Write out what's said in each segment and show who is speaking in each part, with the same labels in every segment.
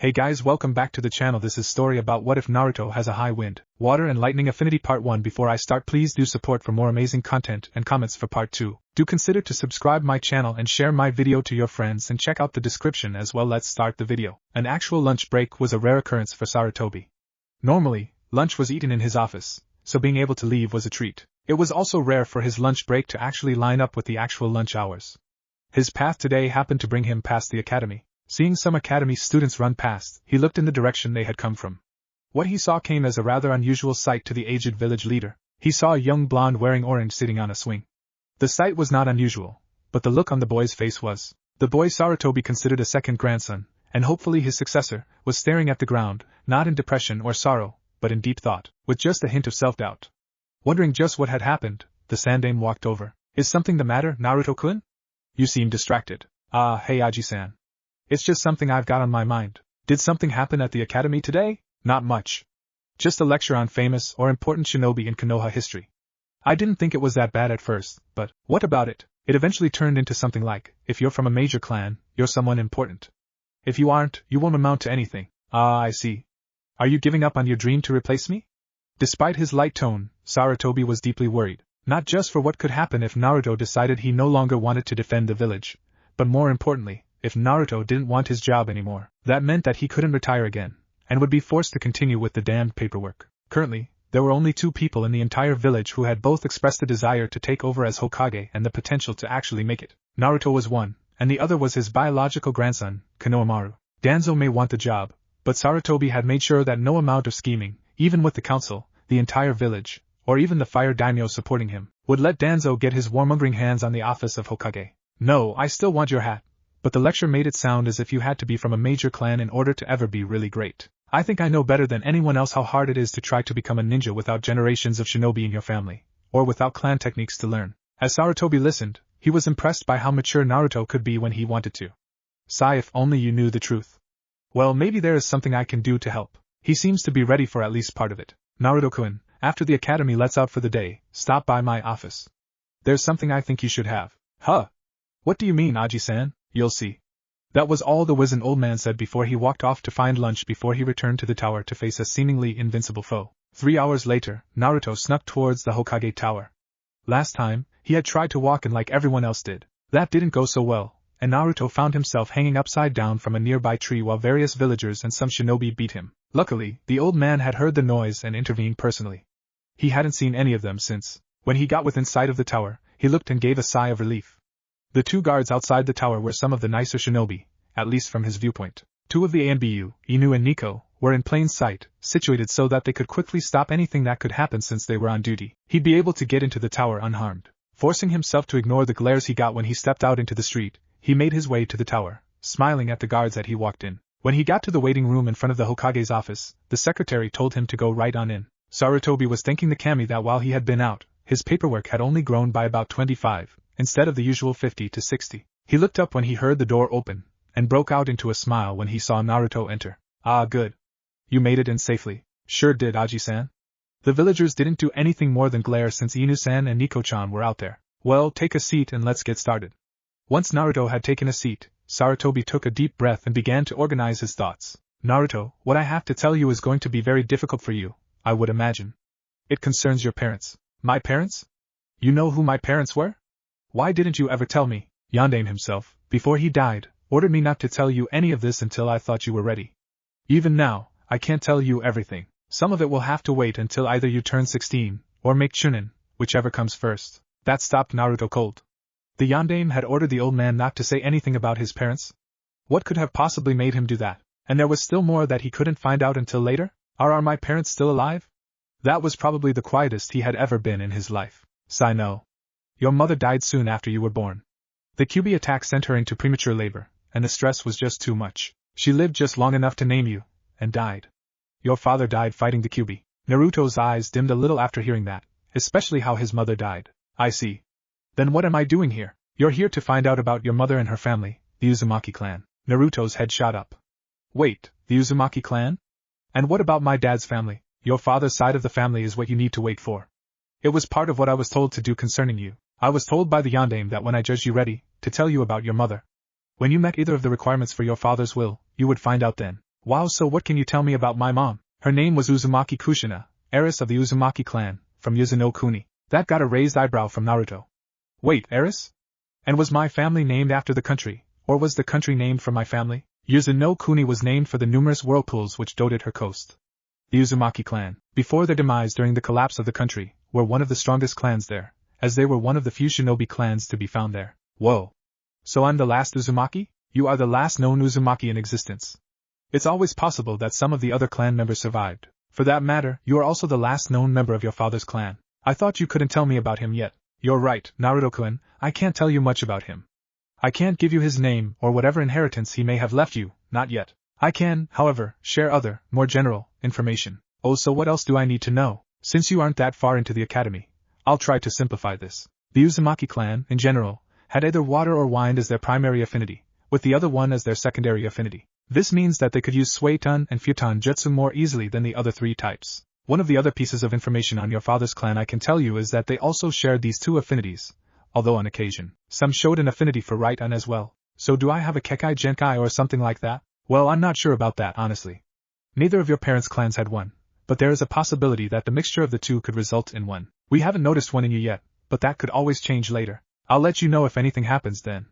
Speaker 1: Hey guys, welcome back to the channel. This is story about what if Naruto has a high wind, water and lightning affinity part 1. Before I start, please do support for more amazing content and comments for part 2. Do consider to subscribe my channel and share my video to your friends and check out the description as well. Let's start the video. An actual lunch break was a rare occurrence for Sarutobi. Normally, lunch was eaten in his office, so being able to leave was a treat. It was also rare for his lunch break to actually line up with the actual lunch hours. His path today happened to bring him past the academy. Seeing some academy students run past, he looked in the direction they had come from. What he saw came as a rather unusual sight to the aged village leader. He saw a young blonde wearing orange sitting on a swing. The sight was not unusual, but the look on the boy's face was. The boy Sarutobi considered a second grandson, and hopefully his successor, was staring at the ground, not in depression or sorrow, but in deep thought, with just a hint of self-doubt. Wondering just what had happened, the Sandame walked over. Is something the matter, Naruto-kun? You seem distracted. Ah, hey Aji-san. It's just something I've got on my mind. Did something happen at the academy today? Not much. Just a lecture on famous or important shinobi in Konoha history. I didn't think it was that bad at first, but what about it? It eventually turned into something like, if you're from a major clan, you're someone important. If you aren't, you won't amount to anything. Ah, I see. Are you giving up on your dream to replace me? Despite his light tone, Sarutobi was deeply worried, not just for what could happen if Naruto decided he no longer wanted to defend the village, but more importantly, if Naruto didn't want his job anymore. That meant that he couldn't retire again, and would be forced to continue with the damned paperwork. Currently, there were only 2 people in the entire village who had both expressed a desire to take over as Hokage and the potential to actually make it. Naruto was one, and the other was his biological grandson, Konohamaru. Danzo may want the job, but Sarutobi had made sure that no amount of scheming, even with the council, the entire village, or even the fire daimyo supporting him, would let Danzo get his warmongering hands on the office of Hokage. No, I still want your hat. But the lecture made it sound as if you had to be from a major clan in order to ever be really great. I think I know better than anyone else how hard it is to try to become a ninja without generations of shinobi in your family, or without clan techniques to learn. As Sarutobi listened, he was impressed by how mature Naruto could be when he wanted to. Sigh, if only you knew the truth. Well, maybe there is something I can do to help. He seems to be ready for at least part of it. Naruto-kun, after the academy lets out for the day, stop by my office. There's something I think you should have. Huh? What do you mean, Aji-san? You'll see. That was all the wizened old man said before he walked off to find lunch before he returned to the tower to face a seemingly invincible foe. 3 hours later, Naruto snuck towards the Hokage tower. Last time, he had tried to walk in like everyone else did. That didn't go so well, and Naruto found himself hanging upside down from a nearby tree while various villagers and some shinobi beat him. Luckily, the old man had heard the noise and intervened personally. He hadn't seen any of them since. When he got within sight of the tower, he looked and gave a sigh of relief. The 2 guards outside the tower were some of the nicer shinobi, at least from his viewpoint. 2 of the ANBU, Inu and Nico, were in plain sight, situated so that they could quickly stop anything that could happen since they were on duty. He'd be able to get into the tower unharmed. Forcing himself to ignore the glares he got when he stepped out into the street, he made his way to the tower, smiling at the guards as he walked in. When he got to the waiting room in front of the Hokage's office, the secretary told him to go right on in. Sarutobi was thanking the kami that while he had been out, his paperwork had only grown by about 25. Instead of the usual 50 to 60. He looked up when he heard the door open, and broke out into a smile when he saw Naruto enter. Ah, good. You made it in safely. Sure did, Aji-san. The villagers didn't do anything more than glare since Inu-san and Nico-chan were out there. Well, take a seat and let's get started. Once Naruto had taken a seat, Sarutobi took a deep breath and began to organize his thoughts. Naruto, what I have to tell you is going to be very difficult for you, I would imagine. It concerns your parents. My parents? You know who my parents were? Why didn't you ever tell me? Yandane himself, before he died, ordered me not to tell you any of this until I thought you were ready. Even now, I can't tell you everything. Some of it will have to wait until either you turn 16, or make Chunin, whichever comes first. That stopped Naruto cold. The Yandane had ordered the old man not to say anything about his parents? What could have possibly made him do that? And there was still more that he couldn't find out until later? Are my parents still alive? That was probably the quietest he had ever been in his life. Sigh, no. Your mother died soon after you were born. The Kyuubi attack sent her into premature labor, and the stress was just too much. She lived just long enough to name you, and died. Your father died fighting the Kyuubi. Naruto's eyes dimmed a little after hearing that, especially how his mother died. I see. Then what am I doing here? You're here to find out about your mother and her family, the Uzumaki clan. Naruto's head shot up. Wait, the Uzumaki clan? And what about my dad's family? Your father's side of the family is what you need to wait for. It was part of what I was told to do concerning you. I was told by the Yandame that when I judged you ready, to tell you about your mother. When you met either of the requirements for your father's will, you would find out then. Wow, so what can you tell me about my mom? Her name was Uzumaki Kushina, heiress of the Uzumaki clan, from Yuzen no Kuni. That got a raised eyebrow from Naruto. Wait, heiress? And was my family named after the country, or was the country named for my family? Yuzen no Kuni was named for the numerous whirlpools which dotted her coast. The Uzumaki clan, before their demise during the collapse of the country, were one of the strongest clans there, as they were one of the few shinobi clans to be found there. Whoa. So I'm the last Uzumaki? You are the last known Uzumaki in existence. It's always possible that some of the other clan members survived. For that matter, you are also the last known member of your father's clan. I thought you couldn't tell me about him yet. You're right, Naruto-kun, I can't tell you much about him. I can't give you his name or whatever inheritance he may have left you, not yet. I can, however, share other, more general, information. Oh, so what else do I need to know? Since you aren't that far into the academy, I'll try to simplify this. The Uzumaki clan, in general, had either water or wine as their primary affinity, with the other one as their secondary affinity. This means that they could use Suiton and Futon Jutsu more easily than the other three types. One of the other pieces of information on your father's clan I can tell you is that they also shared these two affinities, although on occasion, some showed an affinity for Right-on as well. So do I have a Kekai Genkai or something like that? Well, I'm not sure about that, honestly. Neither of your parents' clans had one, but there is a possibility that the mixture of the two could result in one. We haven't noticed one in you yet, but that could always change later. I'll let you know if anything happens then.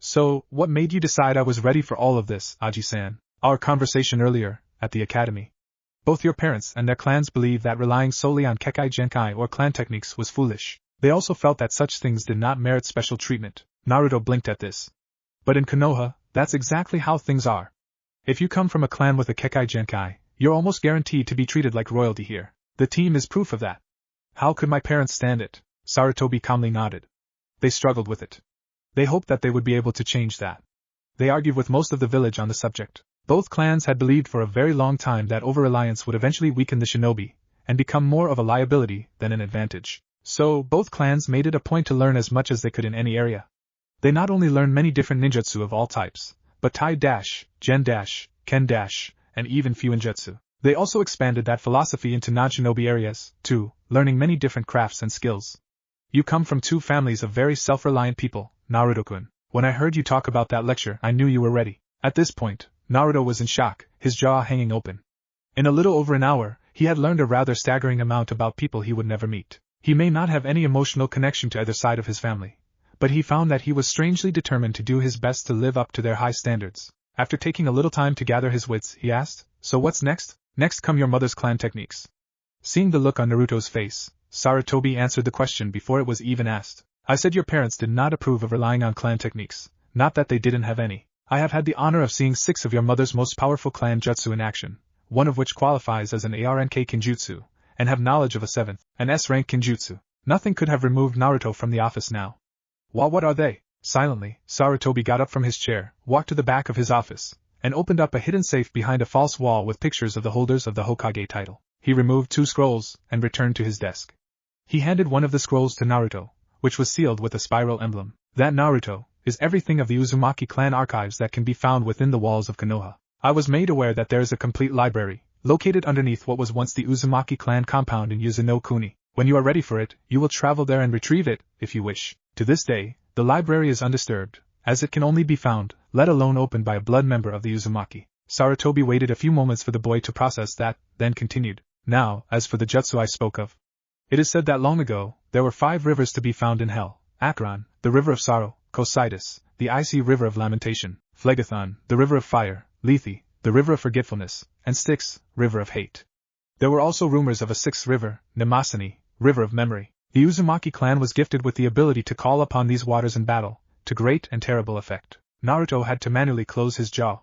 Speaker 1: So, what made you decide I was ready for all of this, Aji-san? Our conversation earlier, at the academy. Both your parents and their clans believed that relying solely on Kekai Genkai or clan techniques was foolish. They also felt that such things did not merit special treatment. Naruto blinked at this. But in Konoha, that's exactly how things are. If you come from a clan with a Kekai Genkai, you're almost guaranteed to be treated like royalty here. The team is proof of that. How could my parents stand it? Sarutobi calmly nodded. They struggled with it. They hoped that they would be able to change that. They argued with most of the village on the subject. Both clans had believed for a very long time that over-reliance would eventually weaken the shinobi, and become more of a liability than an advantage. So, both clans made it a point to learn as much as they could in any area. They not only learned many different ninjutsu of all types, but Tai-dash, Gen-dash, Ken-dash, and even Fuinjutsu. They also expanded that philosophy into non-shinobi areas, too, learning many different crafts and skills. You come from two families of very self-reliant people, Naruto-kun. When I heard you talk about that lecture, I knew you were ready. At this point, Naruto was in shock, his jaw hanging open. In a little over an hour, he had learned a rather staggering amount about people he would never meet. He may not have any emotional connection to either side of his family, but he found that he was strangely determined to do his best to live up to their high standards. After taking a little time to gather his wits, he asked, "So what's next?" "Next come your mother's clan techniques." Seeing the look on Naruto's face, Sarutobi answered the question before it was even asked. "I said your parents did not approve of relying on clan techniques, not that they didn't have any. I have had the honor of seeing 6 of your mother's most powerful clan jutsu in action, one of which qualifies as an ARNK Kinjutsu, and have knowledge of a 7th, an S-rank Kinjutsu. Nothing could have removed Naruto from the office now." "Well, what are they?" Silently, Sarutobi got up from his chair, walked to the back of his office, and opened up a hidden safe behind a false wall with pictures of the holders of the Hokage title. He removed 2 scrolls, and returned to his desk. He handed one of the scrolls to Naruto, which was sealed with a spiral emblem. That, Naruto, is everything of the Uzumaki clan archives that can be found within the walls of Konoha. I was made aware that there is a complete library, located underneath what was once the Uzumaki clan compound in Yuzen no Kuni. When you are ready for it, you will travel there and retrieve it, if you wish. To this day, the library is undisturbed, as it can only be found, let alone opened by a blood member of the Uzumaki. Sarutobi waited a few moments for the boy to process that, then continued. Now, as for the jutsu I spoke of. It is said that long ago, there were 5 rivers to be found in hell: Acheron, the river of sorrow; Cocytus, the icy river of lamentation; Phlegethon, the river of fire; Lethe, the river of forgetfulness; and Styx, river of hate. There were also rumors of a 6th river, Mnemosyne, river of memory. The Uzumaki clan was gifted with the ability to call upon these waters in battle, to great and terrible effect. Naruto had to manually close his jaw.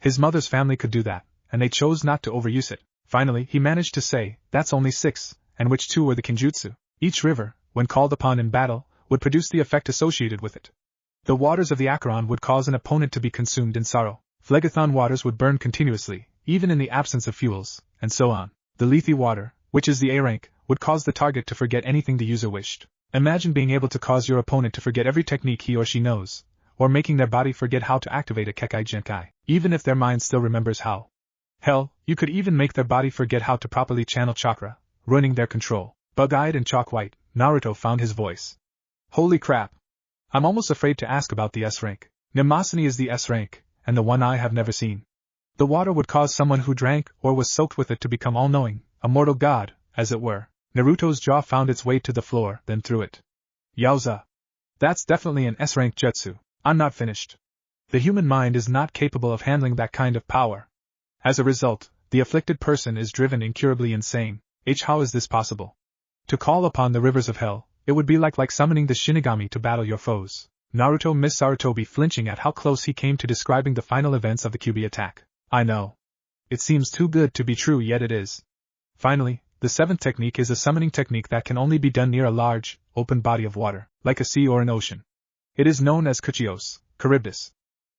Speaker 1: His mother's family could do that, and they chose not to overuse it. Finally, he managed to say, "That's only 6, and which 2 were the Kinjutsu?" Each river, when called upon in battle, would produce the effect associated with it. The waters of the Acheron would cause an opponent to be consumed in sorrow. Phlegethon waters would burn continuously, even in the absence of fuels, and so on. The Lethe water, which is the A rank, would cause the target to forget anything the user wished. Imagine being able to cause your opponent to forget every technique he or she knows, or making their body forget how to activate a Kekai Genkai, even if their mind still remembers how. Hell, you could even make their body forget how to properly channel chakra, ruining their control. Bug-eyed and chalk-white, Naruto found his voice. Holy crap! I'm almost afraid to ask about the S rank. Mnemosyne is the S rank, and the one I have never seen. The water would cause someone who drank or was soaked with it to become all-knowing, a mortal god, as it were. Naruto's jaw found its way to the floor, then through it. Yowza! That's definitely an S-rank jutsu. I'm not finished. The human mind is not capable of handling that kind of power. As a result, the afflicted person is driven incurably insane. How is this possible? To call upon the rivers of hell, it would be like summoning the Shinigami to battle your foes. Naruto missed Sarutobi, flinching at how close he came to describing the final events of the Kyuubi attack. I know. It seems too good to be true, yet it is. Finally, the seventh technique is a summoning technique that can only be done near a large, open body of water, like a sea or an ocean. It is known as Kuchios, Charybdis.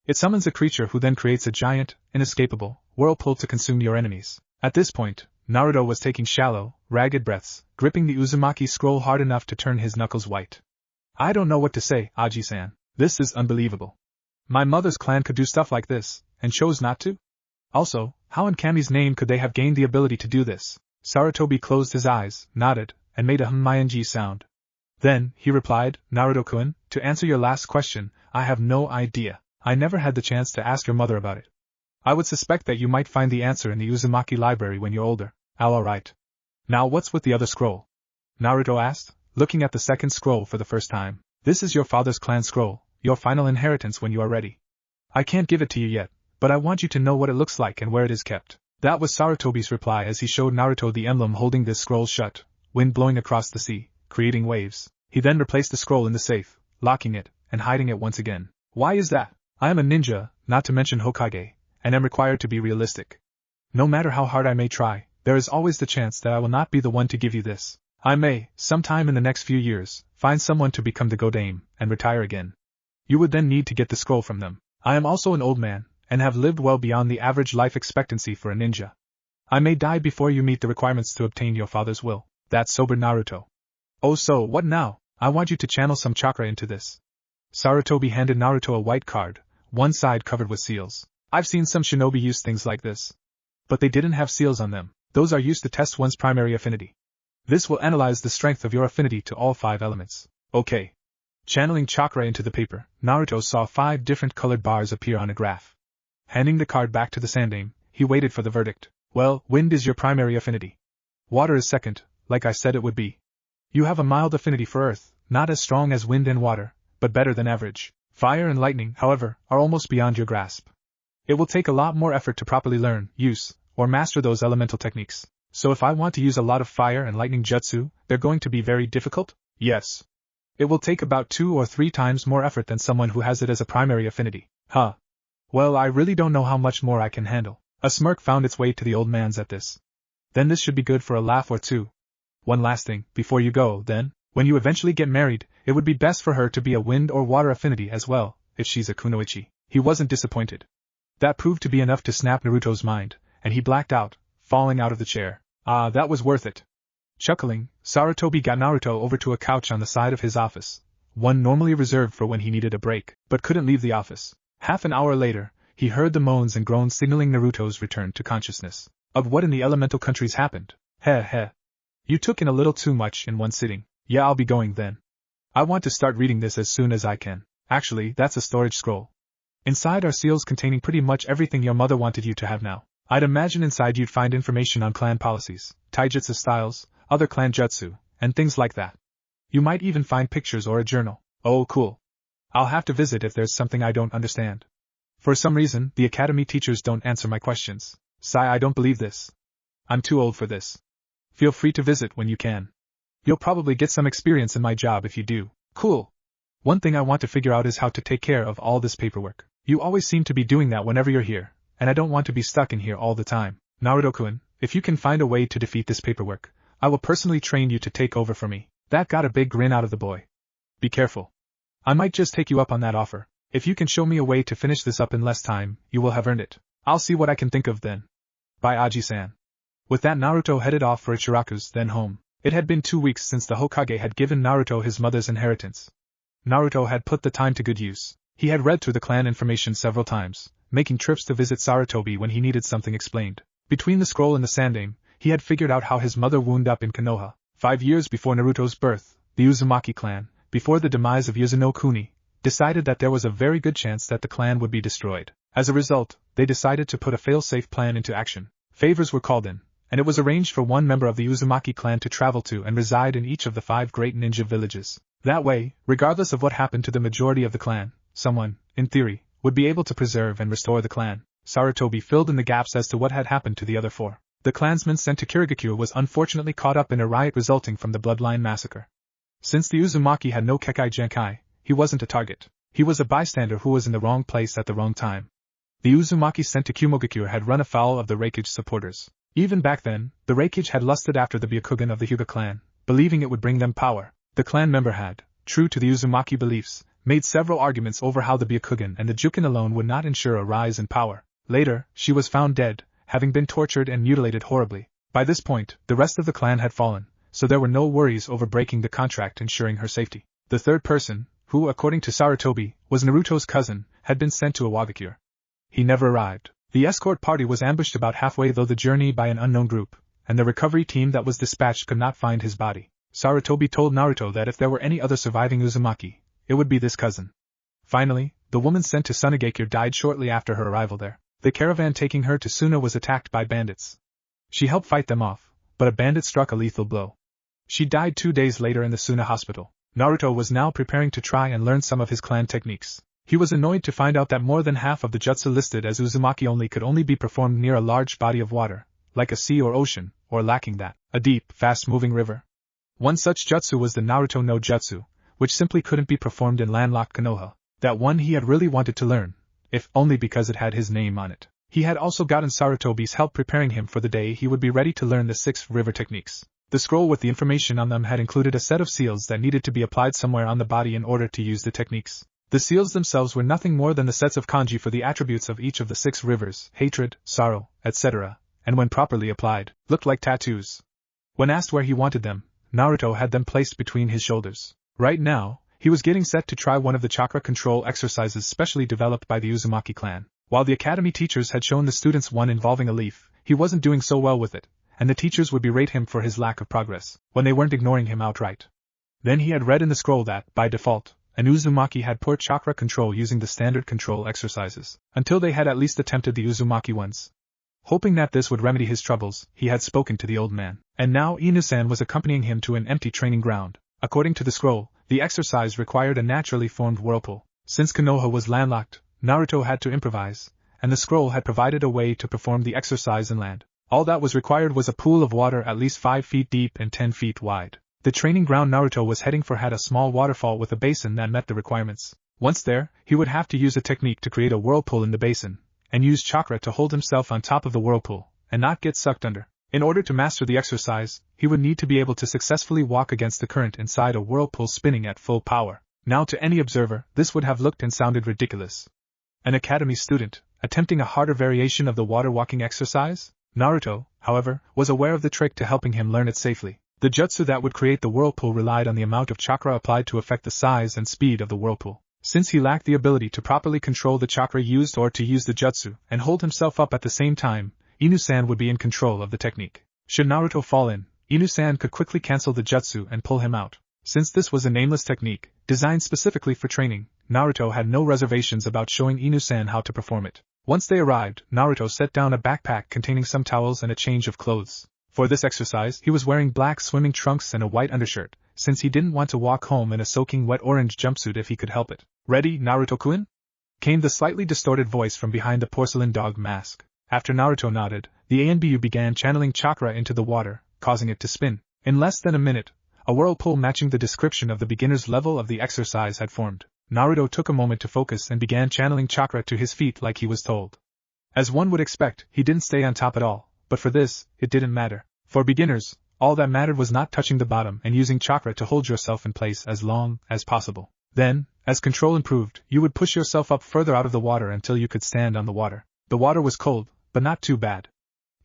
Speaker 1: It summons a creature who then creates a giant, inescapable, whirlpool to consume your enemies. At this point, Naruto was taking shallow, ragged breaths, gripping the Uzumaki scroll hard enough to turn his knuckles white. I don't know what to say, Aji-san. This is unbelievable. My mother's clan could do stuff like this, and chose not to? Also, how in Kami's name could they have gained the ability to do this? Sarutobi closed his eyes, nodded, and made a hum-ing sound. Then, he replied, Naruto-kun, to answer your last question, I have no idea. I never had the chance to ask your mother about it. I would suspect that you might find the answer in the Uzumaki library when you're older. Alright. Now what's with the other scroll? Naruto asked, looking at the second scroll for the first time. This is your father's clan scroll, your final inheritance when you are ready. I can't give it to you yet, but I want you to know what it looks like and where it is kept. That was Sarutobi's reply as he showed Naruto the emblem holding this scroll shut, wind blowing across the sea, creating waves. He then replaced the scroll in the safe, locking it, and hiding it once again. Why is that? I am a ninja, not to mention Hokage, and am required to be realistic. No matter how hard I may try, there is always the chance that I will not be the one to give you this. I may, sometime in the next few years, find someone to become the Godame, and retire again. You would then need to get the scroll from them. I am also an old man, and have lived well beyond the average life expectancy for a ninja. I may die before you meet the requirements to obtain your father's will. That sobered Naruto. Oh, so what now? I want you to channel some chakra into this. Sarutobi handed Naruto a white card, one side covered with seals. I've seen some shinobi use things like this. But they didn't have seals on them. Those are used to test one's primary affinity. This will analyze the strength of your affinity to all 5 elements. Okay. Channeling chakra into the paper, Naruto saw 5 different colored bars appear on a graph. Handing the card back to the Sandaime, he waited for the verdict. Well, wind is your primary affinity. Water is second, like I said it would be. You have a mild affinity for earth, not as strong as wind and water, but better than average. Fire and lightning, however, are almost beyond your grasp. It will take a lot more effort to properly learn, use, or master those elemental techniques. So if I want to use a lot of fire and lightning jutsu, they're going to be very difficult? Yes. It will take about 2 or 3 times more effort than someone who has it as a primary affinity. Huh. Well, I really don't know how much more I can handle. A smirk found its way to the old man's at this. Then this should be good for a laugh or two. One last thing, before you go, then, when you eventually get married, it would be best for her to be a wind or water affinity as well, if she's a kunoichi. He wasn't disappointed. That proved to be enough to snap Naruto's mind, and he blacked out, falling out of the chair. Ah, that was worth it. Chuckling, Sarutobi got Naruto over to a couch on the side of his office, one normally reserved for when he needed a break, but couldn't leave the office. Half an hour later, he heard the moans and groans signaling Naruto's return to consciousness. Of what in the elemental countries happened? Heh. You took in a little too much in one sitting. Yeah, I'll be going then. I want to start reading this as soon as I can. Actually, that's a storage scroll. Inside are seals containing pretty much everything your mother wanted you to have now. I'd imagine inside you'd find information on clan policies, taijutsu styles, other clan jutsu, and things like that. You might even find pictures or a journal. Oh, cool. I'll have to visit if there's something I don't understand. For some reason, the academy teachers don't answer my questions. Sigh, I don't believe this. I'm too old for this. Feel free to visit when you can. You'll probably get some experience in my job if you do. Cool. One thing I want to figure out is how to take care of all this paperwork. You always seem to be doing that whenever you're here, and I don't want to be stuck in here all the time. Naruto-kun, if you can find a way to defeat this paperwork, I will personally train you to take over for me. That got a big grin out of the boy. Be careful. I might just take you up on that offer. If you can show me a way to finish this up in less time, you will have earned it. I'll see what I can think of then. Bye, Aji-san. With that, Naruto headed off for Ichiraku's, then home. It had been 2 weeks since the Hokage had given Naruto his mother's inheritance. Naruto had put the time to good use. He had read through the clan information several times, making trips to visit Sarutobi when he needed something explained. Between the scroll and the Sandaime, he had figured out how his mother wound up in Konoha. 5 years before Naruto's birth, the Uzumaki clan, before the demise of Yuzen no Kuni, decided that there was a very good chance that the clan would be destroyed. As a result, they decided to put a fail-safe plan into action. Favors were called in, and it was arranged for one member of the Uzumaki clan to travel to and reside in each of the 5 great ninja villages. That way, regardless of what happened to the majority of the clan, someone, in theory, would be able to preserve and restore the clan. Sarutobi filled in the gaps as to what had happened to the other 4. The clansman sent to Kirigakure was unfortunately caught up in a riot resulting from the Bloodline massacre. Since the Uzumaki had no Kekai Genkai, he wasn't a target. He was a bystander who was in the wrong place at the wrong time. The Uzumaki sent to Kumogakure had run afoul of the Reikage supporters. Even back then, the Reikage had lusted after the Byakugan of the Hyuga clan, believing it would bring them power. The clan member had, true to the Uzumaki beliefs, made several arguments over how the Byakugan and the Jukin alone would not ensure a rise in power. Later, she was found dead, having been tortured and mutilated horribly. By this point, the rest of the clan had fallen, so there were no worries over breaking the contract ensuring her safety. The third person, who according to Sarutobi, was Naruto's cousin, had been sent to Iwagakure. He never arrived. The escort party was ambushed about halfway through the journey by an unknown group, and the recovery team that was dispatched could not find his body. Sarutobi told Naruto that if there were any other surviving Uzumaki, it would be this cousin. Finally, the woman sent to Sunagakure died shortly after her arrival there. The caravan taking her to Suna was attacked by bandits. She helped fight them off, but a bandit struck a lethal blow. She died 2 days later in the Suna hospital. Naruto was now preparing to try and learn some of his clan techniques. He was annoyed to find out that more than half of the jutsu listed as Uzumaki only could only be performed near a large body of water, like a sea or ocean, or lacking that, a deep, fast-moving river. One such jutsu was the Naruto no Jutsu, which simply couldn't be performed in landlocked Konoha. That one he had really wanted to learn, if only because it had his name on it. He had also gotten Sarutobi's help preparing him for the day he would be ready to learn the 6 river techniques. The scroll with the information on them had included a set of seals that needed to be applied somewhere on the body in order to use the techniques. The seals themselves were nothing more than the sets of kanji for the attributes of each of the 6 rivers, hatred, sorrow, etc., and when properly applied, looked like tattoos. When asked where he wanted them, Naruto had them placed between his shoulders. Right now, he was getting set to try one of the chakra control exercises specially developed by the Uzumaki clan. While the academy teachers had shown the students one involving a leaf, he wasn't doing so well with it, and the teachers would berate him for his lack of progress, when they weren't ignoring him outright. Then he had read in the scroll that, by default, an Uzumaki had poor chakra control using the standard control exercises, until they had at least attempted the Uzumaki ones. Hoping that this would remedy his troubles, he had spoken to the old man, and now Inu-san was accompanying him to an empty training ground. According to the scroll, the exercise required a naturally formed whirlpool. Since Konoha was landlocked, Naruto had to improvise, and the scroll had provided a way to perform the exercise inland. All that was required was a pool of water at least 5 feet deep and 10 feet wide. The training ground Naruto was heading for had a small waterfall with a basin that met the requirements. Once there, he would have to use a technique to create a whirlpool in the basin, and use chakra to hold himself on top of the whirlpool, and not get sucked under. In order to master the exercise, he would need to be able to successfully walk against the current inside a whirlpool spinning at full power. Now to any observer, this would have looked and sounded ridiculous. An academy student, attempting a harder variation of the water walking exercise? Naruto, however, was aware of the trick to helping him learn it safely. The jutsu that would create the whirlpool relied on the amount of chakra applied to affect the size and speed of the whirlpool. Since he lacked the ability to properly control the chakra used or to use the jutsu and hold himself up at the same time, Inu-san would be in control of the technique. Should Naruto fall in, Inu-san could quickly cancel the jutsu and pull him out. Since this was a nameless technique, designed specifically for training, Naruto had no reservations about showing Inu-san how to perform it. Once they arrived, Naruto set down a backpack containing some towels and a change of clothes. For this exercise, he was wearing black swimming trunks and a white undershirt, since he didn't want to walk home in a soaking wet orange jumpsuit if he could help it. "Ready, Naruto-kun?" came the slightly distorted voice from behind the porcelain dog mask. After Naruto nodded, the ANBU began channeling chakra into the water, causing it to spin. In less than a minute, a whirlpool matching the description of the beginner's level of the exercise had formed. Naruto took a moment to focus and began channeling chakra to his feet like he was told. As one would expect, he didn't stay on top at all, but for this, it didn't matter. For beginners, all that mattered was not touching the bottom and using chakra to hold yourself in place as long as possible. Then, as control improved, you would push yourself up further out of the water until you could stand on the water. The water was cold, but not too bad.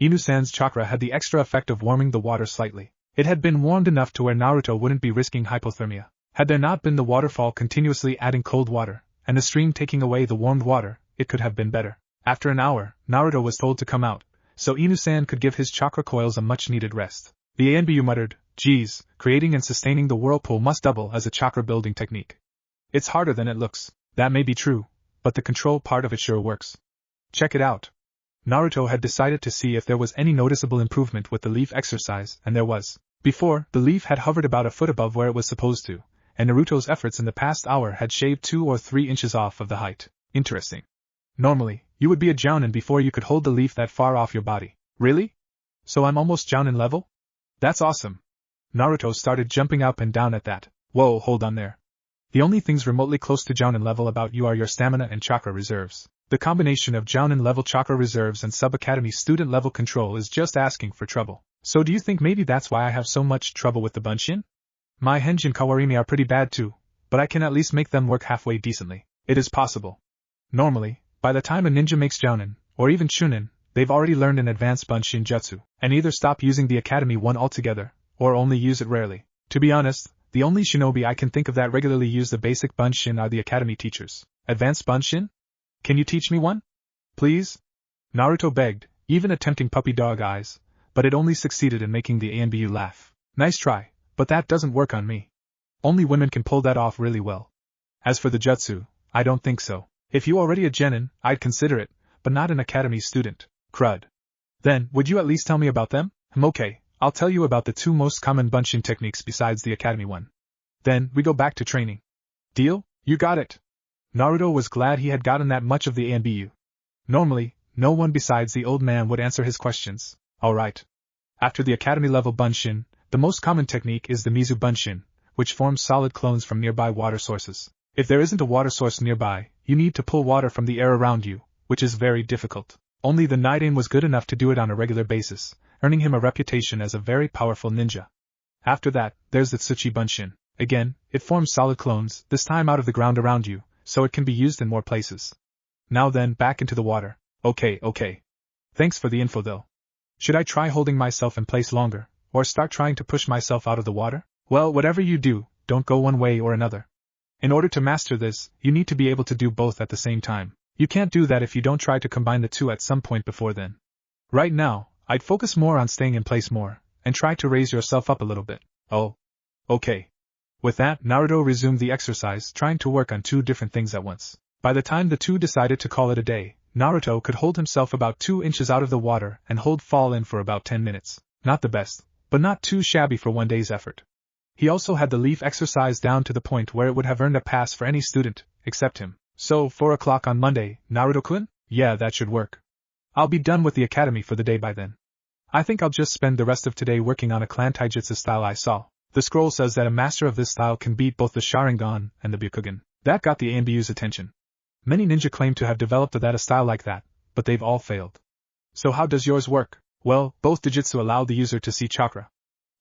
Speaker 1: Inu-san's chakra had the extra effect of warming the water slightly. It had been warmed enough to where Naruto wouldn't be risking hypothermia. Had there not been the waterfall continuously adding cold water, and the stream taking away the warmed water, it could have been better. After an hour, Naruto was told to come out, so Inu-san could give his chakra coils a much-needed rest. The ANBU muttered, "Geez, creating and sustaining the whirlpool must double as a chakra-building technique. It's harder than it looks." That may be true, but the control part of it sure works. Check it out. Naruto had decided to see if there was any noticeable improvement with the leaf exercise, and there was. Before, the leaf had hovered about a foot above where it was supposed to, and Naruto's efforts in the past hour had shaved 2 or 3 inches off of the height. Interesting. Normally, you would be a jounin before you could hold the leaf that far off your body. Really? So I'm almost jounin level? That's awesome. Naruto started jumping up and down at that. Whoa, hold on there. The only things remotely close to jounin level about you are your stamina and chakra reserves. The combination of jounin level chakra reserves and sub-academy student level control is just asking for trouble. So do you think maybe that's why I have so much trouble with the Bunshin? My Henjin Kawarimi are pretty bad too, but I can at least make them work halfway decently. It is possible. Normally, by the time a ninja makes jounin, or even chunin, they've already learned an advanced Bunshin jutsu, and either stop using the academy one altogether, or only use it rarely. To be honest, the only shinobi I can think of that regularly use the basic Bunshin are the academy teachers. Advanced Bunshin? Can you teach me one? Please? Naruto begged, even attempting puppy dog eyes, but it only succeeded in making the ANBU laugh. Nice try, but that doesn't work on me. Only women can pull that off really well. As for the jutsu, I don't think so. If you already a genin, I'd consider it, but not an academy student. Crud. Then, would you at least tell me about them? Okay, I'll tell you about the 2 most common Bunshin techniques besides the academy one. Then, we go back to training. Deal? You got it. Naruto was glad he had gotten that much of the ANBU. Normally, no one besides the old man would answer his questions. Alright. After the academy level Bunshin, the most common technique is the Mizu Bunshin, which forms solid clones from nearby water sources. If there isn't a water source nearby, you need to pull water from the air around you, which is very difficult. Only the Naiden was good enough to do it on a regular basis, earning him a reputation as a very powerful ninja. After that, there's the Tsuchi Bunshin. Again, it forms solid clones, this time out of the ground around you, so it can be used in more places. Now then, back into the water. Okay. Thanks for the info though. Should I try holding myself in place longer, or start trying to push myself out of the water? Well, whatever you do, don't go one way or another. In order to master this, you need to be able to do both at the same time. You can't do that if you don't try to combine the two at some point before then. Right now, I'd focus more on staying in place more, and try to raise yourself up a little bit. Oh. Okay. With that, Naruto resumed the exercise, trying to work on 2 different things at once. By the time the 2 decided to call it a day, Naruto could hold himself about 2 inches out of the water and hold fall in for about 10 minutes. Not the best, but not too shabby for one day's effort. He also had the leaf exercise down to the point where it would have earned a pass for any student, except him. So, 4 o'clock on Monday, Naruto-kun? Yeah, that should work. I'll be done with the academy for the day by then. I think I'll just spend the rest of today working on a clan taijutsu style I saw. The scroll says that a master of this style can beat both the Sharingan and the Byakugan. That got the ANBU's attention. Many ninja claim to have developed a style like that, but they've all failed. So how does yours work? Well, both Dijitsu allow the user to see chakra.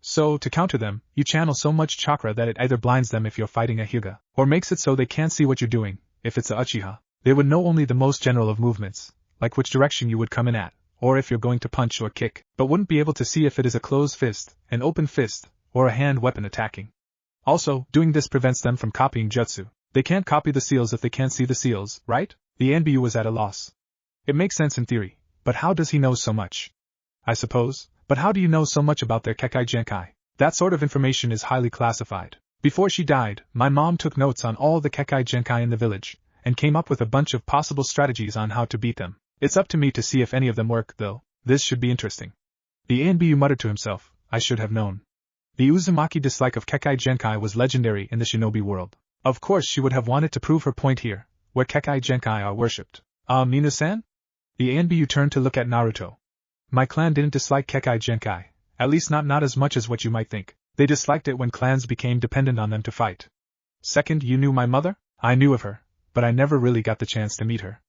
Speaker 1: So, to counter them, you channel so much chakra that it either blinds them if you're fighting a Hyuga, or makes it so they can't see what you're doing. If it's a Uchiha, they would know only the most general of movements, like which direction you would come in at, or if you're going to punch or kick, but wouldn't be able to see if it is a closed fist, an open fist, or a hand weapon attacking. Also, doing this prevents them from copying jutsu. They can't copy the seals if they can't see the seals, right? The ANBU was at a loss. It makes sense in theory, but how does he know so much? I suppose, but how do you know so much about their Kekai Genkai? That sort of information is highly classified. Before she died, my mom took notes on all the Kekai Genkai in the village, and came up with a bunch of possible strategies on how to beat them. It's up to me to see if any of them work, though. This should be interesting. The ANBU muttered to himself, I should have known. The Uzumaki dislike of Kekai Genkai was legendary in the shinobi world. Of course she would have wanted to prove her point here, where Kekai Genkai are worshipped. Mina-san? The ANBU turned to look at Naruto. My clan didn't dislike Kekai Genkai, at least not as much as what you might think. They disliked it when clans became dependent on them to fight. Second, you knew my mother? I knew of her, but I never really got the chance to meet her.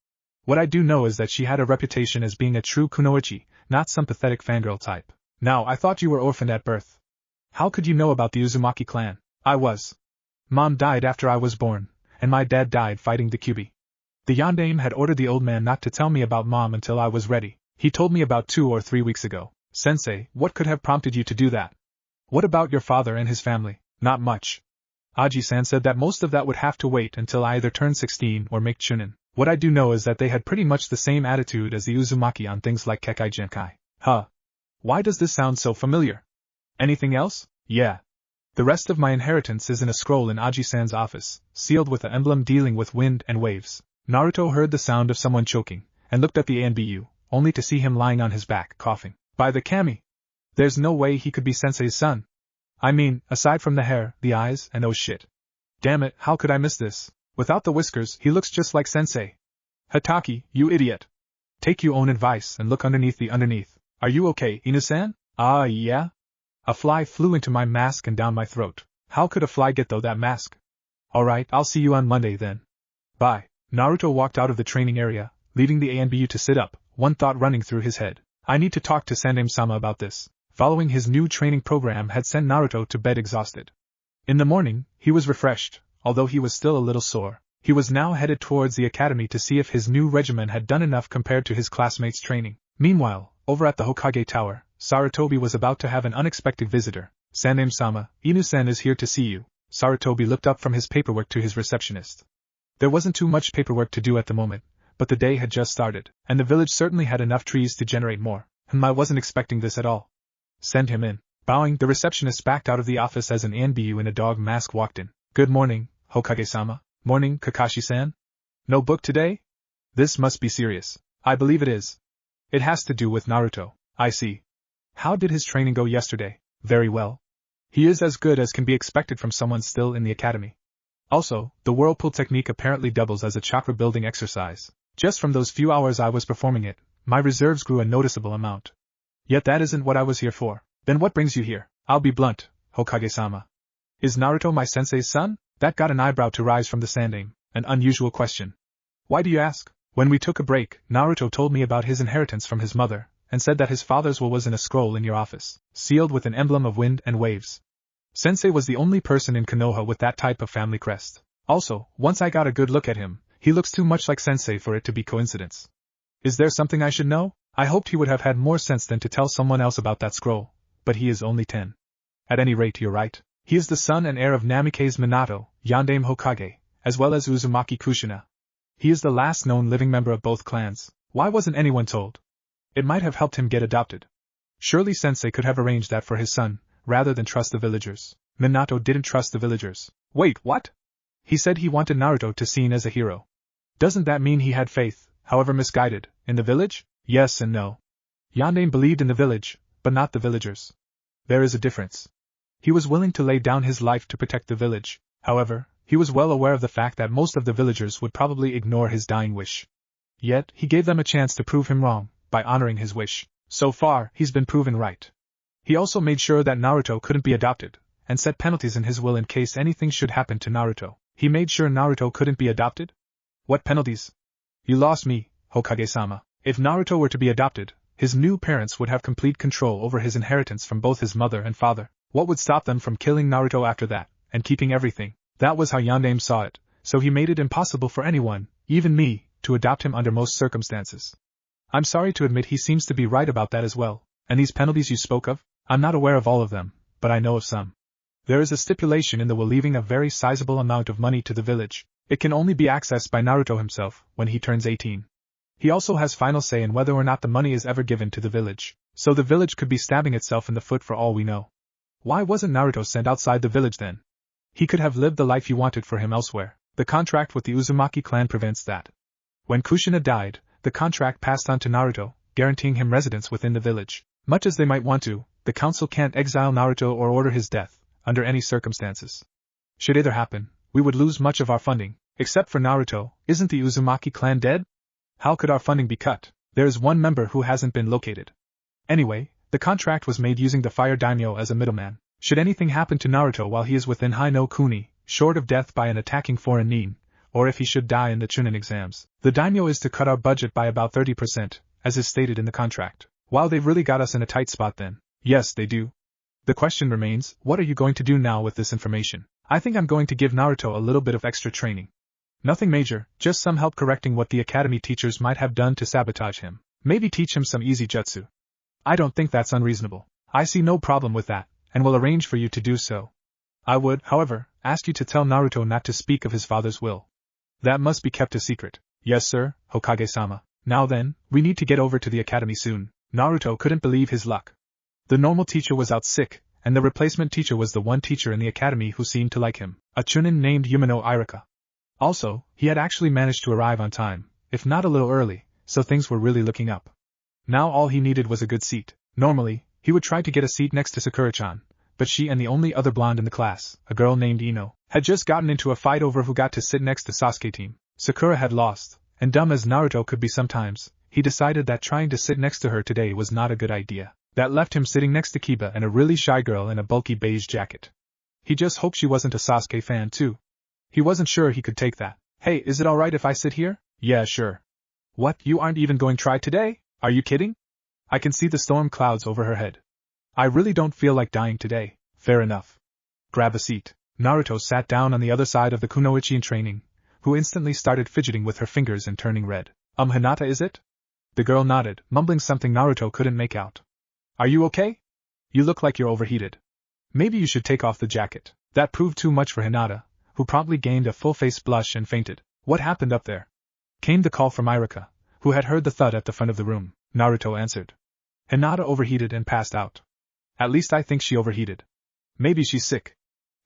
Speaker 1: What I do know is that she had a reputation as being a true kunoichi, not some pathetic fangirl type. Now, I thought you were orphaned at birth. How could you know about the Uzumaki clan? I was. Mom died after I was born, and my dad died fighting the Kyubi. The Yondaime had ordered the old man not to tell me about Mom until I was ready. He told me about 2 or 3 weeks ago. Sensei, what could have prompted you to do that? What about your father and his family? Not much. Aji-san said that most of that would have to wait until I either turn 16 or make chunin. What I do know is that they had pretty much the same attitude as the Uzumaki on things like Kekai Genkai. Huh. Why does this sound so familiar? Anything else? Yeah. The rest of my inheritance is in a scroll in Aji-san's office, sealed with an emblem dealing with wind and waves. Naruto heard the sound of someone choking, and looked at the ANBU, only to see him lying on his back, coughing. By the kami! There's no way he could be Sensei's son. I mean, aside from the hair, the eyes, and oh shit. Damn it, how could I miss this? Without the whiskers, he looks just like Sensei. Hataki, you idiot. Take your own advice and look underneath the underneath. Are you okay, Inu-san? Ah, yeah? A fly flew into my mask and down my throat. How could a fly get through that mask? Alright, I'll see you on Monday then. Bye. Naruto walked out of the training area, leaving the ANBU to sit up, one thought running through his head. I need to talk to Sandaime-sama about this. Following his new training program had sent Naruto to bed exhausted. In the morning, he was refreshed, although he was still a little sore. He was now headed towards the academy to see if his new regimen had done enough compared to his classmates' training. Meanwhile, over at the Hokage Tower, Sarutobi was about to have an unexpected visitor. Sandaime-sama, Inu-san is here to see you. Sarutobi looked up from his paperwork to his receptionist. There wasn't too much paperwork to do at the moment, but the day had just started, and the village certainly had enough trees to generate more. I wasn't expecting this at all. Send him in. Bowing, the receptionist backed out of the office as an ANBU in a dog mask walked in. Good morning, Hokage-sama. Morning, Kakashi-san. No book today? This must be serious. I believe it is. It has to do with Naruto. I see. How did his training go yesterday? Very well. He is as good as can be expected from someone still in the academy. Also, the whirlpool technique apparently doubles as a chakra building exercise. Just from those few hours I was performing it, my reserves grew a noticeable amount. Yet that isn't what I was here for. Then what brings you here? I'll be blunt, Hokage-sama. Is Naruto my sensei's son? That got an eyebrow to rise from the Sandaime, an unusual question. Why do you ask? When we took a break, Naruto told me about his inheritance from his mother, and said that his father's will was in a scroll in your office, sealed with an emblem of wind and waves. Sensei was the only person in Konoha with that type of family crest. Also, once I got a good look at him, he looks too much like Sensei for it to be coincidence. Is there something I should know? I hoped he would have had more sense than to tell someone else about that scroll, but he is only 10. At any rate, you're right. He is the son and heir of Namikaze Minato, Yondaime Hokage, as well as Uzumaki Kushina. He is the last known living member of both clans. Why wasn't anyone told? It might have helped him get adopted. Surely Sensei could have arranged that for his son, rather than trust the villagers. Minato didn't trust the villagers. Wait, what? He said he wanted Naruto to be seen as a hero. Doesn't that mean he had faith, however misguided, in the village? Yes and no. Yondaime believed in the village, but not the villagers. There is a difference. He was willing to lay down his life to protect the village. However, he was well aware of the fact that most of the villagers would probably ignore his dying wish. Yet, he gave them a chance to prove him wrong, by honoring his wish. So far, he's been proven right. He also made sure that Naruto couldn't be adopted, and set penalties in his will in case anything should happen to Naruto. He made sure Naruto couldn't be adopted? What penalties? You lost me, Hokage-sama. If Naruto were to be adopted, his new parents would have complete control over his inheritance from both his mother and father. What would stop them from killing Naruto after that, and keeping everything? That was how Yondaime saw it, so he made it impossible for anyone, even me, to adopt him under most circumstances. I'm sorry to admit he seems to be right about that as well. And these penalties you spoke of? I'm not aware of all of them, but I know of some. There is a stipulation in the will leaving a very sizable amount of money to the village. It can only be accessed by Naruto himself, when he turns 18. He also has final say in whether or not the money is ever given to the village, so the village could be stabbing itself in the foot for all we know. Why wasn't Naruto sent outside the village then? He could have lived the life he wanted for him elsewhere. The contract with the Uzumaki clan prevents that. When Kushina died, the contract passed on to Naruto, guaranteeing him residence within the village. Much as they might want to, the council can't exile Naruto or order his death, under any circumstances. Should either happen, we would lose much of our funding. Except for Naruto, isn't the Uzumaki clan dead? How could our funding be cut? There is one member who hasn't been located. Anyway, the contract was made using the Fire Daimyo as a middleman. Should anything happen to Naruto while he is within High no Kuni, short of death by an attacking foreign nin, or if he should die in the Chunin exams, the Daimyo is to cut our budget by about 30%, as is stated in the contract. Wow, they've really got us in a tight spot then. Yes, they do. The question remains, what are you going to do now with this information? I think I'm going to give Naruto a little bit of extra training. Nothing major, just some help correcting what the academy teachers might have done to sabotage him. Maybe teach him some easy jutsu. I don't think that's unreasonable. I see no problem with that, and will arrange for you to do so. I would, however, ask you to tell Naruto not to speak of his father's will. That must be kept a secret. Yes, sir, Hokage-sama. Now then, we need to get over to the academy soon. Naruto couldn't believe his luck. The normal teacher was out sick, and the replacement teacher was the one teacher in the academy who seemed to like him, a Chunin named Yumino Irika. Also, he had actually managed to arrive on time, if not a little early, so things were really looking up. Now all he needed was a good seat. Normally, he would try to get a seat next to Sakura-chan, but she and the only other blonde in the class, a girl named Ino, had just gotten into a fight over who got to sit next to Sasuke team. Sakura had lost, and dumb as Naruto could be sometimes, he decided that trying to sit next to her today was not a good idea. That left him sitting next to Kiba and a really shy girl in a bulky beige jacket. He just hoped she wasn't a Sasuke fan too. He wasn't sure he could take that. Hey, is it alright if I sit here? Yeah, sure. What, you aren't even going to try today? Are you kidding? I can see the storm clouds over her head. I really don't feel like dying today. Fair enough. Grab a seat. Naruto sat down on the other side of the kunoichi in training, who instantly started fidgeting with her fingers and turning red. Hinata, is it? The girl nodded, mumbling something Naruto couldn't make out. Are you okay? You look like you're overheated. Maybe you should take off the jacket. That proved too much for Hinata, who promptly gained a full-face blush and fainted. What happened up there? Came the call from Irika, who had heard the thud at the front of the room. Naruto answered. Hinata overheated and passed out. At least I think she overheated. Maybe she's sick.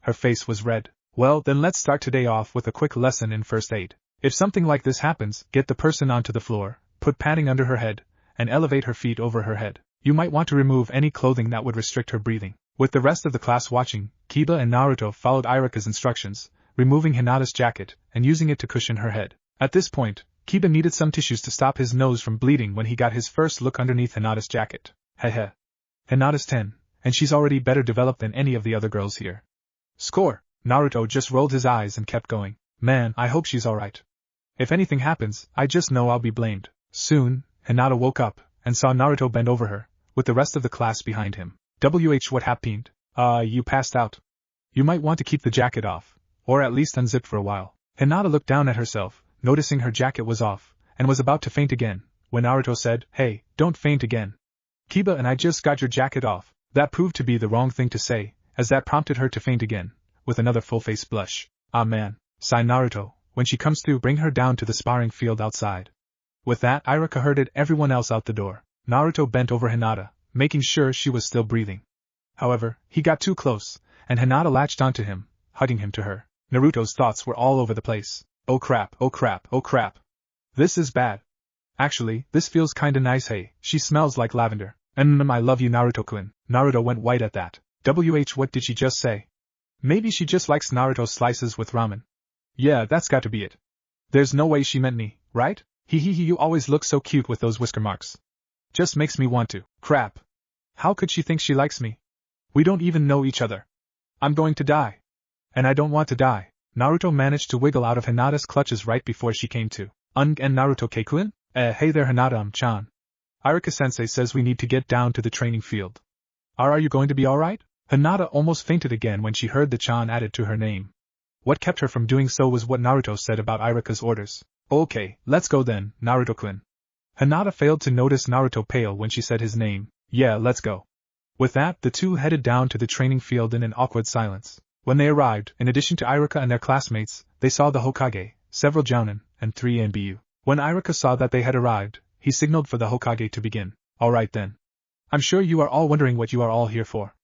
Speaker 1: Her face was red. Well, then let's start today off with a quick lesson in first aid. If something like this happens, get the person onto the floor, put padding under her head, and elevate her feet over her head. You might want to remove any clothing that would restrict her breathing. With the rest of the class watching, Kiba and Naruto followed Irika's instructions, removing Hinata's jacket and using it to cushion her head. At this point, Kiba needed some tissues to stop his nose from bleeding when he got his first look underneath Hinata's jacket. Hehe. Hinata's 10, and she's already better developed than any of the other girls here. Score! Naruto just rolled his eyes and kept going. Man, I hope she's alright. If anything happens, I just know I'll be blamed. Soon, Hinata woke up and saw Naruto bend over her, with the rest of the class behind him. What happened? You passed out. You might want to keep the jacket off, or at least unzip for a while. Hinata looked down at herself, noticing her jacket was off, and was about to faint again, when Naruto said, Hey, don't faint again. Kiba and I just got your jacket off. That proved to be the wrong thing to say, as that prompted her to faint again, with another full-face blush. Ah man, sighed Naruto, when she comes to, bring her down to the sparring field outside. With that, Irika herded everyone else out the door. Naruto bent over Hinata, making sure she was still breathing. However, he got too close, and Hinata latched onto him, hugging him to her. Naruto's thoughts were all over the place. Oh crap, oh crap, oh crap. This is bad. Actually, this feels kinda nice. Hey, she smells like lavender. I love you, Naruto-kun. Naruto went white at that. What did she just say? Maybe she just likes Naruto slices with ramen. Yeah, that's got to be it. There's no way she meant me, right? You always look so cute with those whisker marks. Just makes me want to. Crap. How could she think she likes me? We don't even know each other. I'm going to die. And I don't want to die. Naruto managed to wiggle out of Hinata's clutches right before she came to. And Naruto-kun? Hey there Hinata-chan. Irika-sensei says we need to get down to the training field. Are you going to be alright? Hinata almost fainted again when she heard the chan added to her name. What kept her from doing so was what Naruto said about Irika's orders. Okay, let's go then, Naruto-kun. Hinata failed to notice Naruto pale when she said his name. Yeah, let's go. With that, the two headed down to the training field in an awkward silence. When they arrived, in addition to Irika and their classmates, they saw the Hokage, several jounin, and 3 NBU. When Irika saw that they had arrived, he signaled for the Hokage to begin. Alright then. I'm sure you are all wondering what you are all here for.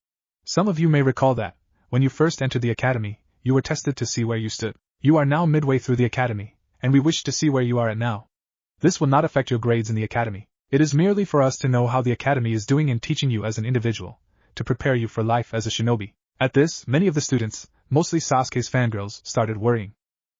Speaker 1: Some of you may recall that, when you first entered the academy, you were tested to see where you stood. You are now midway through the academy, and we wish to see where you are at now. This will not affect your grades in the academy. It is merely for us to know how the academy is doing in teaching you as an individual, to prepare you for life as a shinobi. At this, many of the students, mostly Sasuke's fangirls, started worrying.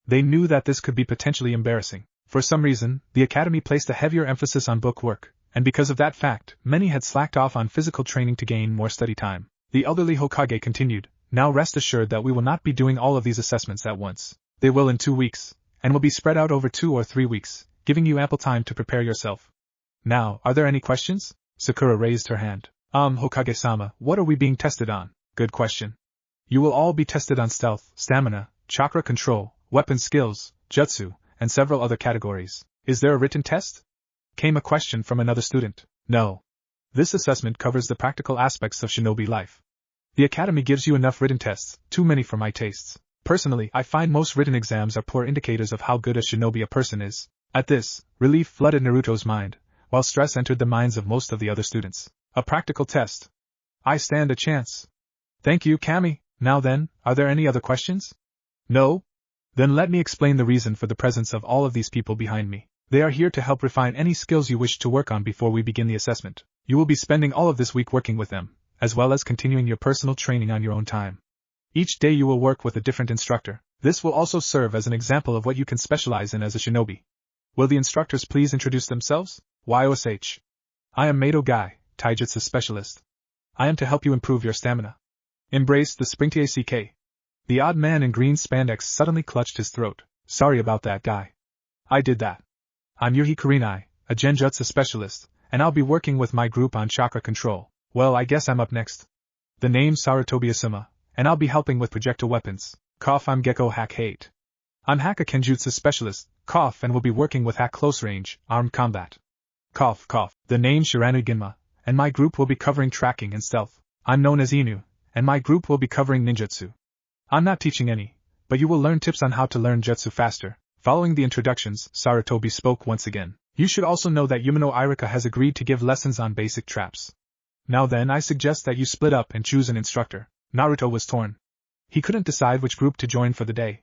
Speaker 1: They knew that this could be potentially embarrassing. For some reason, the academy placed a heavier emphasis on book work, and because of that fact, many had slacked off on physical training to gain more study time. The elderly Hokage continued, Now rest assured that we will not be doing all of these assessments at once. They will in 2 weeks, and will be spread out over 2 or 3 weeks, giving you ample time to prepare yourself. Now, are there any questions? Sakura raised her hand. Hokage-sama, what are we being tested on? Good question. You will all be tested on stealth, stamina, chakra control, weapon skills, jutsu, and several other categories. Is there a written test? Came a question from another student. No. This assessment covers the practical aspects of shinobi life. The academy gives you enough written tests, too many for my tastes. Personally, I find most written exams are poor indicators of how good a shinobi a person is. At this, relief flooded Naruto's mind, while stress entered the minds of most of the other students. A practical test. I stand a chance. Thank you, Kami. Now then, are there any other questions? No? Then let me explain the reason for the presence of all of these people behind me. They are here to help refine any skills you wish to work on before we begin the assessment. You will be spending all of this week working with them, as well as continuing your personal training on your own time. Each day you will work with a different instructor. This will also serve as an example of what you can specialize in as a shinobi. Will the instructors please introduce themselves? YOSH. I am Mado Guy, Taijutsu Specialist. I am to help you improve your stamina. Embrace the spring TACK. The odd man in green spandex suddenly clutched his throat. Sorry about that, Guy. I did that. I'm Yuhi Kurinai, a Genjutsu Specialist, and I'll be working with my group on chakra control. Well, I guess I'm up next. The name's Sarutobi Asuma, and I'll be helping with projectile weapons. I'm Gecko Hack Hate. I'm Hack, a Kenjutsu Specialist, and will be working with Hack close range, armed combat. The name's Shiranu Ginma, and my group will be covering tracking and stealth. I'm known as Inu, and my group will be covering ninjutsu. I'm not teaching any, but you will learn tips on how to learn jutsu faster. Following the introductions, Sarutobi spoke once again. You should also know that Yumino Irika has agreed to give lessons on basic traps. Now then, I suggest that you split up and choose an instructor. Naruto was torn. He couldn't decide which group to join for the day.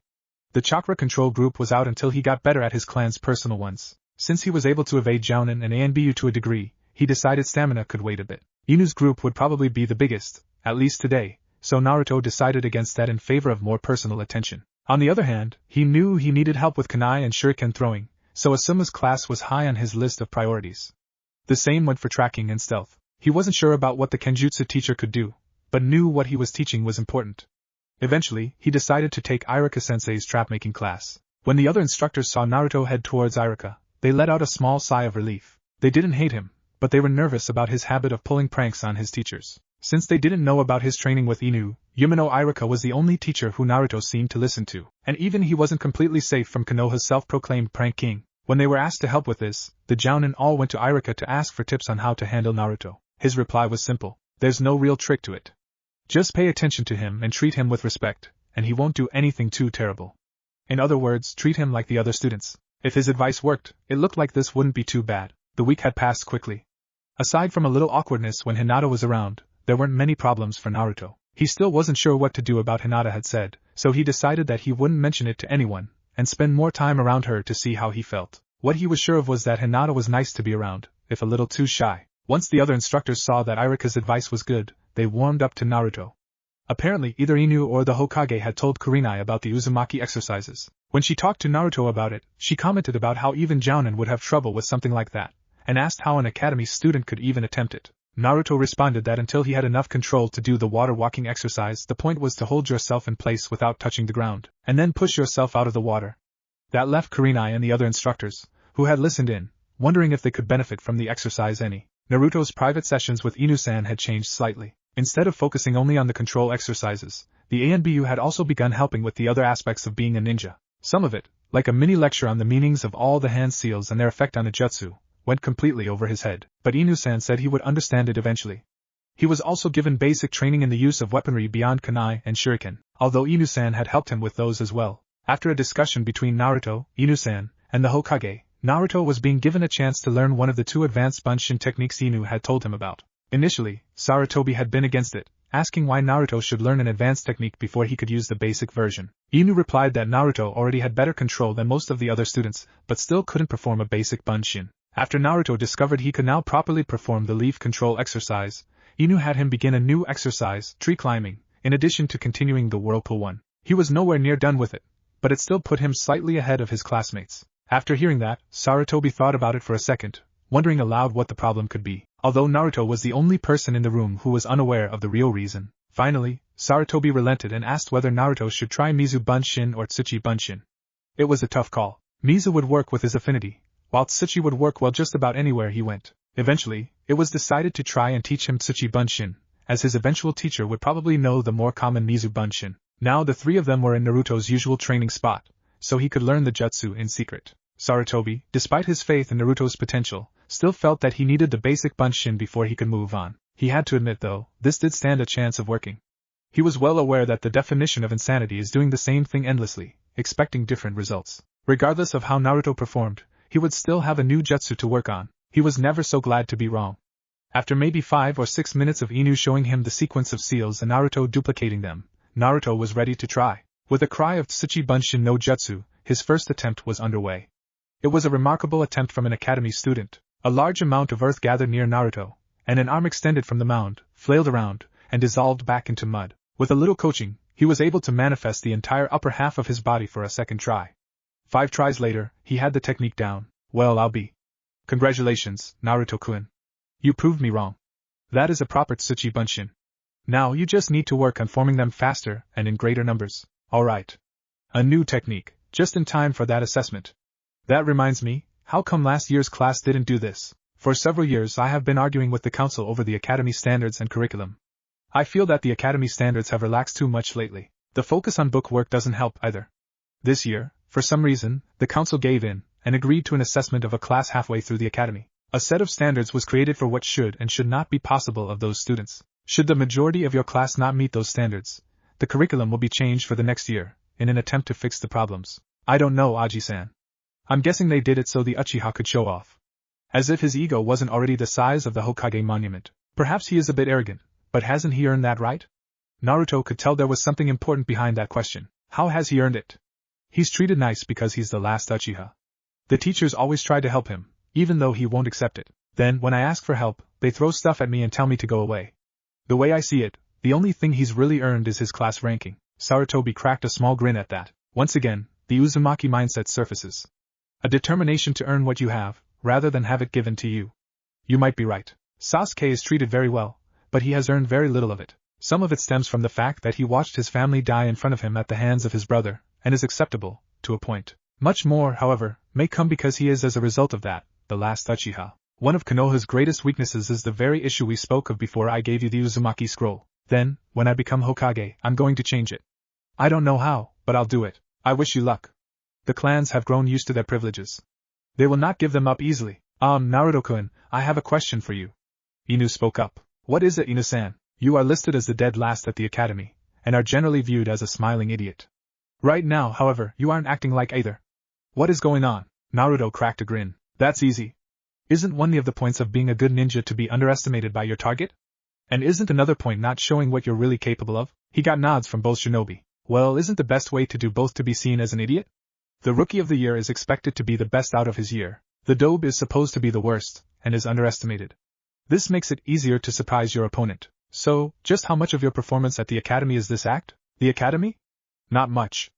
Speaker 1: The chakra control group was out until he got better at his clan's personal ones. Since he was able to evade Jounin and Anbu to a degree, he decided stamina could wait a bit. Inu's group would probably be the biggest, at least today, so Naruto decided against that in favor of more personal attention. On the other hand, he knew he needed help with kunai and shuriken throwing, so Asuma's class was high on his list of priorities. The same went for tracking and stealth. He wasn't sure about what the Kenjutsu teacher could do, but knew what he was teaching was important. Eventually, he decided to take Irika-sensei's trap-making class. When the other instructors saw Naruto head towards Irika, they let out a small sigh of relief. They didn't hate him, but they were nervous about his habit of pulling pranks on his teachers. Since they didn't know about his training with Inu, Yumino Irika was the only teacher who Naruto seemed to listen to, and even he wasn't completely safe from Konoha's self-proclaimed prank king. When they were asked to help with this, the Jounin all went to Irika to ask for tips on how to handle Naruto. His reply was simple: there's no real trick to it. Just pay attention to him and treat him with respect, and he won't do anything too terrible. In other words, treat him like the other students. If his advice worked, it looked like this wouldn't be too bad. The week had passed quickly. Aside from a little awkwardness when Hinata was around, there weren't many problems for Naruto. He still wasn't sure what to do about Hinata had said, so he decided that he wouldn't mention it to anyone, and spend more time around her to see how he felt. What he was sure of was that Hinata was nice to be around, if a little too shy. Once the other instructors saw that Irika's advice was good, they warmed up to Naruto. Apparently, either Inu or the Hokage had told Kurinai about the Uzumaki exercises. When she talked to Naruto about it, she commented about how even Jounin would have trouble with something like that, and asked how an academy student could even attempt it. Naruto responded that until he had enough control to do the water walking exercise, the point was to hold yourself in place without touching the ground, and then push yourself out of the water. That left Kurinai and the other instructors, who had listened in, wondering if they could benefit from the exercise any. Naruto's private sessions with Inu-san had changed slightly. Instead of focusing only on the control exercises, the ANBU had also begun helping with the other aspects of being a ninja. Some of it, like a mini lecture on the meanings of all the hand seals and their effect on the jutsu, went completely over his head, but Inu-san said he would understand it eventually. He was also given basic training in the use of weaponry beyond kunai and shuriken, although Inu-san had helped him with those as well. After a discussion between Naruto, Inu-san, and the Hokage, Naruto was being given a chance to learn one of the two advanced Bunshin techniques Inu had told him about. Initially, Sarutobi had been against it, asking why Naruto should learn an advanced technique before he could use the basic version. Inu replied that Naruto already had better control than most of the other students, but still couldn't perform a basic Bunshin. After Naruto discovered he could now properly perform the leaf control exercise, Inu had him begin a new exercise, tree climbing, in addition to continuing the whirlpool one. He was nowhere near done with it, but it still put him slightly ahead of his classmates. After hearing that, Sarutobi thought about it for a second, wondering aloud what the problem could be, although Naruto was the only person in the room who was unaware of the real reason. Finally, Sarutobi relented and asked whether Naruto should try Mizu Bunshin or Tsuchi Bunshin. It was a tough call. Mizu would work with his affinity, while Tsuchi would work well just about anywhere he went. Eventually, it was decided to try and teach him Tsuchi Bunshin, as his eventual teacher would probably know the more common Mizu Bunshin. Now the three of them were in Naruto's usual training spot, so he could learn the jutsu in secret. Sarutobi, despite his faith in Naruto's potential, still felt that he needed the basic Bunshin before he could move on. He had to admit, though, this did stand a chance of working. He was well aware that the definition of insanity is doing the same thing endlessly, expecting different results. Regardless of how Naruto performed, he would still have a new jutsu to work on. He was never so glad to be wrong. After maybe 5 or 6 minutes of Inu showing him the sequence of seals and Naruto duplicating them, Naruto was ready to try. With a cry of Tsuchi Bunshin no Jutsu, his first attempt was underway. It was a remarkable attempt from an academy student. A large amount of earth gathered near Naruto, and an arm extended from the mound, flailed around, and dissolved back into mud. With a little coaching, he was able to manifest the entire upper half of his body for a second try. 5 tries later, he had the technique down. Well, I'll be. Congratulations, Naruto-kun. You proved me wrong. That is a proper Tsuchi Bunshin. Now you just need to work on forming them faster and in greater numbers. Alright. A new technique, just in time for that assessment. That reminds me, how come last year's class didn't do this? For several years I have been arguing with the council over the academy standards and curriculum. I feel that the academy standards have relaxed too much lately. The focus on book work doesn't help either. This year, for some reason, the council gave in and agreed to an assessment of a class halfway through the academy. A set of standards was created for what should and should not be possible of those students. Should the majority of your class not meet those standards, the curriculum will be changed for the next year, in an attempt to fix the problems. I don't know, Aji-san. I'm guessing they did it so the Uchiha could show off. As if his ego wasn't already the size of the Hokage monument. Perhaps he is a bit arrogant, but hasn't he earned that right? Naruto could tell there was something important behind that question. How has he earned it? He's treated nice because he's the last Uchiha. The teachers always try to help him, even though he won't accept it. Then, when I ask for help, they throw stuff at me and tell me to go away. The way I see it, the only thing he's really earned is his class ranking. Sarutobi cracked a small grin at that. Once again, the Uzumaki mindset surfaces. A determination to earn what you have, rather than have it given to you. You might be right. Sasuke is treated very well, but he has earned very little of it. Some of it stems from the fact that he watched his family die in front of him at the hands of his brother, and is acceptable, to a point. Much more, however, may come because he is as a result of that, the last Uchiha. One of Konoha's greatest weaknesses is the very issue we spoke of before I gave you the Uzumaki scroll. Then, when I become Hokage, I'm going to change it. I don't know how, but I'll do it. I wish you luck. The clans have grown used to their privileges. They will not give them up easily. Naruto-kun, I have a question for you. Inu spoke up. What is it, Inu-san? You are listed as the dead last at the academy, and are generally viewed as a smiling idiot. Right now, however, you aren't acting like either. What is going on? Naruto cracked a grin. That's easy. Isn't one of the points of being a good ninja to be underestimated by your target? And isn't another point not showing what you're really capable of? He got nods from both shinobi. Well, isn't the best way to do both to be seen as an idiot? The rookie of the year is expected to be the best out of his year. The dobe is supposed to be the worst, and is underestimated. This makes it easier to surprise your opponent. So, just how much of your performance at the academy is this act? The academy? Not much.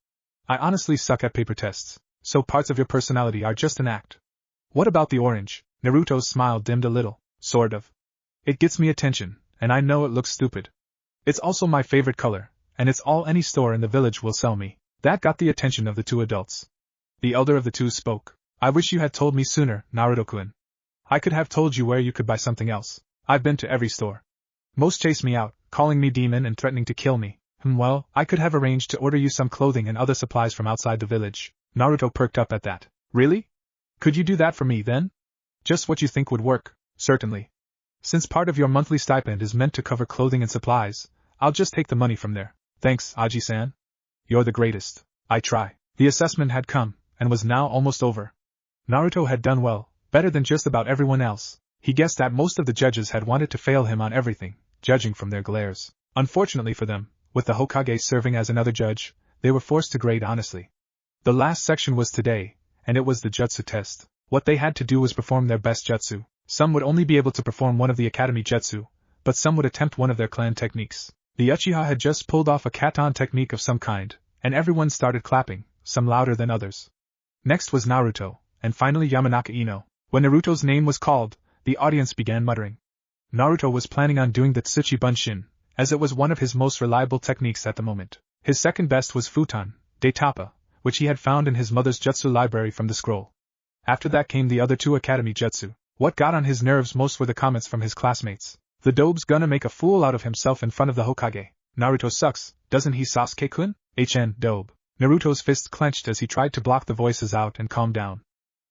Speaker 1: I honestly suck at paper tests, so parts of your personality are just an act. What about the orange? Naruto's smile dimmed a little. Sort of. It gets me attention, and I know it looks stupid. It's also my favorite color, and it's all any store in the village will sell me. That got the attention of the two adults. The elder of the two spoke. I wish you had told me sooner, Naruto-kun. I could have told you where you could buy something else. I've been to every store. Most chase me out, calling me demon and threatening to kill me. Well, I could have arranged to order you some clothing and other supplies from outside the village. Naruto perked up at that. Really? Could you do that for me then? Just what you think would work, certainly. Since part of your monthly stipend is meant to cover clothing and supplies, I'll just take the money from there. Thanks, Aji-san. You're the greatest. I try. The assessment had come, and was now almost over. Naruto had done well, better than just about everyone else. He guessed that most of the judges had wanted to fail him on everything, judging from their glares. Unfortunately for them, with the Hokage serving as another judge, they were forced to grade honestly. The last section was today, and it was the jutsu test. What they had to do was perform their best jutsu. Some would only be able to perform one of the academy jutsu, but some would attempt one of their clan techniques. The Uchiha had just pulled off a katan technique of some kind, and everyone started clapping, some louder than others. Next was Naruto, and finally Yamanaka Ino. When Naruto's name was called, the audience began muttering. Naruto was planning on doing the Tsuchi Bunshin, as it was one of his most reliable techniques at the moment. His second best was Futon, de Tapa, which he had found in his mother's jutsu library from the scroll. After that came the other two academy jutsu. What got on his nerves most were the comments from his classmates. The dobe's gonna make a fool out of himself in front of the Hokage. Naruto sucks, doesn't he, Sasuke-kun? Dobe. Naruto's fists clenched as he tried to block the voices out and calm down.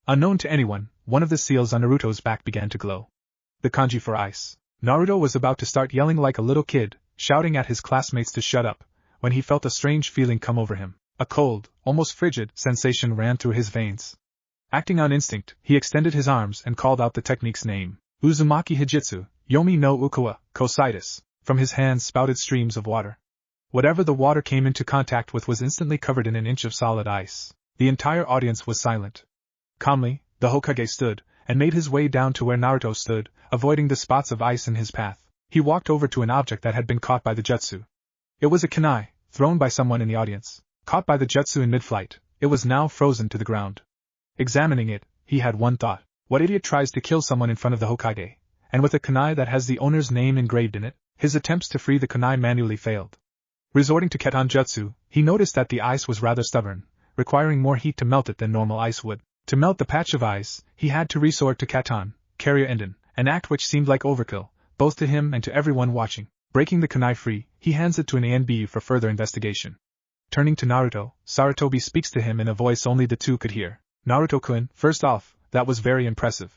Speaker 1: Unknown to anyone, one of the seals on Naruto's back began to glow. The kanji for ice. Naruto was about to start yelling like a little kid, shouting at his classmates to shut up, when he felt a strange feeling come over him. A cold, almost frigid, sensation ran through his veins. Acting on instinct, he extended his arms and called out the technique's name. Uzumaki Hijitsu, Yomi no Ukuwa, Kosaitis. From his hands spouted streams of water. Whatever the water came into contact with was instantly covered in an inch of solid ice. The entire audience was silent. Calmly, the Hokage stood, and made his way down to where Naruto stood, avoiding the spots of ice in his path. He walked over to an object that had been caught by the jutsu. It was a kunai, thrown by someone in the audience. Caught by the jutsu in mid-flight, it was now frozen to the ground. Examining it, he had one thought. What idiot tries to kill someone in front of the Hokage, and with a kunai that has the owner's name engraved in it? His attempts to free the kunai manually failed. Resorting to Keton Jutsu, he noticed that the ice was rather stubborn, requiring more heat to melt it than normal ice would. To melt the patch of ice, he had to resort to Keton, Carrier Enden, an act which seemed like overkill, both to him and to everyone watching. Breaking the kunai free, he hands it to an ANBU for further investigation. Turning to Naruto, Sarutobi speaks to him in a voice only the two could hear. Naruto-kun, first off, that was very impressive.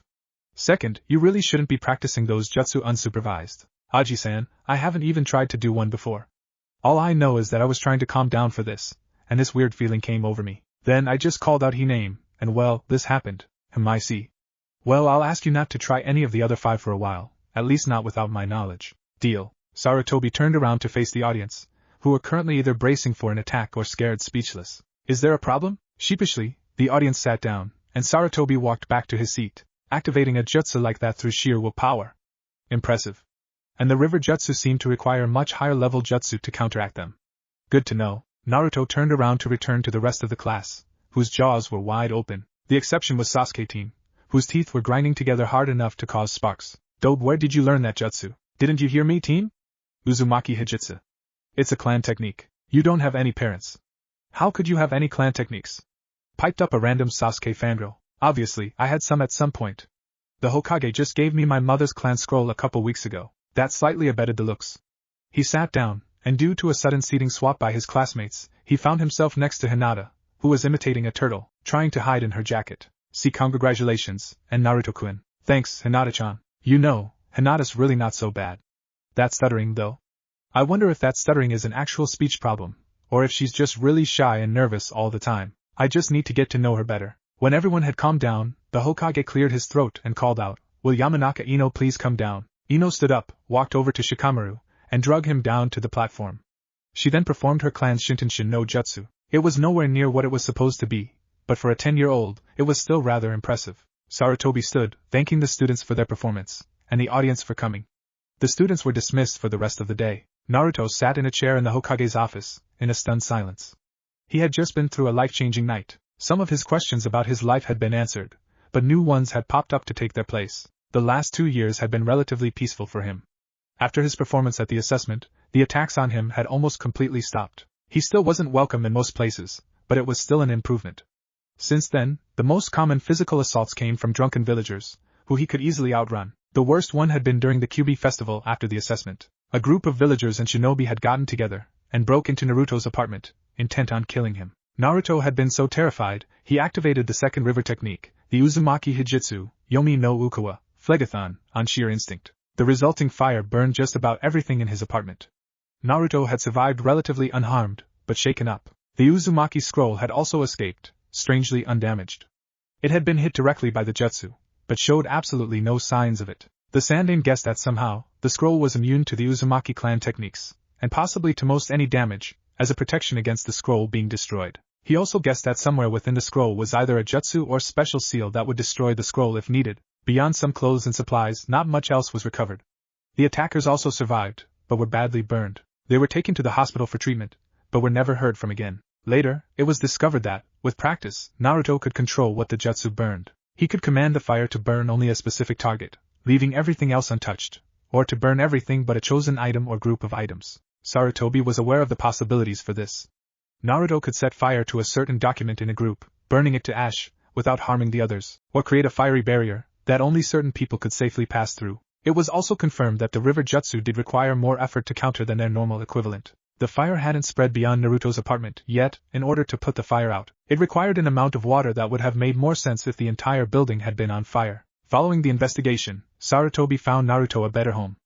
Speaker 1: Second, you really shouldn't be practicing those jutsu unsupervised. Aji-san, I haven't even tried to do one before. All I know is that I was trying to calm down for this, and this weird feeling came over me. Then I just called out his name, and well, this happened. I see. Well, I'll ask you not to try any of the other 5 for a while, at least not without my knowledge. Deal. Sarutobi turned around to face the audience, who were currently either bracing for an attack or scared speechless. Is there a problem? Sheepishly, the audience sat down, and Sarutobi walked back to his seat, activating a jutsu like that through sheer willpower. Impressive. And the river jutsu seemed to require much higher level jutsu to counteract them. Good to know. Naruto turned around to return to the rest of the class, whose jaws were wide open. The exception was Sasuke team, whose teeth were grinding together hard enough to cause sparks. Dobe, where did you learn that jutsu? Didn't you hear me, team? Uzumaki Hijitsu. It's a clan technique. You don't have any parents. How could you have any clan techniques? Piped up a random Sasuke fangirl. Obviously, I had some at some point. The Hokage just gave me my mother's clan scroll a couple weeks ago. That slightly abetted the looks. He sat down, and due to a sudden seating swap by his classmates, he found himself next to Hinata, who was imitating a turtle, trying to hide in her jacket. See, congratulations, and Naruto-kun. Thanks, Hinata-chan. You know, Hinata's really not so bad. That stuttering, though? I wonder if that stuttering is an actual speech problem, or if she's just really shy and nervous all the time. I just need to get to know her better. When everyone had calmed down, the Hokage cleared his throat and called out, Will Yamanaka Ino please come down? Ino stood up, walked over to Shikamaru, and dragged him down to the platform. She then performed her clan's Shintenshin no Jutsu. It was nowhere near what it was supposed to be, but for a 10-year-old, it was still rather impressive. Sarutobi stood, thanking the students for their performance, and the audience for coming. The students were dismissed for the rest of the day. Naruto sat in a chair in the Hokage's office, in a stunned silence. He had just been through a life-changing night. Some of his questions about his life had been answered, but new ones had popped up to take their place. The last 2 years had been relatively peaceful for him. After his performance at the assessment, the attacks on him had almost completely stopped. He still wasn't welcome in most places, but it was still an improvement. Since then, the most common physical assaults came from drunken villagers, who he could easily outrun. The worst one had been during the Kyubi festival after the assessment. A group of villagers and shinobi had gotten together, and broke into Naruto's apartment, intent on killing him. Naruto had been so terrified, he activated the second river technique, the Uzumaki Hijitsu, Yomi no Ukawa, Phlegathon, on sheer instinct. The resulting fire burned just about everything in his apartment. Naruto had survived relatively unharmed, but shaken up. The Uzumaki scroll had also escaped, strangely undamaged. It had been hit directly by the jutsu, but showed absolutely no signs of it. The Sandaime guessed that somehow, the scroll was immune to the Uzumaki clan techniques, and possibly to most any damage, as a protection against the scroll being destroyed. He also guessed that somewhere within the scroll was either a jutsu or special seal that would destroy the scroll if needed. Beyond some clothes and supplies, not much else was recovered. The attackers also survived, but were badly burned. They were taken to the hospital for treatment, but were never heard from again. Later, it was discovered that, with practice, Naruto could control what the jutsu burned. He could command the fire to burn only a specific target, leaving everything else untouched, or to burn everything but a chosen item or group of items. Sarutobi was aware of the possibilities for this. Naruto could set fire to a certain document in a group, burning it to ash, without harming the others, or create a fiery barrier that only certain people could safely pass through. It was also confirmed that the river jutsu did require more effort to counter than their normal equivalent. The fire hadn't spread beyond Naruto's apartment, yet, in order to put the fire out, it required an amount of water that would have made more sense if the entire building had been on fire. Following the investigation, Sarutobi found Naruto a better home.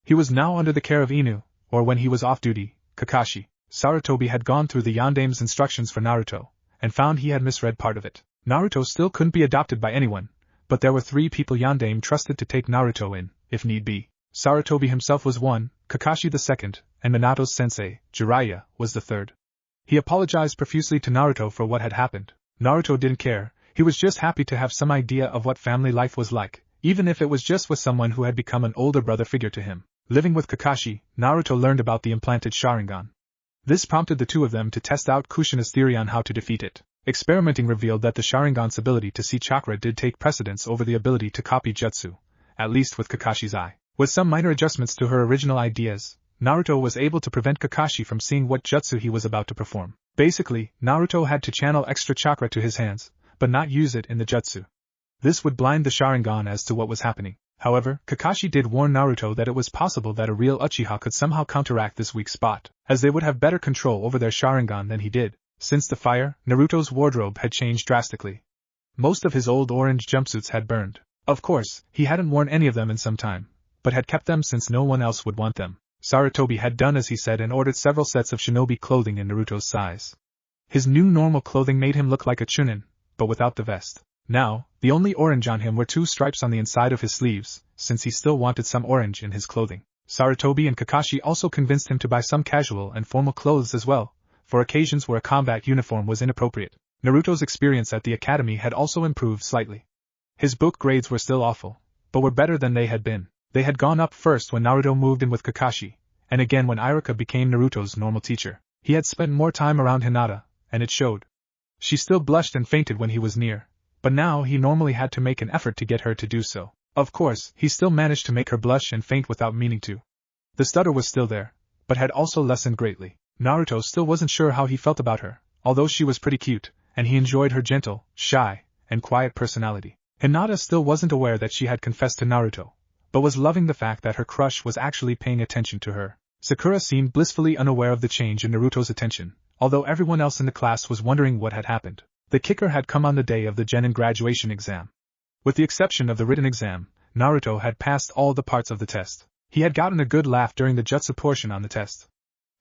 Speaker 1: He was now under the care of Inu, or when he was off duty, Kakashi. Sarutobi had gone through the Yandaime's instructions for Naruto, and found he had misread part of it. Naruto still couldn't be adopted by anyone, but there were 3 people Yandaime trusted to take Naruto in, if need be. Sarutobi himself was one, Kakashi the second, and Minato's sensei, Jiraiya, was the third. He apologized profusely to Naruto for what had happened. Naruto didn't care, He was just happy to have some idea of what family life was like, even if it was just with someone who had become an older brother figure to him. Living with Kakashi, Naruto learned about the implanted Sharingan. This prompted the two of them to test out Kushina's theory on how to defeat it. Experimenting revealed that the Sharingan's ability to see chakra did take precedence over the ability to copy jutsu, at least with Kakashi's eye. With some minor adjustments to her original ideas, Naruto was able to prevent Kakashi from seeing what jutsu he was about to perform. Basically, Naruto had to channel extra chakra to his hands, but not use it in the jutsu. This would blind the Sharingan as to what was happening. However, Kakashi did warn Naruto that it was possible that a real Uchiha could somehow counteract this weak spot, as they would have better control over their Sharingan than he did. Since the fire, Naruto's wardrobe had changed drastically. Most of his old orange jumpsuits had burned. Of course, he hadn't worn any of them in some time, but had kept them since no one else would want them. Sarutobi had done as he said and ordered several sets of shinobi clothing in Naruto's size. His new normal clothing made him look like a chunin, but without the vest. Now, the only orange on him were 2 stripes on the inside of his sleeves, since he still wanted some orange in his clothing. Sarutobi and Kakashi also convinced him to buy some casual and formal clothes as well, for occasions where a combat uniform was inappropriate. Naruto's experience at the academy had also improved slightly. His book grades were still awful, but were better than they had been. They had gone up first when Naruto moved in with Kakashi, and again when Iruka became Naruto's normal teacher. He had spent more time around Hinata, and it showed. She still blushed and fainted when he was near, but now he normally had to make an effort to get her to do so. Of course, he still managed to make her blush and faint without meaning to. The stutter was still there, but had also lessened greatly. Naruto still wasn't sure how he felt about her, although she was pretty cute, and he enjoyed her gentle, shy, and quiet personality. Hinata still wasn't aware that she had confessed to Naruto, but was loving the fact that her crush was actually paying attention to her. Sakura seemed blissfully unaware of the change in Naruto's attention, although everyone else in the class was wondering what had happened. The kicker had come on the day of the Genin graduation exam. With the exception of the written exam, Naruto had passed all the parts of the test. He had gotten a good laugh during the jutsu portion on the test.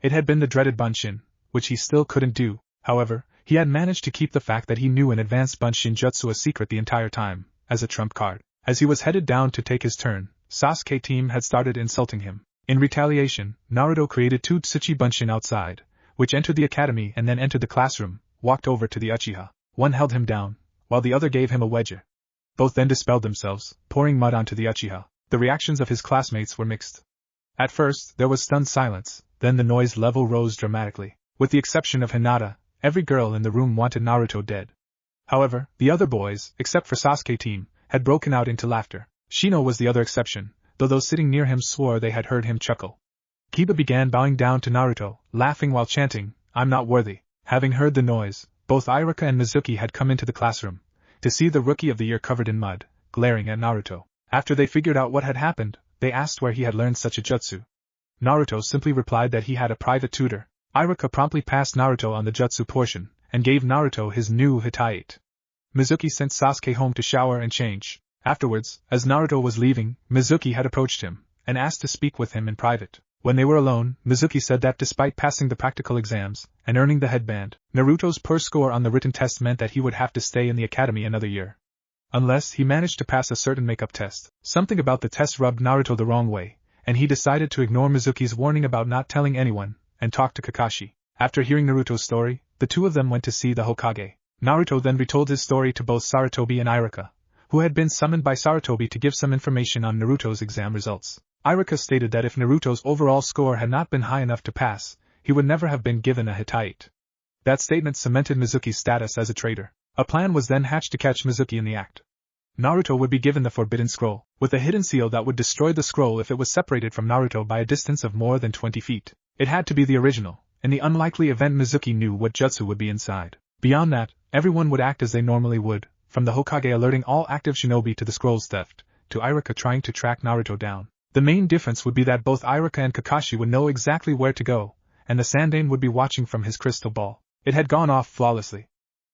Speaker 1: It had been the dreaded Bunshin, which he still couldn't do. However, he had managed to keep the fact that he knew an advanced Bunshin jutsu a secret the entire time, as a trump card. As he was headed down to take his turn, Sasuke team had started insulting him. In retaliation, Naruto created 2 Tsuchi Bunshin outside, which entered the academy and then entered the classroom, walked over to the Uchiha. One held him down, while the other gave him a wedge. Both then dispelled themselves, pouring mud onto the Uchiha. The reactions of his classmates were mixed. At first, there was stunned silence, then the noise level rose dramatically. With the exception of Hinata, every girl in the room wanted Naruto dead. However, the other boys, except for Sasuke team, had broken out into laughter. Shino was the other exception, though those sitting near him swore they had heard him chuckle. Kiba began bowing down to Naruto, laughing while chanting, "I'm not worthy." Having heard the noise, both Iruka and Mizuki had come into the classroom, to see the rookie of the year covered in mud, glaring at Naruto. After they figured out what had happened, they asked where he had learned such a jutsu. Naruto simply replied that he had a private tutor. Iruka promptly passed Naruto on the jutsu portion, and gave Naruto his new Hitaiite. Mizuki sent Sasuke home to shower and change. Afterwards, as Naruto was leaving, Mizuki had approached him, and asked to speak with him in private. When they were alone, Mizuki said that despite passing the practical exams, and earning the headband, Naruto's poor score on the written test meant that he would have to stay in the academy another year. Unless he managed to pass a certain makeup test. Something about the test rubbed Naruto the wrong way, and he decided to ignore Mizuki's warning about not telling anyone, and talk to Kakashi. After hearing Naruto's story, the two of them went to see the Hokage. Naruto then retold his story to both Sarutobi and Iruka, who had been summoned by Sarutobi to give some information on Naruto's exam results. Iruka stated that if Naruto's overall score had not been high enough to pass, he would never have been given a Hitaiite. That statement cemented Mizuki's status as a traitor. A plan was then hatched to catch Mizuki in the act. Naruto would be given the Forbidden Scroll, with a hidden seal that would destroy the scroll if it was separated from Naruto by a distance of more than 20 feet. It had to be the original, in the unlikely event Mizuki knew what jutsu would be inside. Beyond that, everyone would act as they normally would, from the Hokage alerting all active shinobi to the scroll's theft, to Iruka trying to track Naruto down. The main difference would be that both Iruka and Kakashi would know exactly where to go, and the Sandaime would be watching from his crystal ball. It had gone off flawlessly.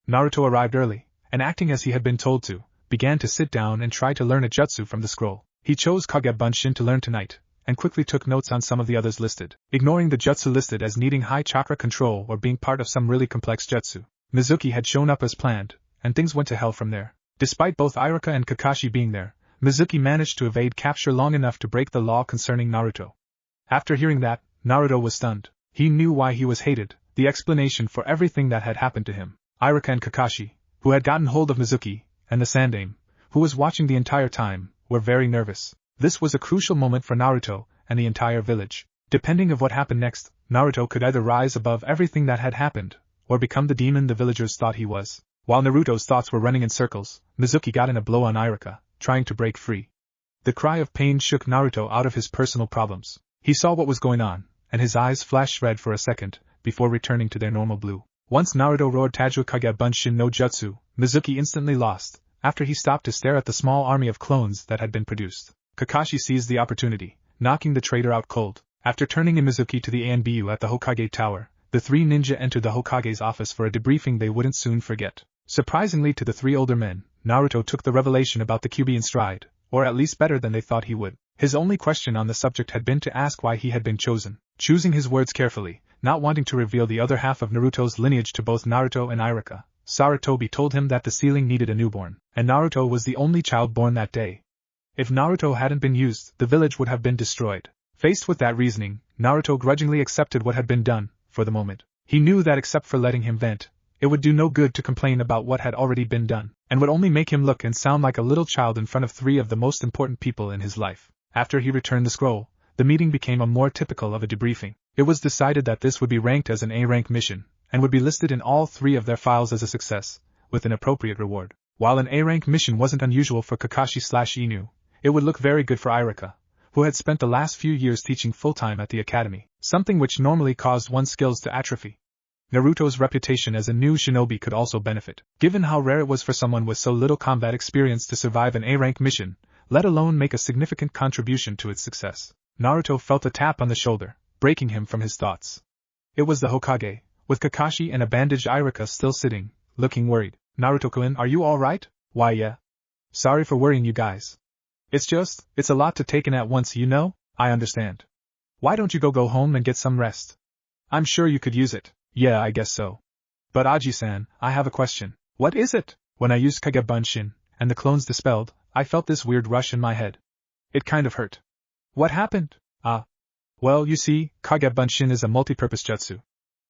Speaker 1: Naruto arrived early, and acting as he had been told to, began to sit down and try to learn a jutsu from the scroll. He chose Kage Bunshin to learn tonight, and quickly took notes on some of the others listed, ignoring the jutsu listed as needing high chakra control or being part of some really complex jutsu. Mizuki had shown up as planned, and things went to hell from there. Despite both Iruka and Kakashi being there, Mizuki managed to evade capture long enough to break the law concerning Naruto. After hearing that, Naruto was stunned. He knew why he was hated, the explanation for everything that had happened to him. Iruka and Kakashi, who had gotten hold of Mizuki, and the Sandaime, who was watching the entire time, were very nervous. This was a crucial moment for Naruto and the entire village. Depending on what happened next, Naruto could either rise above everything that had happened, or become the demon the villagers thought he was. While Naruto's thoughts were running in circles, Mizuki got in a blow on Irika, trying to break free. The cry of pain shook Naruto out of his personal problems. He saw what was going on, and his eyes flashed red for a second, before returning to their normal blue. Once Naruto roared Tajukage Bunshin no Jutsu, Mizuki instantly lost, after he stopped to stare at the small army of clones that had been produced. Kakashi seized the opportunity, knocking the traitor out cold. After turning in Mizuki to the ANBU at the Hokage Tower, the three ninja entered the Hokage's office for a debriefing they wouldn't soon forget. Surprisingly to the three older men, Naruto took the revelation about the Kyuubi in stride, or at least better than they thought he would. His only question on the subject had been to ask why he had been chosen, choosing his words carefully, not wanting to reveal the other half of Naruto's lineage to both Naruto and Irika. Sarutobi told him that the ceiling needed a newborn, and Naruto was the only child born that day. If Naruto hadn't been used, the village would have been destroyed. Faced with that reasoning, Naruto grudgingly accepted what had been done, for the moment. He knew that except for letting him vent, it would do no good to complain about what had already been done, and would only make him look and sound like a little child in front of three of the most important people in his life. After he returned the scroll, the meeting became a more typical of a debriefing. It was decided that this would be ranked as an A-rank mission, and would be listed in all three of their files as a success, with an appropriate reward. While an A-rank mission wasn't unusual for Kakashi/Inu, it would look very good for Irika, who had spent the last few years teaching full-time at the academy, something which normally caused one's skills to atrophy. Naruto's reputation as a new shinobi could also benefit, given how rare it was for someone with so little combat experience to survive an A-rank mission, let alone make a significant contribution to its success. Naruto felt a tap on the shoulder, breaking him from his thoughts. It was the Hokage, with Kakashi and a bandaged Irika still sitting, looking worried. Naruto-kun, are you alright? Why yeah. Sorry for worrying you guys. It's a lot to take in at once, you know? I understand. Why don't you go home and get some rest? I'm sure you could use it. Yeah, I guess so. But Aji-san, I have a question. What is it? When I used Kage Bunshin, and the clones dispelled, I felt this weird rush in my head. It kind of hurt. What happened? Well, you see, Kage Bunshin is a multi-purpose jutsu.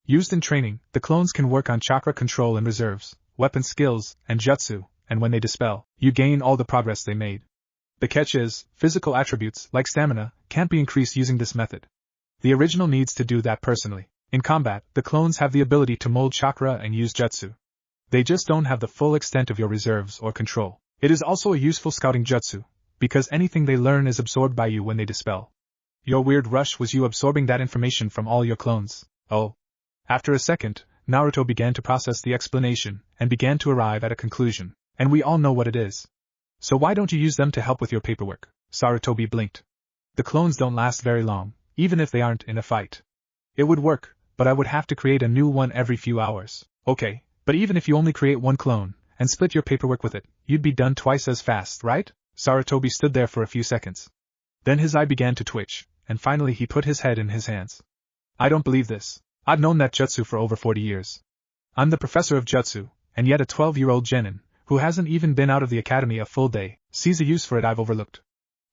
Speaker 1: Used in training, the clones can work on chakra control and reserves, weapon skills, and jutsu, and when they dispel, you gain all the progress they made. The catch is, physical attributes, like stamina, can't be increased using this method. The original needs to do that personally. In combat, the clones have the ability to mold chakra and use jutsu. They just don't have the full extent of your reserves or control. It is also a useful scouting jutsu, because anything they learn is absorbed by you when they dispel. Your weird rush was you absorbing that information from all your clones. Oh. After a second, Naruto began to process the explanation, and began to arrive at a conclusion. And we all know what it is. So why don't you use them to help with your paperwork? Sarutobi blinked. The clones don't last very long, even if they aren't in a fight. It would work, but I would have to create a new one every few hours. Okay, but even if you only create one clone, and split your paperwork with it, you'd be done twice as fast, right? Sarutobi stood there for a few seconds. Then his eye began to twitch, and finally he put his head in his hands. I don't believe this. I've known that jutsu for over 40 years. I'm the professor of jutsu, and yet a 12-year-old genin, who hasn't even been out of the academy a full day, sees a use for it I've overlooked.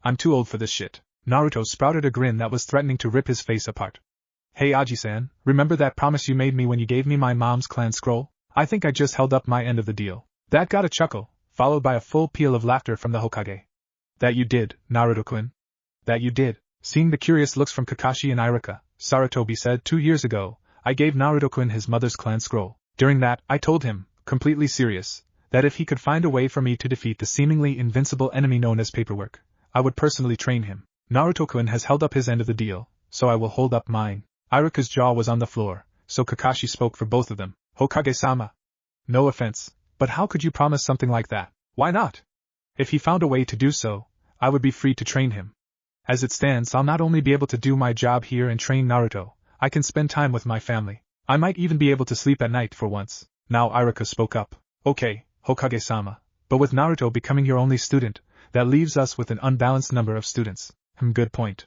Speaker 1: I'm too old for this shit. Naruto sprouted a grin that was threatening to rip his face apart. Hey Aji-san, remember that promise you made me when you gave me my mom's clan scroll? I think I just held up my end of the deal. That got a chuckle, followed by a full peal of laughter from the Hokage. That you did, Naruto-kun. That you did. Seeing the curious looks from Kakashi and Irika, Sarutobi said 2 years ago, I gave Naruto-kun his mother's clan scroll. During that, I told him, completely serious, that if he could find a way for me to defeat the seemingly invincible enemy known as paperwork, I would personally train him. Naruto-kun has held up his end of the deal, so I will hold up mine. Irika's jaw was on the floor, so Kakashi spoke for both of them. Hokage-sama. No offense, but how could you promise something like that? Why not? If he found a way to do so, I would be free to train him. As it stands, I'll not only be able to do my job here and train Naruto, I can spend time with my family. I might even be able to sleep at night for once. Now Irika spoke up. Okay, Hokage-sama, but with Naruto becoming your only student, that leaves us with an unbalanced number of students. Good point.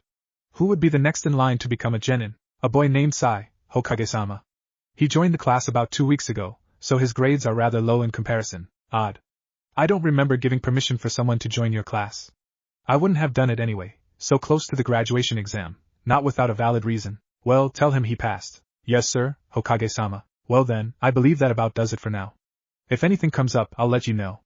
Speaker 1: Who would be the next in line to become a genin? A boy named Sai, Hokage-sama. He joined the class about 2 weeks ago, so his grades are rather low in comparison. Odd. I don't remember giving permission for someone to join your class. I wouldn't have done it anyway, so close to the graduation exam, not without a valid reason. Well, tell him he passed. Yes sir, Hokage-sama. Well then, I believe that about does it for now. If anything comes up, I'll let you know.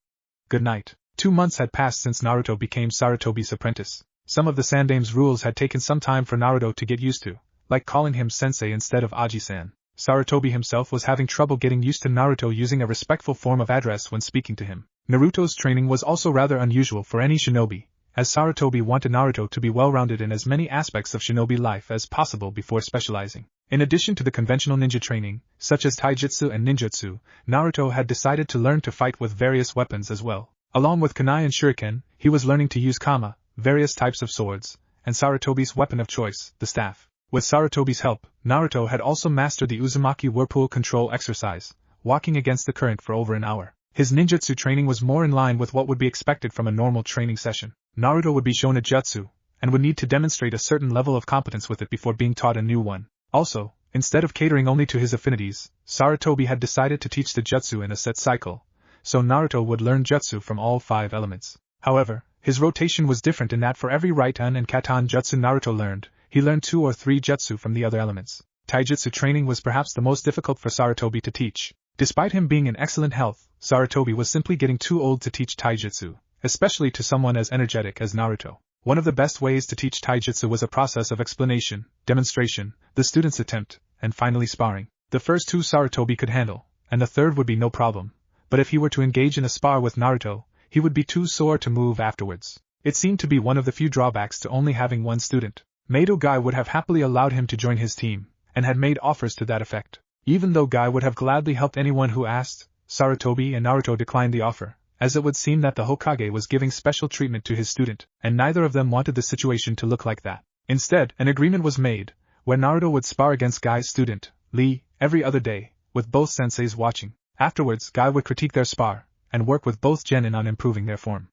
Speaker 1: Good night. 2 months had passed since Naruto became Sarutobi's apprentice. Some of the Sandame's rules had taken some time for Naruto to get used to, like calling him sensei instead of Aji-san. Sarutobi himself was having trouble getting used to Naruto using a respectful form of address when speaking to him. Naruto's training was also rather unusual for any shinobi, as Sarutobi wanted Naruto to be well-rounded in as many aspects of shinobi life as possible before specializing. In addition to the conventional ninja training, such as taijutsu and ninjutsu, Naruto had decided to learn to fight with various weapons as well. Along with kunai and shuriken, he was learning to use kama, various types of swords, and Sarutobi's weapon of choice, the staff. With Sarutobi's help, Naruto had also mastered the Uzumaki whirlpool control exercise, walking against the current for over an hour. His ninjutsu training was more in line with what would be expected from a normal training session. Naruto would be shown a jutsu, and would need to demonstrate a certain level of competence with it before being taught a new one. Also, instead of catering only to his affinities, Sarutobi had decided to teach the jutsu in a set cycle, so Naruto would learn jutsu from all 5 elements. However, his rotation was different in that for every Raiten and Katan jutsu Naruto learned, he learned 2 or 3 jutsu from the other elements. Taijutsu training was perhaps the most difficult for Sarutobi to teach. Despite him being in excellent health, Sarutobi was simply getting too old to teach taijutsu, especially to someone as energetic as Naruto. One of the best ways to teach taijutsu was a process of explanation, demonstration, the student's attempt, and finally sparring. The first 2 Sarutobi could handle, and the third would be no problem, but if he were to engage in a spar with Naruto, he would be too sore to move afterwards. It seemed to be one of the few drawbacks to only having one student. Mado Guy would have happily allowed him to join his team, and had made offers to that effect. Even though Guy would have gladly helped anyone who asked, Sarutobi and Naruto declined the offer, as it would seem that the Hokage was giving special treatment to his student, and neither of them wanted the situation to look like that. Instead, an agreement was made, where Naruto would spar against Guy's student, Lee, every other day, with both senseis watching. Afterwards, Guy would critique their spar, and work with both genin on improving their form.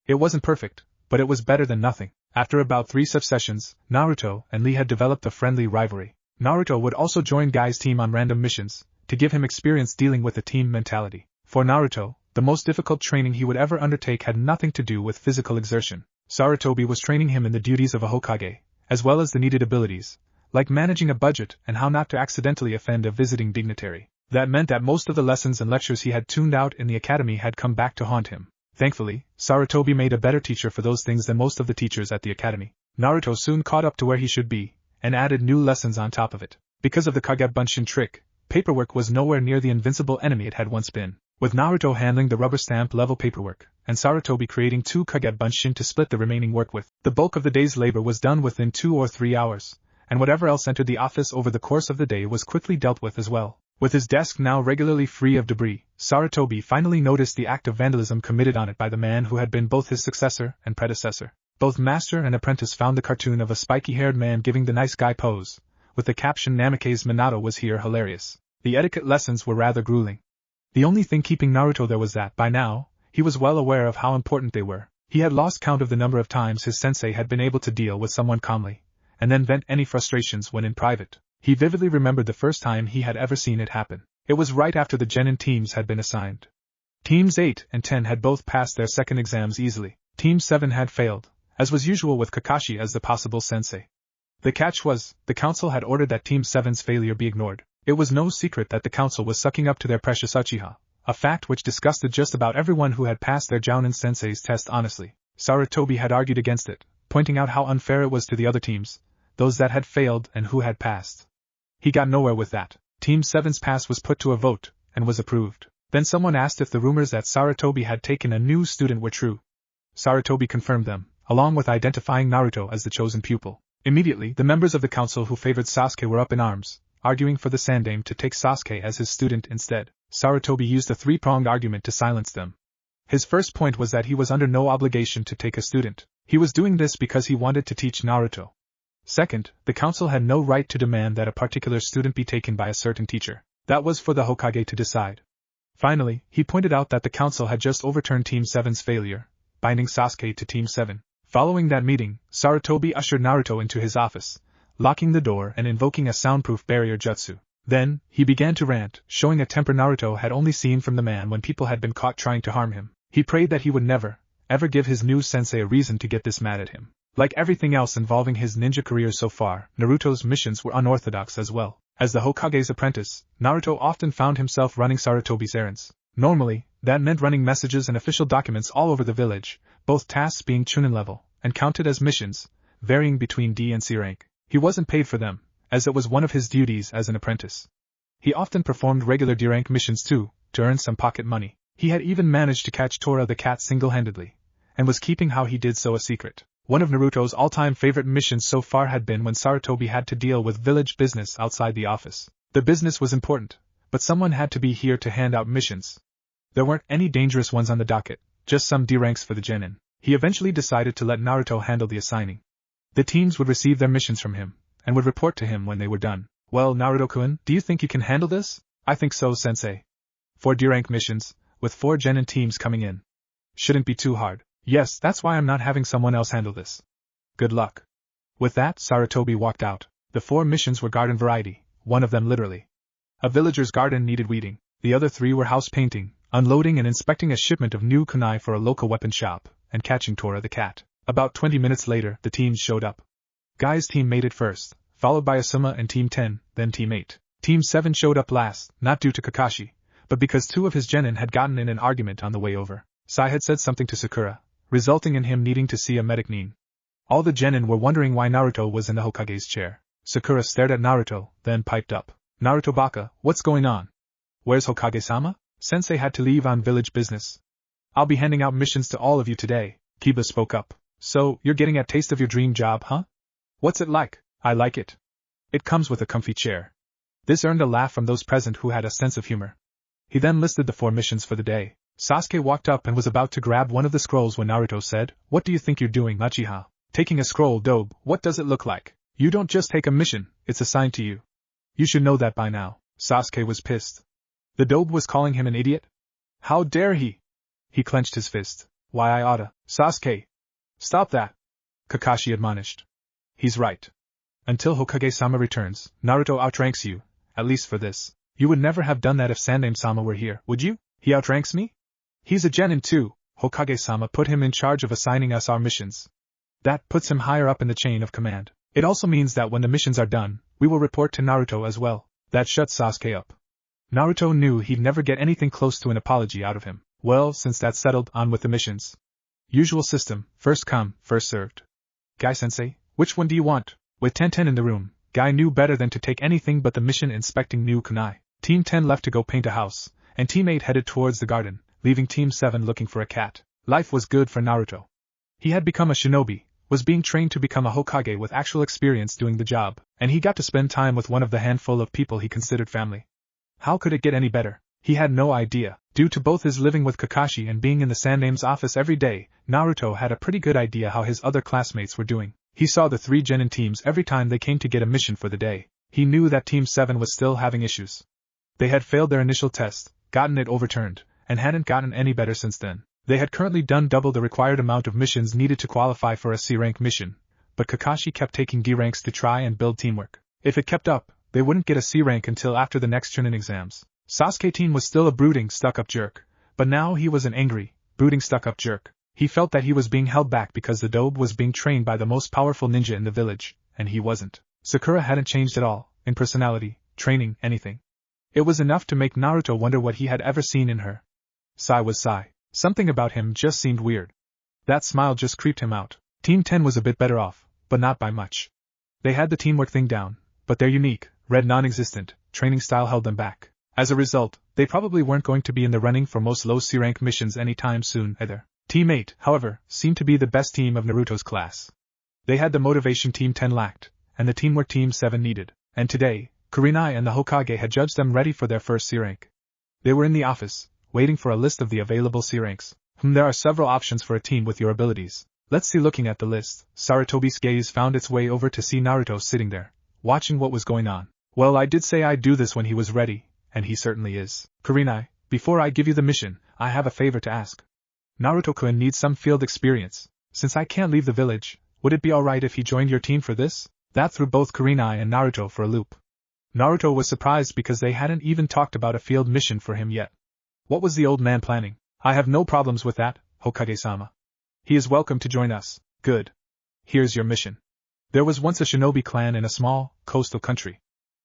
Speaker 1: It wasn't perfect, but it was better than nothing. After about 3 such sessions, Naruto and Lee had developed a friendly rivalry. Naruto would also join Guy's team on random missions, to give him experience dealing with the team mentality. For Naruto, the most difficult training he would ever undertake had nothing to do with physical exertion. Sarutobi was training him in the duties of a Hokage, as well as the needed abilities, like managing a budget and how not to accidentally offend a visiting dignitary. That meant that most of the lessons and lectures he had tuned out in the academy had come back to haunt him. Thankfully, Sarutobi made a better teacher for those things than most of the teachers at the academy. Naruto soon caught up to where he should be, and added new lessons on top of it. Because of the Kagebunshin trick, paperwork was nowhere near the invincible enemy it had once been. With Naruto handling the rubber stamp level paperwork, and Sarutobi creating 2 Kagebunshin to split the remaining work with, the bulk of the day's labor was done within 2 or 3 hours, and whatever else entered the office over the course of the day was quickly dealt with as well. With his desk now regularly free of debris, Sarutobi finally noticed the act of vandalism committed on it by the man who had been both his successor and predecessor. Both master and apprentice found the cartoon of a spiky-haired man giving the nice guy pose, with the caption Namikaze Minato was here hilarious. The etiquette lessons were rather grueling. The only thing keeping Naruto there was that, by now, he was well aware of how important they were. He had lost count of the number of times his sensei had been able to deal with someone calmly, and then vent any frustrations when in private. He vividly remembered the first time he had ever seen it happen. It was right after the genin teams had been assigned. Teams 8 and 10 had both passed their second exams easily. Team 7 had failed, as was usual with Kakashi as the possible sensei. The catch was, the council had ordered that Team 7's failure be ignored. It was no secret that the council was sucking up to their precious Uchiha, a fact which disgusted just about everyone who had passed their Jounin sensei's test honestly. Sarutobi had argued against it, pointing out how unfair it was to the other teams, those that had failed and who had passed. He got nowhere with that. Team 7's pass was put to a vote, and was approved. Then someone asked if the rumors that Sarutobi had taken a new student were true. Sarutobi confirmed them, along with identifying Naruto as the chosen pupil. Immediately, the members of the council who favored Sasuke were up in arms, arguing for the Sandame to take Sasuke as his student instead. Sarutobi used a 3-pronged argument to silence them. His first point was that he was under no obligation to take a student. He was doing this because he wanted to teach Naruto. Second, the council had no right to demand that a particular student be taken by a certain teacher. That was for the Hokage to decide. Finally, he pointed out that the council had just overturned Team 7's failure, binding Sasuke to Team 7. Following that meeting, Sarutobi ushered Naruto into his office, locking the door and invoking a soundproof barrier jutsu. Then, he began to rant, showing a temper Naruto had only seen from the man when people had been caught trying to harm him. He prayed that he would never, ever give his new sensei a reason to get this mad at him. Like everything else involving his ninja career so far, Naruto's missions were unorthodox as well. As the Hokage's apprentice, Naruto often found himself running Sarutobi's errands. Normally, that meant running messages and official documents all over the village, both tasks being chunin level, and counted as missions, varying between D and C rank. He wasn't paid for them, as it was one of his duties as an apprentice. He often performed regular D rank missions too, to earn some pocket money. He had even managed to catch Tora the cat single-handedly, and was keeping how he did so a secret. One of Naruto's all-time favorite missions so far had been when Sarutobi had to deal with village business outside the office. The business was important, but someone had to be here to hand out missions. There weren't any dangerous ones on the docket, just some D ranks for the genin. He eventually decided to let Naruto handle the assigning. The teams would receive their missions from him, and would report to him when they were done. Well, Naruto-kun, do you think you can handle this? I think so, sensei. 4 D rank missions, with 4 genin teams coming in. Shouldn't be too hard. Yes, that's why I'm not having someone else handle this. Good luck. With that, Sarutobi walked out. The 4 missions were garden variety, one of them literally. A villager's garden needed weeding, the other 3 were house painting, unloading and inspecting a shipment of new kunai for a local weapon shop, and catching Tora the cat. About 20 minutes later, the teams showed up. Guy's team made it first, followed by Asuma and Team 10, then Team 8. Team 7 showed up last, not due to Kakashi, but because 2 of his genin had gotten in an argument on the way over. Sai had said something to Sakura, resulting in him needing to see a medic nin. All the genin were wondering why Naruto was in the Hokage's chair. Sakura stared at Naruto, then piped up. Naruto Baka, what's going on? Where's Hokage-sama? Sensei had to leave on village business. I'll be handing out missions to all of you today, Kiba spoke up. So, you're getting a taste of your dream job, huh? What's it like? I like it. It comes with a comfy chair. This earned a laugh from those present who had a sense of humor. He then listed the 4 missions for the day. Sasuke walked up and was about to grab one of the scrolls when Naruto said, What do you think you're doing, Uchiha? Taking a scroll, Dobe, what does it look like? You don't just take a mission, it's assigned to you. You should know that by now. Sasuke was pissed. The Dobe was calling him an idiot? How dare he? He clenched his fist. Why I oughta. Sasuke! Stop that! Kakashi admonished. He's right. Until Hokage-sama returns, Naruto outranks you, at least for this. You would never have done that if Sandaime-sama were here, would you? He outranks me? He's a genin too. Hokage-sama put him in charge of assigning us our missions. That puts him higher up in the chain of command. It also means that when the missions are done, we will report to Naruto as well. That shut Sasuke up. Naruto knew he'd never get anything close to an apology out of him. Well, since that's settled, on with the missions. Usual system, first come, first served. Guy-sensei, which one do you want? With 10-10 in the room, Guy knew better than to take anything but the mission inspecting new kunai. Team 10 left to go paint a house, and Team 8 headed towards the garden, leaving Team 7 looking for a cat. Life was good for Naruto. He had become a shinobi, was being trained to become a Hokage with actual experience doing the job, and he got to spend time with one of the handful of people he considered family. How could it get any better? He had no idea. Due to both his living with Kakashi and being in the Sandaime's office every day, Naruto had a pretty good idea how his other classmates were doing. He saw the 3 genin teams every time they came to get a mission for the day. He knew that Team 7 was still having issues. They had failed their initial test, gotten it overturned, and hadn't gotten any better since then. They had currently done double the required amount of missions needed to qualify for a C-rank mission, but Kakashi kept taking D ranks to try and build teamwork. If it kept up, they wouldn't get a C rank until after the next Chunin exams. Sasuke Teen was still a brooding, stuck-up jerk, but now he was an angry, brooding, stuck-up jerk. He felt that he was being held back because the Dobe was being trained by the most powerful ninja in the village, and he wasn't. Sakura hadn't changed at all, in personality, training, anything. It was enough to make Naruto wonder what he had ever seen in her. Sai was Sai. Something about him just seemed weird. That smile just creeped him out. Team 10 was a bit better off, but not by much. They had the teamwork thing down, but their unique, red non-existent, training style held them back. As a result, they probably weren't going to be in the running for most low C-rank missions anytime soon either. Team 8, however, seemed to be the best team of Naruto's class. They had the motivation Team 10 lacked, and the teamwork Team 7 needed. And today, Kurenai and the Hokage had judged them ready for their first C-rank. They were in the office, waiting for a list of the available C-ranks. There are several options for a team with your abilities. Let's see. Looking at the list, Sarutobi's gaze found its way over to see Naruto sitting there, watching what was going on. Well, I did say I'd do this when he was ready, and he certainly is. Kurenai, before I give you the mission, I have a favor to ask. Naruto-kun needs some field experience. Since I can't leave the village, would it be alright if he joined your team for this? That threw both Kurenai and Naruto for a loop. Naruto was surprised because they hadn't even talked about a field mission for him yet. What was the old man planning? I have no problems with that, Hokage-sama. He is welcome to join us. Good. Here's your mission. There was once a shinobi clan in a small, coastal country.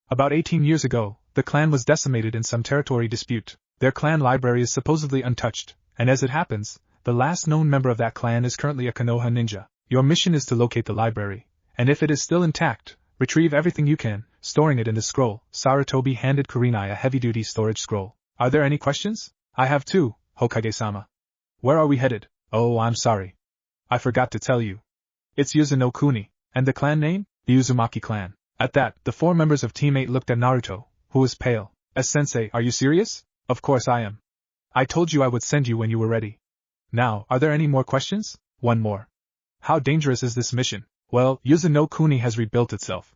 Speaker 1: About 18 years ago, the clan was decimated in some territory dispute. Their clan library is supposedly untouched, and as it happens, the last known member of that clan is currently a Konoha ninja. Your mission is to locate the library, and if it is still intact, retrieve everything you can, storing it in the scroll. Sarutobi handed Kurenai a heavy-duty storage scroll. Are there any questions? I have two, Hokage-sama. Where are we headed? Oh, I'm sorry. I forgot to tell you. It's Yuzen no Kuni. And the clan name? The Uzumaki clan. At that, the 4 members of Team 8 looked at Naruto, who was pale. Sensei, are you serious? Of course I am. I told you I would send you when you were ready. Now, are there any more questions? One more. How dangerous is this mission? Well, Yuzen no Kuni has rebuilt itself.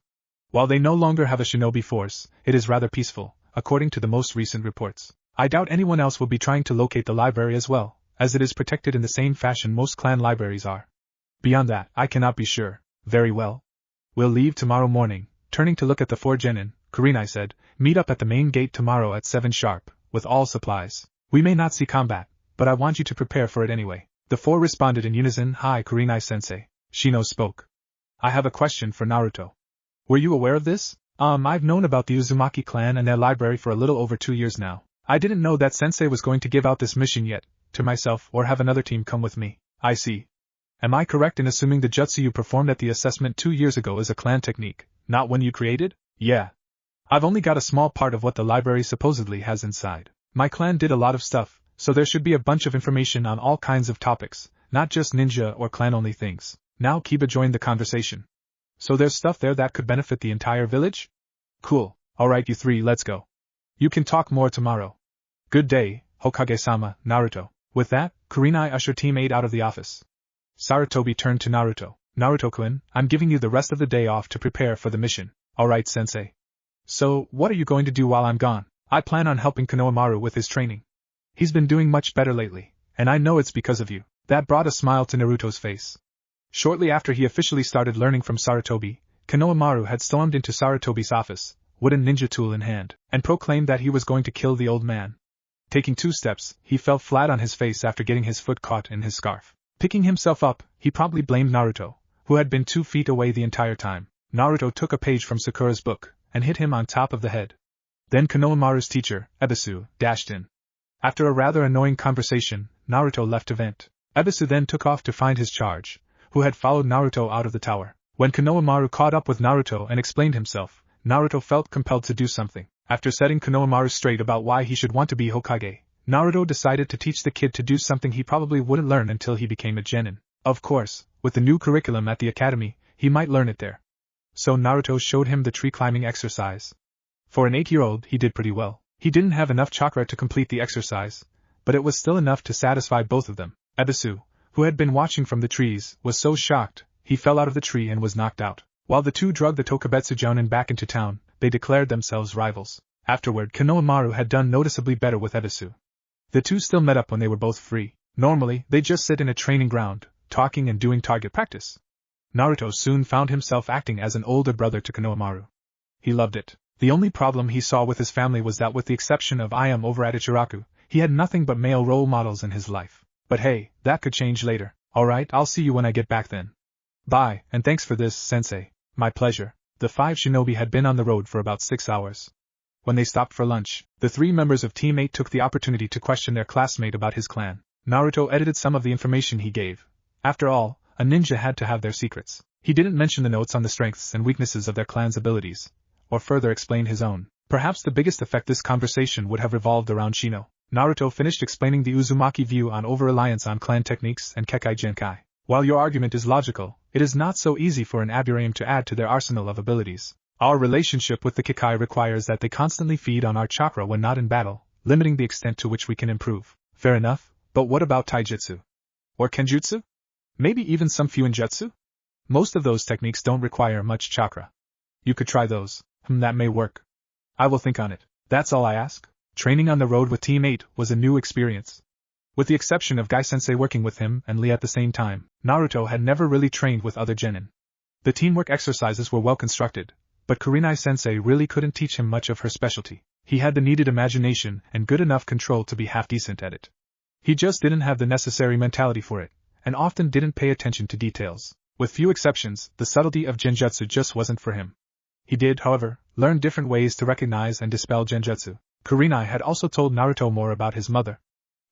Speaker 1: While they no longer have a shinobi force, it is rather peaceful, according to the most recent reports. I doubt anyone else will be trying to locate the library as well, as it is protected in the same fashion most clan libraries are. Beyond that, I cannot be sure. Very well. We'll leave tomorrow morning. Turning to look at the 4 genin, Kurenai said, meet up at the main gate tomorrow at 7 sharp, with all supplies. We may not see combat, but I want you to prepare for it anyway. The 4 responded in unison. Hi Kurenai-sensei. Shino spoke. I have a question for Naruto. Were you aware of this? I've known about the Uzumaki clan and their library for a little over 2 years now. I didn't know that Sensei was going to give out this mission yet, to myself or have another team come with me. I see. Am I correct in assuming the jutsu you performed at the assessment 2 years ago is a clan technique, not one you created? Yeah. I've only got a small part of what the library supposedly has inside. My clan did a lot of stuff, so there should be a bunch of information on all kinds of topics, not just ninja or clan-only things. Now Kiba joined the conversation. So there's stuff there that could benefit the entire village? Cool. Alright you 3, let's go. You can talk more tomorrow. Good day, Hokage-sama, Naruto. With that, Kurenai ushered Team 8 out of the office. Sarutobi turned to Naruto. Naruto-kun, I'm giving you the rest of the day off to prepare for the mission. Alright sensei. So, what are you going to do while I'm gone? I plan on helping Konohamaru with his training. He's been doing much better lately, and I know it's because of you. That brought a smile to Naruto's face. Shortly after he officially started learning from Sarutobi, Konohamaru had stormed into Sarutobi's office, wooden ninja tool in hand, and proclaimed that he was going to kill the old man. Taking 2 steps, he fell flat on his face after getting his foot caught in his scarf. Picking himself up, he promptly blamed Naruto, who had been 2 feet away the entire time. Naruto took a page from Sakura's book, and hit him on top of the head. Then Konohamaru's teacher, Ebisu, dashed in. After a rather annoying conversation, Naruto left to vent. Ebisu then took off to find his charge, who had followed Naruto out of the tower. When Konohamaru caught up with Naruto and explained himself, Naruto felt compelled to do something. After setting Konohamaru straight about why he should want to be Hokage, Naruto decided to teach the kid to do something he probably wouldn't learn until he became a genin. Of course, with the new curriculum at the academy, he might learn it there. So Naruto showed him the tree climbing exercise. For an 8-year-old, he did pretty well. He didn't have enough chakra to complete the exercise, but it was still enough to satisfy both of them. Ebisu, who had been watching from the trees, was so shocked, he fell out of the tree and was knocked out. While the 2 dragged the Tokubetsu Jounin back into town, they declared themselves rivals. Afterward, Konohamaru had done noticeably better with Ebisu. The 2 still met up when they were both free. Normally, they just sit in a training ground, talking and doing target practice. Naruto soon found himself acting as an older brother to Konohamaru. He loved it. The only problem he saw with his family was that with the exception of Ayame over at Ichiraku, he had nothing but male role models in his life. But hey, that could change later. Alright, I'll see you when I get back then. Bye, and thanks for this, sensei. My pleasure. The 5 shinobi had been on the road for about 6 hours. When they stopped for lunch, the 3 members of Team 8 took the opportunity to question their classmate about his clan. Naruto edited some of the information he gave. After all, a ninja had to have their secrets. He didn't mention the notes on the strengths and weaknesses of their clan's abilities, or further explain his own. Perhaps the biggest effect this conversation would have revolved around Shino. Naruto finished explaining the Uzumaki view on over-reliance on clan techniques and Kekai Genkai. While your argument is logical, it is not so easy for an Aburame to add to their arsenal of abilities. Our relationship with the Kekai requires that they constantly feed on our chakra when not in battle, limiting the extent to which we can improve. Fair enough, but what about Taijutsu? Or Kenjutsu? Maybe even some Fuinjutsu? Most of those techniques don't require much chakra. You could try those. That may work. I will think on it. That's all I ask. Training on the road with Team 8 was a new experience. With the exception of Gai-sensei working with him and Lee at the same time, Naruto had never really trained with other genin. The teamwork exercises were well constructed, but Kurenai-sensei really couldn't teach him much of her specialty. He had the needed imagination and good enough control to be half decent at it. He just didn't have the necessary mentality for it, and often didn't pay attention to details. With few exceptions, the subtlety of genjutsu just wasn't for him. He did, however, learn different ways to recognize and dispel genjutsu. Kurenai had also told Naruto more about his mother.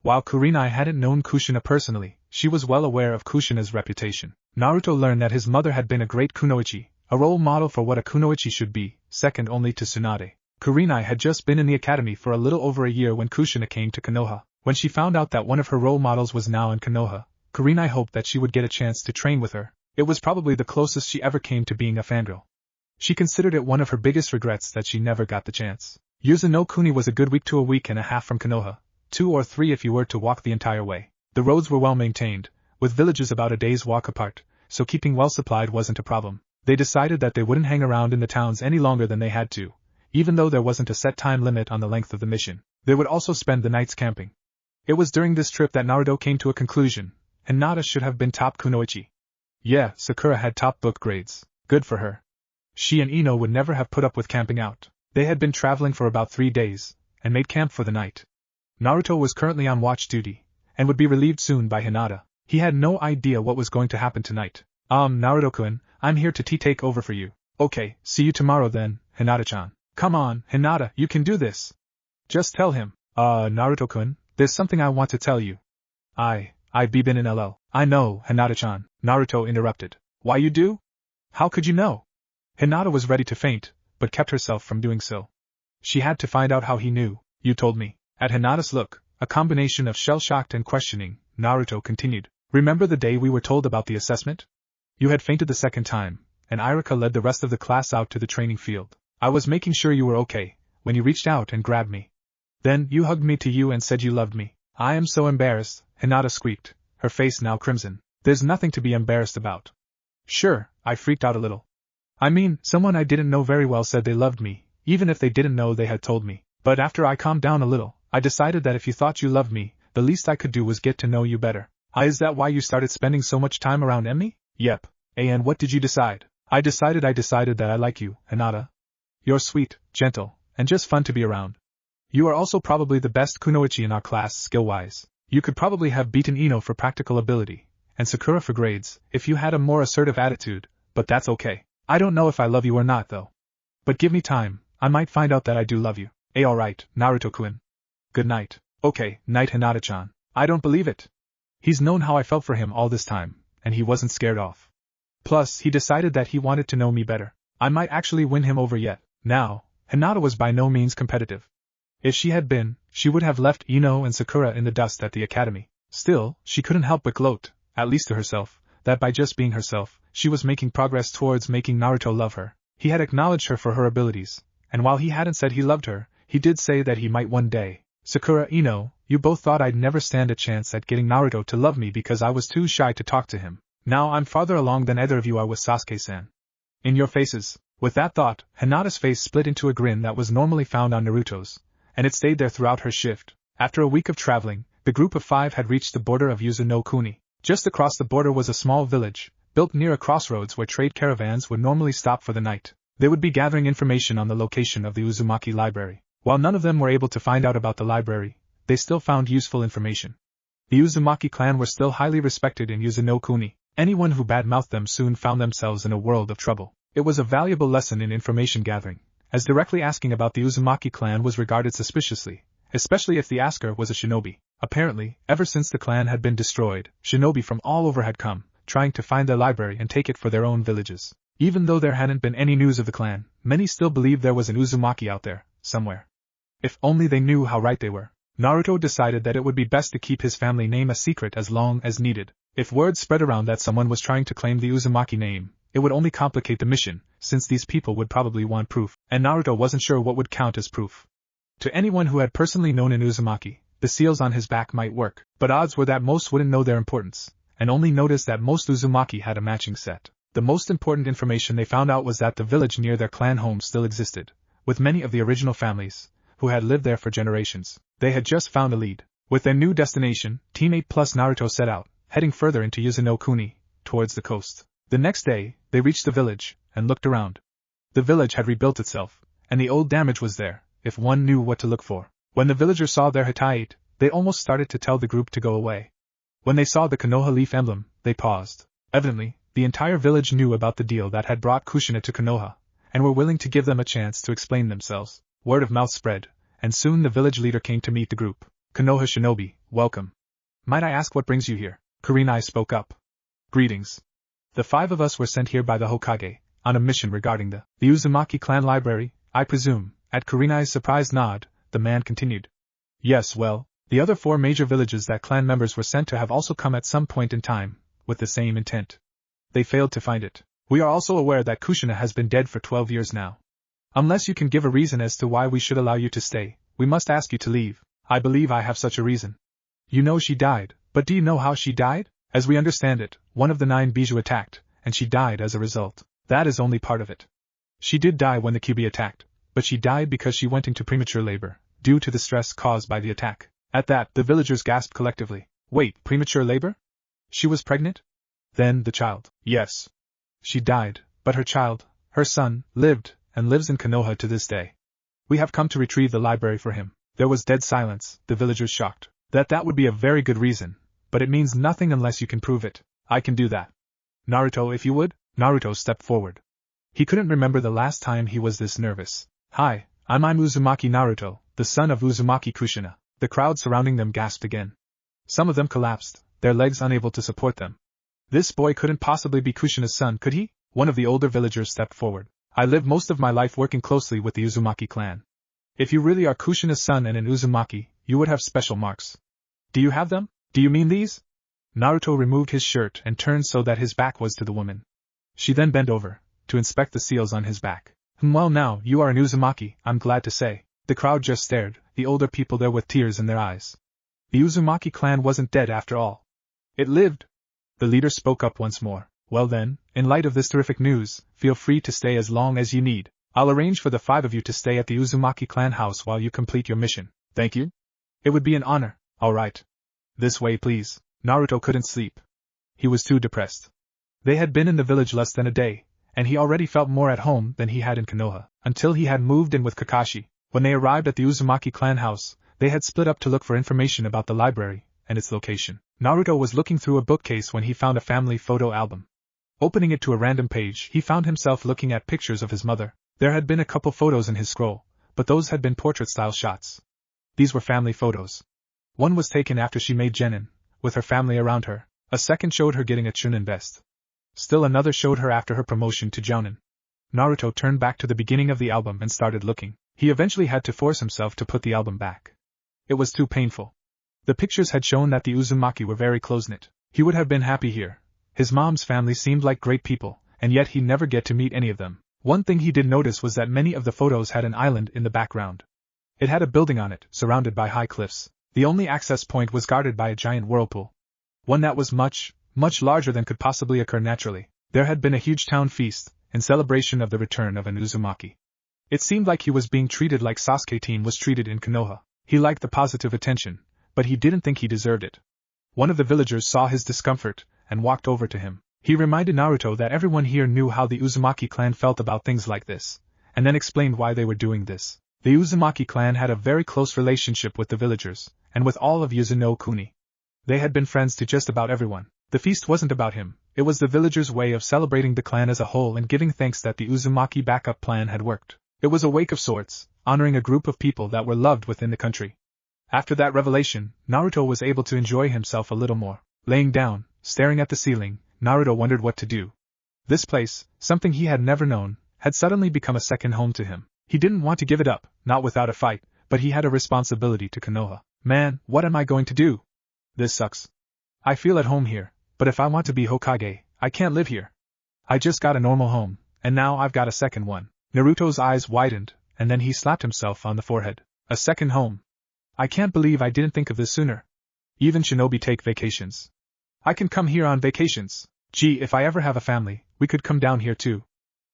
Speaker 1: While Kurenai hadn't known Kushina personally, she was well aware of Kushina's reputation. Naruto learned that his mother had been a great kunoichi, a role model for what a kunoichi should be, second only to Tsunade. Kurenai had just been in the academy for a little over a year when Kushina came to Konoha. When she found out that one of her role models was now in Konoha, Kurenai hoped that she would get a chance to train with her. It was probably the closest she ever came to being a fangirl. She considered it one of her biggest regrets that she never got the chance. Yuzen no Kuni was a good week to a week and a half from Konoha, 2 or 3 if you were to walk the entire way. The roads were well maintained, with villages about a day's walk apart, so keeping well supplied wasn't a problem. They decided that they wouldn't hang around in the towns any longer than they had to, even though there wasn't a set time limit on the length of the mission. They would also spend the nights camping. It was during this trip that Naruto came to a conclusion. Hinata should have been top kunoichi. Yeah, Sakura had top book grades. Good for her. She and Ino would never have put up with camping out. They had been traveling for about 3 days, and made camp for the night. Naruto was currently on watch duty, and would be relieved soon by Hinata. He had no idea what was going to happen tonight. Naruto-kun, I'm here to take over for you. Okay, see you tomorrow then, Hinata-chan. Come on, Hinata, you can do this. Just tell him. Naruto-kun, there's something I want to tell you. I've been in LL. I know, Hinata-chan, Naruto interrupted. Why you do? How could you know? Hinata was ready to faint, but kept herself from doing so. She had to find out how he knew. You told me. At Hinata's look, a combination of shell-shocked and questioning, Naruto continued. Remember the day we were told about the assessment? You had fainted the second time, and Irika led the rest of the class out to the training field. I was making sure you were okay, when you reached out and grabbed me. Then, you hugged me to you and said you loved me. I am so embarrassed, Hinata squeaked, her face now crimson. There's nothing to be embarrassed about. Sure, I freaked out a little. I mean, someone I didn't know very well said they loved me, even if they didn't know they had told me. But after I calmed down a little, I decided that if you thought you loved me, the least I could do was get to know you better. Is that why you started spending so much time around Emmy? Yep. And what did you decide? I decided that I like you, Hinata. You're sweet, gentle, and just fun to be around. You are also probably the best kunoichi in our class skill-wise. You could probably have beaten Ino for practical ability, and Sakura for grades, if you had a more assertive attitude, but that's okay. I don't know if I love you or not though. But give me time, I might find out that I do love you. Alright, Naruto-kun. Good night. Okay, night Hinata-chan. I don't believe it. He's known how I felt for him all this time, and he wasn't scared off. Plus, he decided that he wanted to know me better. I might actually win him over yet. Now, Hinata was by no means competitive. If she had been, she would have left Ino and Sakura in the dust at the academy. Still, she couldn't help but gloat, at least to herself, that by just being herself, she was making progress towards making Naruto love her. He had acknowledged her for her abilities, and while he hadn't said he loved her, he did say that he might one day. Sakura, Ino, you both thought I'd never stand a chance at getting Naruto to love me because I was too shy to talk to him. Now I'm farther along than either of you are with Sasuke-san. In your faces. With that thought, Hinata's face split into a grin that was normally found on Naruto's, and it stayed there throughout her shift. After a week of traveling, the group of 5 had reached the border of Yuzen no Kuni. Just across the border was a small village, built near a crossroads where trade caravans would normally stop for the night. They would be gathering information on the location of the Uzumaki library. While none of them were able to find out about the library, they still found useful information. The Uzumaki clan were still highly respected in Yuzen no Kuni. Anyone who badmouthed them soon found themselves in a world of trouble. It was a valuable lesson in information gathering, as directly asking about the Uzumaki clan was regarded suspiciously, especially if the asker was a shinobi. Apparently, ever since the clan had been destroyed, shinobi from all over had come, trying to find their library and take it for their own villages. Even though there hadn't been any news of the clan, many still believed there was an Uzumaki out there, somewhere. If only they knew how right they were. Naruto decided that it would be best to keep his family name a secret as long as needed. If word spread around that someone was trying to claim the Uzumaki name, it would only complicate the mission, since these people would probably want proof, and Naruto wasn't sure what would count as proof. To anyone who had personally known an Uzumaki, the seals on his back might work, but odds were that most wouldn't know their importance, and only notice that most Uzumaki had a matching set. The most important information they found out was that the village near their clan home still existed, with many of the original families, who had lived there for generations. They had just found a lead. With their new destination, Team 8 plus Naruto set out, heading further into Yuzen no Kuni, towards the coast. The next day, they reached the village, and looked around. The village had rebuilt itself, and the old damage was there, if one knew what to look for. When the villagers saw their Hittite, they almost started to tell the group to go away. When they saw the Konoha leaf emblem, they paused. Evidently, the entire village knew about the deal that had brought Kushina to Konoha, and were willing to give them a chance to explain themselves. Word of mouth spread, and soon the village leader came to meet the group. "Konoha Shinobi, welcome. Might I ask what brings you here?" Kurenai spoke up. "Greetings. The 5 of us were sent here by the Hokage, on a mission regarding the Uzumaki clan library, I presume." At Kurenai's surprised nod, the man continued. "Yes, well, the other 4 major villages that clan members were sent to have also come at some point in time, with the same intent. They failed to find it. We are also aware that Kushina has been dead for 12 years now. Unless you can give a reason as to why we should allow you to stay, we must ask you to leave." "I believe I have such a reason. You know she died, but do you know how she died? As we understand it, one of the 9 Bijou attacked, and she died as a result. That is only part of it. She did die when the Kyuubi attacked, but she died because she went into premature labor, due to the stress caused by the attack." At that, the villagers gasped collectively. "Wait, premature labor? She was pregnant? Then the child." "Yes. She died, but her child, her son, lived, and lives in Konoha to this day. We have come to retrieve the library for him." There was dead silence, the villagers shocked. That would be a very good reason, but it means nothing unless you can prove it." "I can do that. Naruto, if you would?" Naruto stepped forward. He couldn't remember the last time he was this nervous. "Hi, I'm Uzumaki Naruto, the son of Uzumaki Kushina." The crowd surrounding them gasped again. Some of them collapsed, their legs unable to support them. "This boy couldn't possibly be Kushina's son, could he?" One of the older villagers stepped forward. "I lived most of my life working closely with the Uzumaki clan. If you really are Kushina's son and an Uzumaki, you would have special marks. Do you have them? Do you mean these?" Naruto removed his shirt and turned so that his back was to the woman. She then bent over, to inspect the seals on his back. "Well now, you are an Uzumaki, I'm glad to say." The crowd just stared, the older people there with tears in their eyes. The Uzumaki clan wasn't dead after all. It lived. The leader spoke up once more. "Well then, in light of this terrific news, feel free to stay as long as you need. I'll arrange for the 5 of you to stay at the Uzumaki clan house while you complete your mission." "Thank you. It would be an honor." "All right. This way please." Naruto couldn't sleep. He was too depressed. They had been in the village less than a day, and he already felt more at home than he had in Konoha, until he had moved in with Kakashi. When they arrived at the Uzumaki clan house, they had split up to look for information about the library and its location. Naruto was looking through a bookcase when he found a family photo album. Opening it to a random page, he found himself looking at pictures of his mother. There had been a couple photos in his scroll, but those had been portrait-style shots. These were family photos. One was taken after she made genin, with her family around her. A second showed her getting a chunin vest. Still another showed her after her promotion to jounin. Naruto turned back to the beginning of the album and started looking. He eventually had to force himself to put the album back. It was too painful. The pictures had shown that the Uzumaki were very close-knit. He would have been happy here. His mom's family seemed like great people, and yet he'd never get to meet any of them. One thing he did notice was that many of the photos had an island in the background. It had a building on it, surrounded by high cliffs. The only access point was guarded by a giant whirlpool. One that was much, much larger than could possibly occur naturally. There had been a huge town feast, in celebration of the return of an Uzumaki. It seemed like he was being treated like Sasuke-teen was treated in Konoha. He liked the positive attention, but he didn't think he deserved it. One of the villagers saw his discomfort, and walked over to him. He reminded Naruto that everyone here knew how the Uzumaki clan felt about things like this, and then explained why they were doing this. The Uzumaki clan had a very close relationship with the villagers, and with all of Yuzen no Kuni. They had been friends to just about everyone. The feast wasn't about him, it was the villagers' way of celebrating the clan as a whole and giving thanks that the Uzumaki backup plan had worked. It was a wake of sorts, honoring a group of people that were loved within the country. After that revelation, Naruto was able to enjoy himself a little more. Laying down, staring at the ceiling, Naruto wondered what to do. This place, something he had never known, had suddenly become a second home to him. He didn't want to give it up, not without a fight, but he had a responsibility to Konoha. Man, what am I going to do? This sucks. I feel at home here, but if I want to be Hokage, I can't live here. I just got a normal home, and now I've got a second one. Naruto's eyes widened, and then he slapped himself on the forehead. A second home. I can't believe I didn't think of this sooner. Even shinobi take vacations. I can come here on vacations. Gee, if I ever have a family, we could come down here too.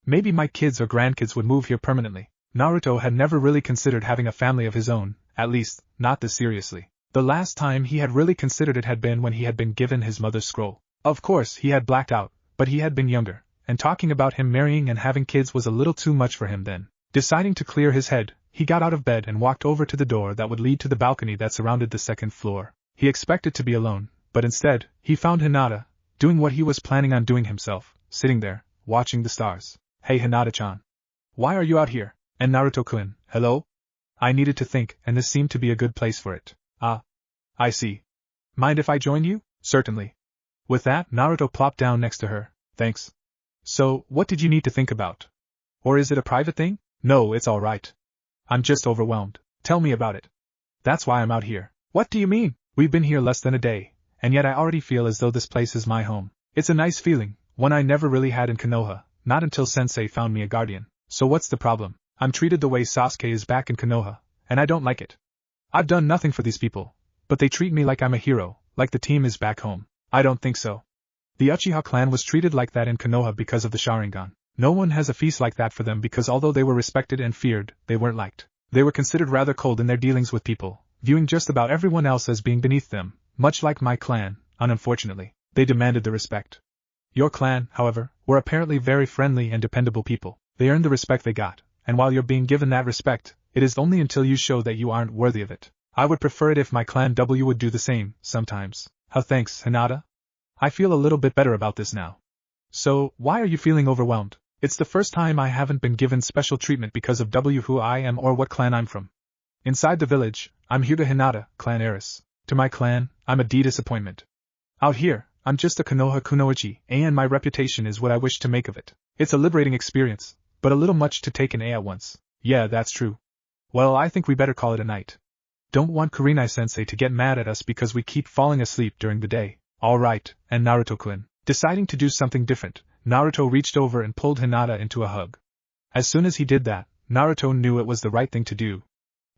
Speaker 1: Maybe my kids or grandkids would move here permanently. Naruto had never really considered having a family of his own, at least, not this seriously. The last time he had really considered it had been when he had been given his mother's scroll. Of course, he had blacked out, but he had been younger, and talking about him marrying and having kids was a little too much for him then. Deciding to clear his head, he got out of bed and walked over to the door that would lead to the balcony that surrounded the second floor. He expected to be alone, but instead, he found Hinata, doing what he was planning on doing himself, sitting there, watching the stars. Hey Hinata-chan. Why are you out here? And Naruto-kun, hello? I needed to think, and this seemed to be a good place for it. Ah. I see. Mind if I join you? Certainly. With that, Naruto plopped down next to her. Thanks. So, what did you need to think about? Or is it a private thing? No, it's all right. I'm just overwhelmed. Tell me about it. That's why I'm out here. What do you mean? We've been here less than a day, and yet I already feel as though this place is my home. It's a nice feeling, one I never really had in Konoha, not until Sensei found me a guardian. So what's the problem? I'm treated the way Sasuke is back in Konoha, and I don't like it. I've done nothing for these people, but they treat me like I'm a hero, like the team is back home. I don't think so. The Uchiha clan was treated like that in Konoha because of the Sharingan. No one has a feast like that for them because although they were respected and feared, they weren't liked. They were considered rather cold in their dealings with people, viewing just about everyone else as being beneath them, much like my clan, unfortunately. They demanded the respect. Your clan, however, were apparently very friendly and dependable people. They earned the respect they got, and while you're being given that respect, it is only until you show that you aren't worthy of it. I would prefer it if my clan W would do the same, sometimes. How thanks, Hinata? I feel a little bit better about this now. So, why are you feeling overwhelmed? It's the first time I haven't been given special treatment because of W who I am or what clan I'm from. Inside the village, I'm Hyuga Hinata, clan heiress. To my clan, I'm a disappointment. Out here, I'm just a Konoha kunoichi, and my reputation is what I wish to make of it. It's a liberating experience, but a little much to take in at once. Yeah, that's true. Well, I think we better call it a night. Don't want Kurenai-sensei to get mad at us because we keep falling asleep during the day. Alright, and Naruto-kun. Deciding to do something different, Naruto reached over and pulled Hinata into a hug. As soon as he did that, Naruto knew it was the right thing to do.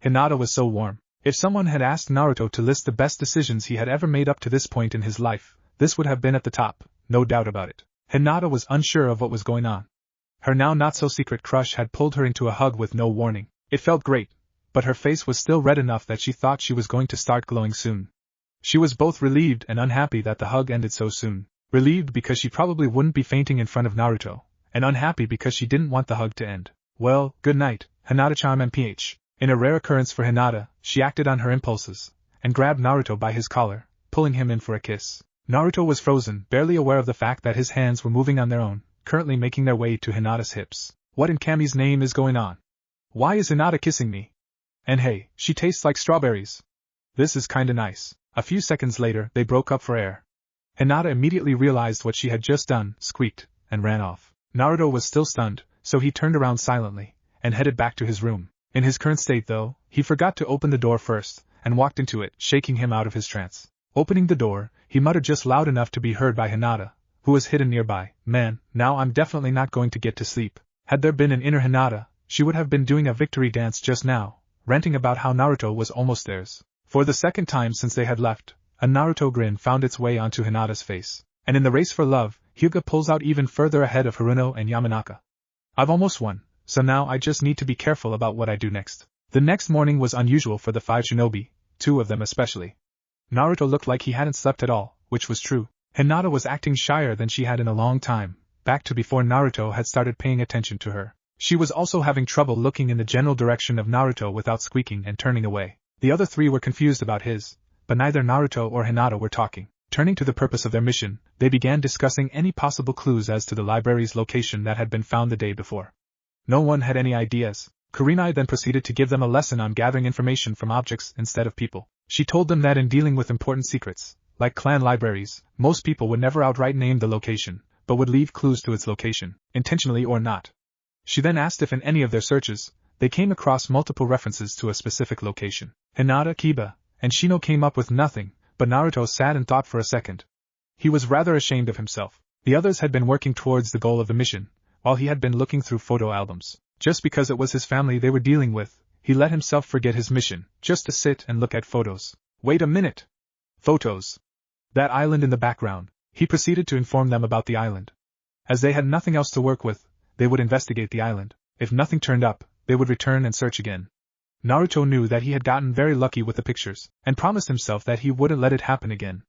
Speaker 1: Hinata was so warm. If someone had asked Naruto to list the best decisions he had ever made up to this point in his life, this would have been at the top, no doubt about it. Hinata was unsure of what was going on. Her now not-so-secret crush had pulled her into a hug with no warning. It felt great, but her face was still red enough that she thought she was going to start glowing soon. She was both relieved and unhappy that the hug ended so soon. Relieved because she probably wouldn't be fainting in front of Naruto, and unhappy because she didn't want the hug to end. Well, good night, Hinata-chan MPH. In a rare occurrence for Hinata, she acted on her impulses, and grabbed Naruto by his collar, pulling him in for a kiss. Naruto was frozen, barely aware of the fact that his hands were moving on their own, currently making their way to Hinata's hips. What in Kami's name is going on? Why is Hinata kissing me? And hey, she tastes like strawberries. This is kinda nice. A few seconds later, they broke up for air. Hinata immediately realized what she had just done, squeaked, and ran off. Naruto was still stunned, so he turned around silently, and headed back to his room. In his current state though, he forgot to open the door first, and walked into it, shaking him out of his trance. Opening the door, he muttered just loud enough to be heard by Hinata, who was hidden nearby. Man, now I'm definitely not going to get to sleep. Had there been an inner Hinata, she would have been doing a victory dance just now, ranting about how Naruto was almost theirs. For the second time since they had left, a Naruto grin found its way onto Hinata's face, and in the race for love, Hyuga pulls out even further ahead of Haruno and Yamanaka. I've almost won, so now I just need to be careful about what I do next. The next morning was unusual for the 5 shinobi, 2 of them especially. Naruto looked like he hadn't slept at all, which was true. Hinata was acting shyer than she had in a long time, back to before Naruto had started paying attention to her. She was also having trouble looking in the general direction of Naruto without squeaking and turning away. The other 3 were confused about his, but neither Naruto or Hinata were talking. Turning to the purpose of their mission, they began discussing any possible clues as to the library's location that had been found the day before. No one had any ideas. Kurenai then proceeded to give them a lesson on gathering information from objects instead of people. She told them that in dealing with important secrets, like clan libraries, most people would never outright name the location, but would leave clues to its location, intentionally or not. She then asked if in any of their searches, they came across multiple references to a specific location. Hinata, Kiba, and Shino came up with nothing, but Naruto sat and thought for a second. He was rather ashamed of himself. The others had been working towards the goal of the mission, while he had been looking through photo albums. Just because it was his family they were dealing with, he let himself forget his mission, just to sit and look at photos. Wait a minute! Photos! That island in the background. He proceeded to inform them about the island. As they had nothing else to work with, they would investigate the island. If nothing turned up, they would return and search again. Naruto knew that he had gotten very lucky with the pictures, and promised himself that he wouldn't let it happen again.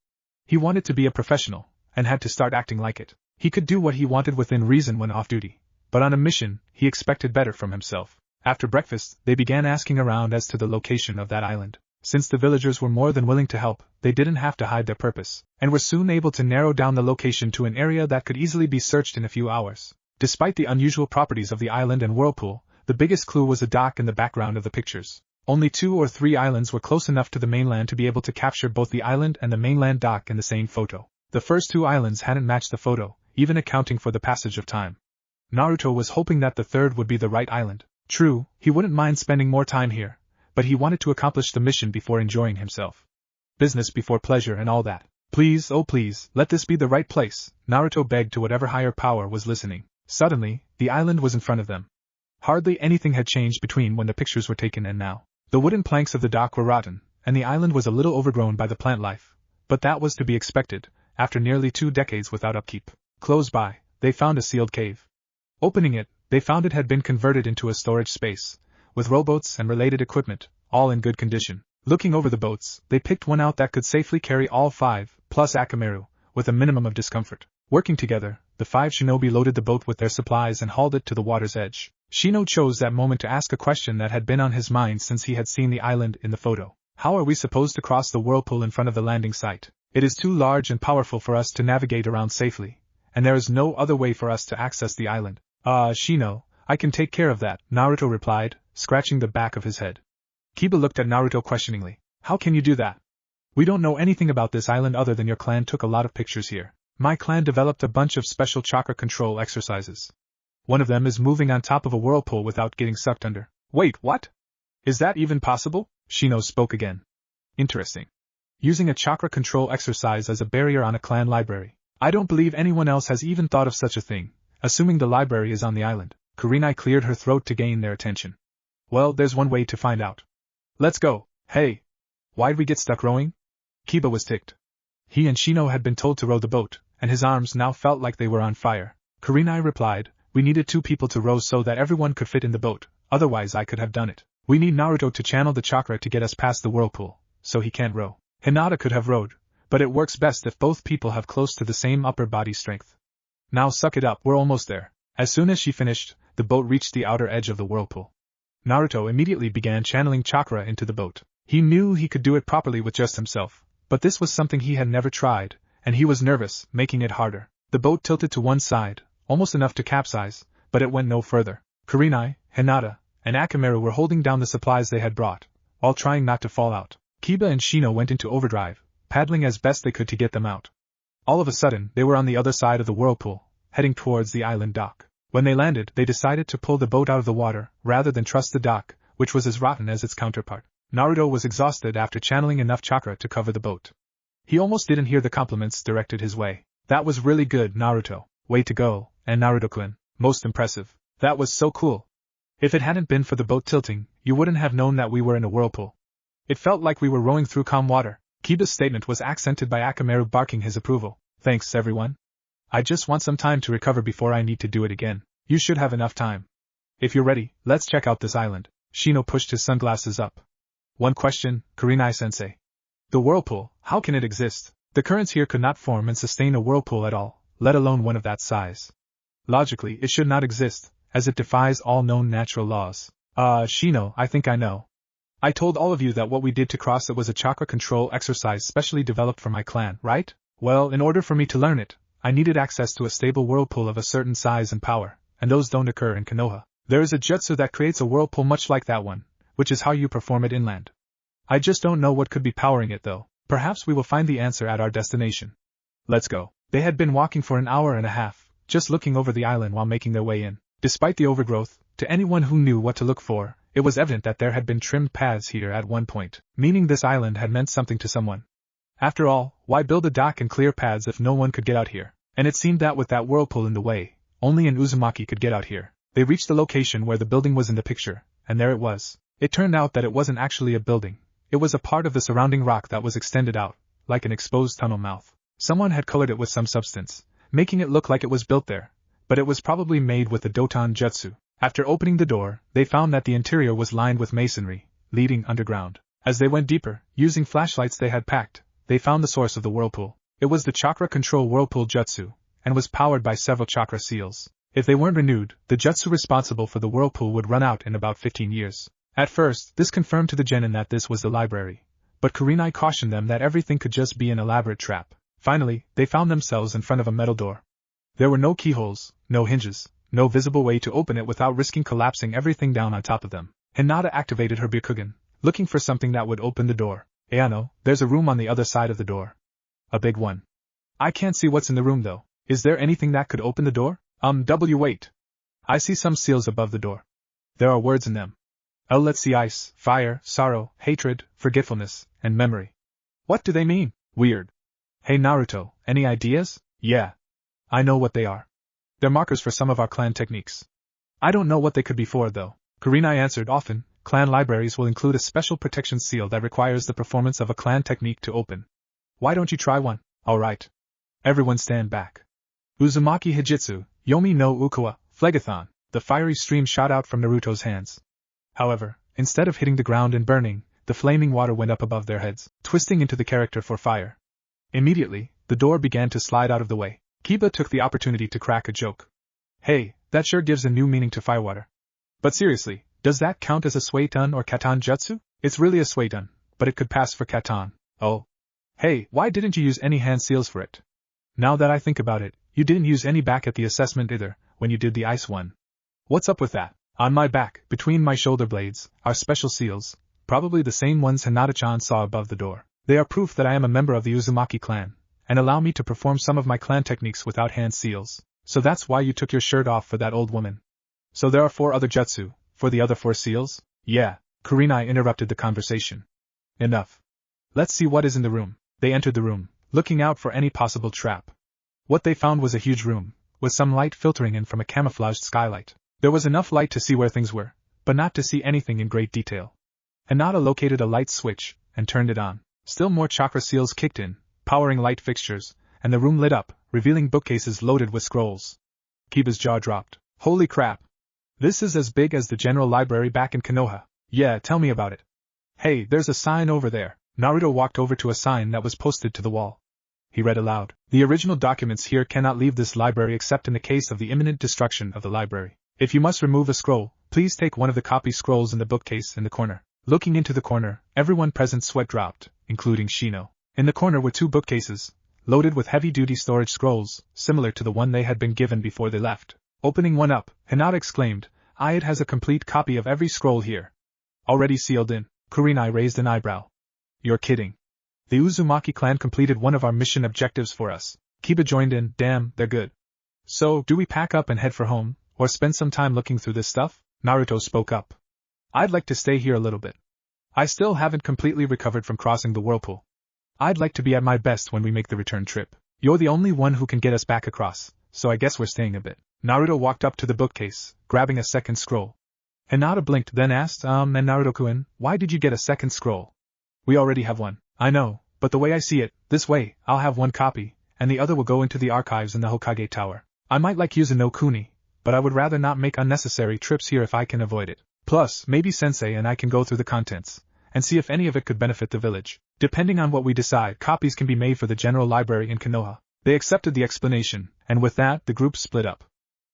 Speaker 1: He wanted to be a professional, and had to start acting like it. He could do what he wanted within reason when off duty, but on a mission, he expected better from himself. After breakfast, they began asking around as to the location of that island. Since the villagers were more than willing to help, they didn't have to hide their purpose, and were soon able to narrow down the location to an area that could easily be searched in a few hours. Despite the unusual properties of the island and whirlpool, the biggest clue was a dock in the background of the pictures. Only 2 or 3 islands were close enough to the mainland to be able to capture both the island and the mainland dock in the same photo. The first 2 islands hadn't matched the photo, even accounting for the passage of time. Naruto was hoping that the third would be the right island. True, he wouldn't mind spending more time here, but he wanted to accomplish the mission before enjoying himself. Business before pleasure and all that. Please, oh please, let this be the right place, Naruto begged to whatever higher power was listening. Suddenly, the island was in front of them. Hardly anything had changed between when the pictures were taken and now. The wooden planks of the dock were rotten, and the island was a little overgrown by the plant life. But that was to be expected, after nearly 2 decades without upkeep. Close by, they found a sealed cave. Opening it, they found it had been converted into a storage space, with rowboats and related equipment, all in good condition. Looking over the boats, they picked one out that could safely carry all 5, plus Akamaru, with a minimum of discomfort. Working together, the 5 shinobi loaded the boat with their supplies and hauled it to the water's edge. Shino chose that moment to ask a question that had been on his mind since he had seen the island in the photo. How are we supposed to cross the whirlpool in front of the landing site? It is too large and powerful for us to navigate around safely, and there is no other way for us to access the island. Shino, I can take care of that, Naruto replied, scratching the back of his head. Kiba looked at Naruto questioningly. How can you do that? We don't know anything about this island other than your clan took a lot of pictures here. My clan developed a bunch of special chakra control exercises. One of them is moving on top of a whirlpool without getting sucked under. Wait, what? Is that even possible? Shino spoke again. Interesting. Using a chakra control exercise as a barrier on a clan library. I don't believe anyone else has even thought of such a thing, assuming the library is on the island. Kurenai cleared her throat to gain their attention. Well, there's one way to find out. Let's go. Hey! Why'd we get stuck rowing? Kiba was ticked. He and Shino had been told to row the boat, and his arms now felt like they were on fire. Kurenai replied, we needed 2 people to row so that everyone could fit in the boat, otherwise I could have done it. We need Naruto to channel the chakra to get us past the whirlpool, so he can't row. Hinata could have rowed, but it works best if both people have close to the same upper body strength. Now suck it up, we're almost there. As soon as she finished, the boat reached the outer edge of the whirlpool. Naruto immediately began channeling chakra into the boat. He knew he could do it properly with just himself, but this was something he had never tried, and he was nervous, making it harder. The boat tilted to one side, almost enough to capsize, but it went no further. Kurenai, Hinata, and Akamaru were holding down the supplies they had brought, all trying not to fall out. Kiba and Shino went into overdrive, paddling as best they could to get them out. All of a sudden, they were on the other side of the whirlpool, heading towards the island dock. When they landed, they decided to pull the boat out of the water, rather than trust the dock, which was as rotten as its counterpart. Naruto was exhausted after channeling enough chakra to cover the boat. He almost didn't hear the compliments directed his way. That was really good, Naruto. Way to go, and Naruto-kun, most impressive. That was so cool. If it hadn't been for the boat tilting, you wouldn't have known that we were in a whirlpool. It felt like we were rowing through calm water. Kiba's statement was accented by Akamaru barking his approval. Thanks, everyone. I just want some time to recover before I need to do it again. You should have enough time. If you're ready, let's check out this island. Shino pushed his sunglasses up. One question, Kurenai-sensei. The whirlpool, how can it exist? The currents here could not form and sustain a whirlpool at all, let alone one of that size. Logically, it should not exist, as it defies all known natural laws. Shino, I think I know. I told all of you that what we did to cross it was a chakra control exercise specially developed for my clan, right? Well, in order for me to learn it, I needed access to a stable whirlpool of a certain size and power, and those don't occur in Konoha. There is a jutsu that creates a whirlpool much like that one, which is how you perform it inland. I just don't know what could be powering it though. Perhaps we will find the answer at our destination. Let's go. They had been walking for an hour and a half, just looking over the island while making their way in. Despite the overgrowth, to anyone who knew what to look for, it was evident that there had been trimmed paths here at one point, meaning this island had meant something to someone. After all, why build a dock and clear paths if no one could get out here? And it seemed that with that whirlpool in the way, only an Uzumaki could get out here. They reached the location where the building was in the picture, and there it was. It turned out that it wasn't actually a building. It was a part of the surrounding rock that was extended out, like an exposed tunnel mouth. Someone had colored it with some substance, making it look like it was built there, but it was probably made with the Doton Jutsu. After opening the door, they found that the interior was lined with masonry, leading underground. As they went deeper, using flashlights they had packed, they found the source of the whirlpool. It was the Chakra Control Whirlpool Jutsu, and was powered by several chakra seals. If they weren't renewed, the jutsu responsible for the whirlpool would run out in about 15 years. At first, this confirmed to the genin that this was the library, but Kurenai cautioned them that everything could just be an elaborate trap. Finally, they found themselves in front of a metal door. There were no keyholes, no hinges, no visible way to open it without risking collapsing everything down on top of them. Hinata activated her Byakugan, looking for something that would open the door. Ayano, there's a room on the other side of the door. A big one. I can't see what's in the room though. Is there anything that could open the door? Wait. I see some seals above the door. There are words in them. Let's see: ice, fire, sorrow, hatred, forgetfulness, and memory. What do they mean? Weird. Hey Naruto, any ideas? Yeah. I know what they are. They're markers for some of our clan techniques. I don't know what they could be for though. Kurenai answered. Often, clan libraries will include a special protection seal that requires the performance of a clan technique to open. Why don't you try one? Alright. Everyone stand back. Uzumaki Hijitsu, Yomi no Ukuwa, Phlegathon. The fiery stream shot out from Naruto's hands. However, instead of hitting the ground and burning, the flaming water went up above their heads, twisting into the character for fire. Immediately, the door began to slide out of the way. Kiba took the opportunity to crack a joke. Hey, that sure gives a new meaning to firewater. But seriously, does that count as a Suiton or Katan jutsu? It's really a Suiton, but it could pass for Katan. Oh. Hey, why didn't you use any hand seals for it? Now that I think about it, you didn't use any back at the assessment either, when you did the ice one. What's up with that? On my back, between my shoulder blades, are special seals, probably the same ones Hinata-chan saw above the door. They are proof that I am a member of the Uzumaki clan, and allow me to perform some of my clan techniques without hand seals. So that's why you took your shirt off for that old woman. So there are 4 other jutsu, for the other 4 seals? Yeah, Kurenai interrupted the conversation. Enough. Let's see what is in the room. They entered the room, looking out for any possible trap. What they found was a huge room, with some light filtering in from a camouflaged skylight. There was enough light to see where things were, but not to see anything in great detail. Hinata located a light switch, and turned it on. Still more chakra seals kicked in, powering light fixtures, and the room lit up, revealing bookcases loaded with scrolls. Kiba's jaw dropped. Holy crap! This is as big as the general library back in Konoha. Yeah, tell me about it. Hey, there's a sign over there. Naruto walked over to a sign that was posted to the wall. He read aloud. The original documents here cannot leave this library except in the case of the imminent destruction of the library. If you must remove a scroll, please take one of the copy scrolls in the bookcase in the corner. Looking into the corner, everyone present sweat dropped, including Shino. In the corner were 2 bookcases, loaded with heavy-duty storage scrolls, similar to the one they had been given before they left. Opening one up, Hinata exclaimed, it has a complete copy of every scroll here. Already sealed in. Kurenai raised an eyebrow. You're kidding. The Uzumaki clan completed one of our mission objectives for us. Kiba joined in. Damn, they're good. So, do we pack up and head for home, or spend some time looking through this stuff? Naruto spoke up. I'd like to stay here a little bit. I still haven't completely recovered from crossing the whirlpool. I'd like to be at my best when we make the return trip. You're the only one who can get us back across, so I guess we're staying a bit. Naruto walked up to the bookcase, grabbing a second scroll. Hinata blinked, then asked, and Naruto-kun, why did you get a second scroll? We already have one. I know, but the way I see it, this way, I'll have one copy, and the other will go into the archives in the Hokage Tower. I might like Yuzen no Kuni, but I would rather not make unnecessary trips here if I can avoid it. Plus, maybe Sensei and I can go through the contents, and see if any of it could benefit the village. Depending on what we decide, copies can be made for the general library in Konoha. They accepted the explanation, and with that, the group split up.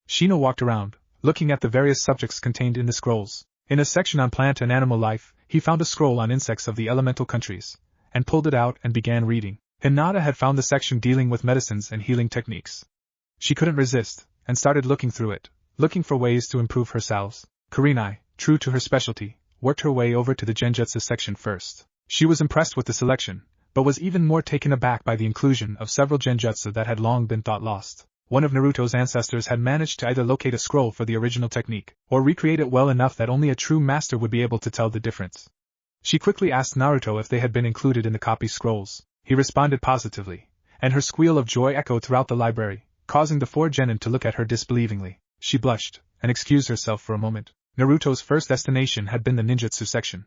Speaker 1: Shino walked around, looking at the various subjects contained in the scrolls. In a section on plant and animal life, he found a scroll on insects of the elemental countries, and pulled it out and began reading. Hinata had found the section dealing with medicines and healing techniques. She couldn't resist, and started looking through it, looking for ways to improve her salves. Kurenai, true to her specialty, worked her way over to the genjutsu section first. She was impressed with the selection, but was even more taken aback by the inclusion of several genjutsu that had long been thought lost. One of Naruto's ancestors had managed to either locate a scroll for the original technique, or recreate it well enough that only a true master would be able to tell the difference. She quickly asked Naruto if they had been included in the copy scrolls. He responded positively, and her squeal of joy echoed throughout the library, causing the 4 genin to look at her disbelievingly. She blushed, and excused herself for a moment. Naruto's first destination had been the ninjutsu section.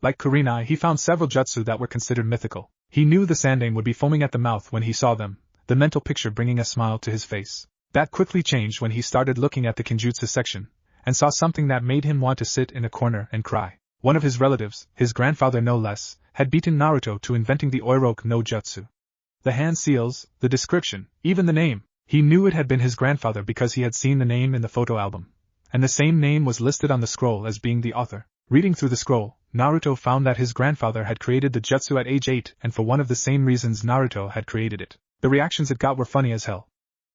Speaker 1: Like Kurenai, he found several jutsu that were considered mythical. He knew the Sandaime would be foaming at the mouth when he saw them, the mental picture bringing a smile to his face. That quickly changed when he started looking at the Kinjutsu section, and saw something that made him want to sit in a corner and cry. One of his relatives, his grandfather no less, had beaten Naruto to inventing the Oiroku no Jutsu. The hand seals, the description, even the name. He knew it had been his grandfather because he had seen the name in the photo album, and the same name was listed on the scroll as being the author. Reading through the scroll, Naruto found that his grandfather had created the jutsu at age 8, and for one of the same reasons Naruto had created it. The reactions it got were funny as hell.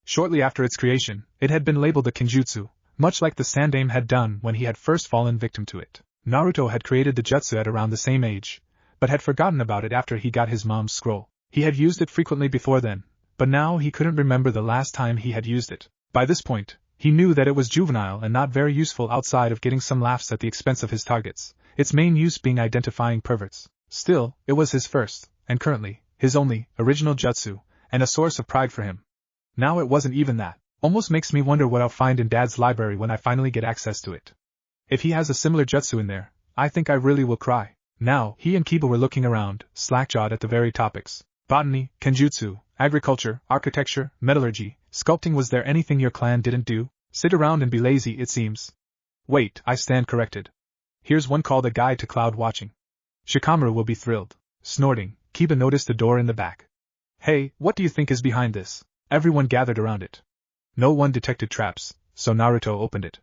Speaker 1: Shortly after its creation, it had been labeled a Kinjutsu, much like the Sandaime had done when he had first fallen victim to it. Naruto had created the jutsu at around the same age, but had forgotten about it after he got his mom's scroll. He had used it frequently before then, but now he couldn't remember the last time he had used it. By this point, he knew that it was juvenile and not very useful outside of getting some laughs at the expense of his targets, its main use being identifying perverts. Still, it was his first, and currently, his only, original jutsu, and a source of pride for him. Now it wasn't even that. Almost makes me wonder what I'll find in Dad's library when I finally get access to it. If he has a similar jutsu in there, I think I really will cry. Now, he and Kiba were looking around, slack-jawed at the very topics. Botany, Kenjutsu, agriculture, architecture, metallurgy, sculpting. Was there anything your clan didn't do? Sit around and be lazy, it seems. Wait, I stand corrected. Here's one called A Guide to Cloud Watching. Shikamaru will be thrilled. Snorting, Kiba noticed a door in the back. Hey, what do you think is behind this? Everyone gathered around it. No one detected traps, so Naruto opened it.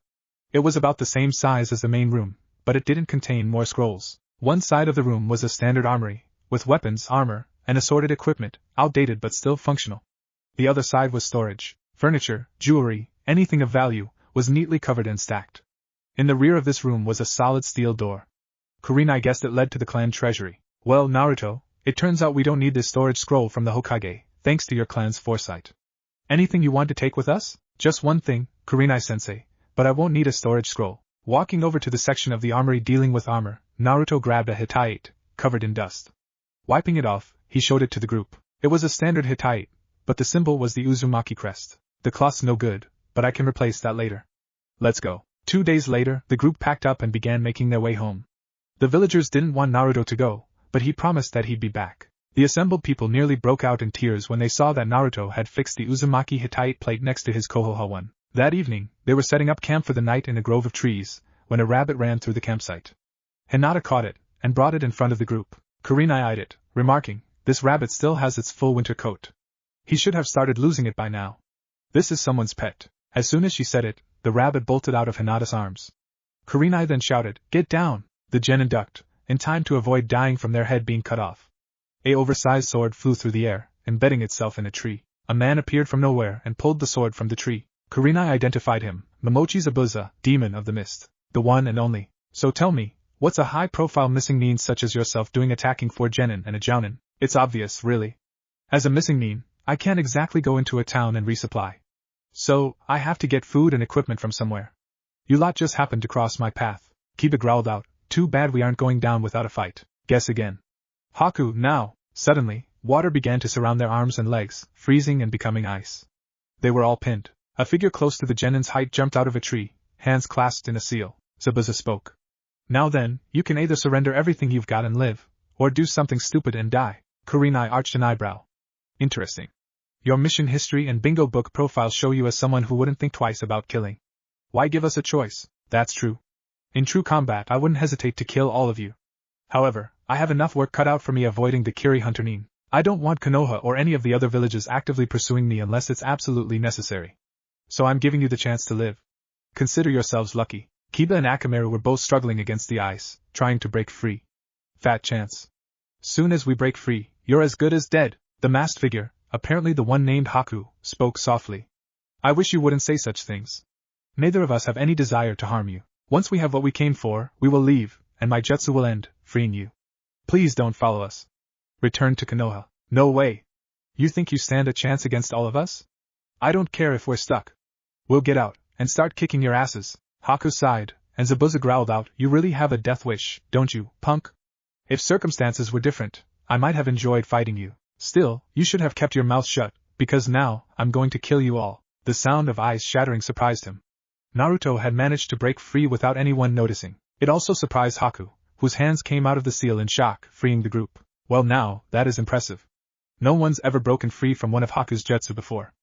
Speaker 1: It was about the same size as the main room, but it didn't contain more scrolls. One side of the room was a standard armory, with weapons, armor, and assorted equipment, outdated but still functional. The other side was storage. Furniture, jewelry, anything of value, was neatly covered and stacked. In the rear of this room was a solid steel door. Kurenai guessed it led to the clan treasury. Well, Naruto, it turns out we don't need this storage scroll from the Hokage, thanks to your clan's foresight. Anything you want to take with us? Just one thing, Kurenai-sensei, but I won't need a storage scroll. Walking over to the section of the armory dealing with armor, Naruto grabbed a Hittite, covered in dust. Wiping it off, he showed it to the group. It was a standard Hittite, but the symbol was the Uzumaki crest. The cloth's no good, but I can replace that later. Let's go. 2 days later, the group packed up and began making their way home. The villagers didn't want Naruto to go, but he promised that he'd be back. The assembled people nearly broke out in tears when they saw that Naruto had fixed the Uzumaki Hittite plate next to his Kohoha one. That evening, they were setting up camp for the night in a grove of trees, when a rabbit ran through the campsite. Hinata caught it, and brought it in front of the group. Kurenai eyed it, remarking, "This rabbit still has its full winter coat. He should have started losing it by now. This is someone's pet." As soon as she said it, the rabbit bolted out of Hinata's arms. Kurenai then shouted, "Get down!" The genin ducked, in time to avoid dying from their head being cut off. A oversized sword flew through the air, embedding itself in a tree. A man appeared from nowhere and pulled the sword from the tree. Kurenai identified him, Momochi Zabuza, demon of the mist. The one and only. So tell me, what's a high-profile missing nin such as yourself doing attacking 4 genin and a jounin? It's obvious, really. As a missing nin, I can't exactly go into a town and resupply. So, I have to get food and equipment from somewhere. You lot just happened to cross my path. Kiba growled out, "Too bad we aren't going down without a fight. Guess again." Haku, now! Suddenly, water began to surround their arms and legs, freezing and becoming ice. They were all pinned. A figure close to the genin's height jumped out of a tree, hands clasped in a seal. Zabuza spoke. "Now then, you can either surrender everything you've got and live, or do something stupid and die." Kurenai arched an eyebrow. "Interesting. Your mission history and bingo book profile show you as someone who wouldn't think twice about killing. Why give us a choice?" "That's true. In true combat I wouldn't hesitate to kill all of you. However, I have enough work cut out for me avoiding the Kiri Hunter nin. I don't want Konoha or any of the other villages actively pursuing me unless it's absolutely necessary. So I'm giving you the chance to live. Consider yourselves lucky." Kiba and Akamaru were both struggling against the ice, trying to break free. "Fat chance. Soon as we break free, you're as good as dead." The masked figure, apparently the one named Haku, spoke softly. "I wish you wouldn't say such things. Neither of us have any desire to harm you. Once we have what we came for, we will leave, and my jutsu will end, freeing you. Please don't follow us. Return to Konoha." "No way. You think you stand a chance against all of us? I don't care if we're stuck. We'll get out, and start kicking your asses." Haku sighed, and Zabuza growled out, "You really have a death wish, don't you, punk? If circumstances were different, I might have enjoyed fighting you. Still, you should have kept your mouth shut, because now, I'm going to kill you all." The sound of ice shattering surprised him. Naruto had managed to break free without anyone noticing. It also surprised Haku, whose hands came out of the seal in shock, freeing the group. Well now, that is impressive. No one's ever broken free from one of Haku's jutsu before.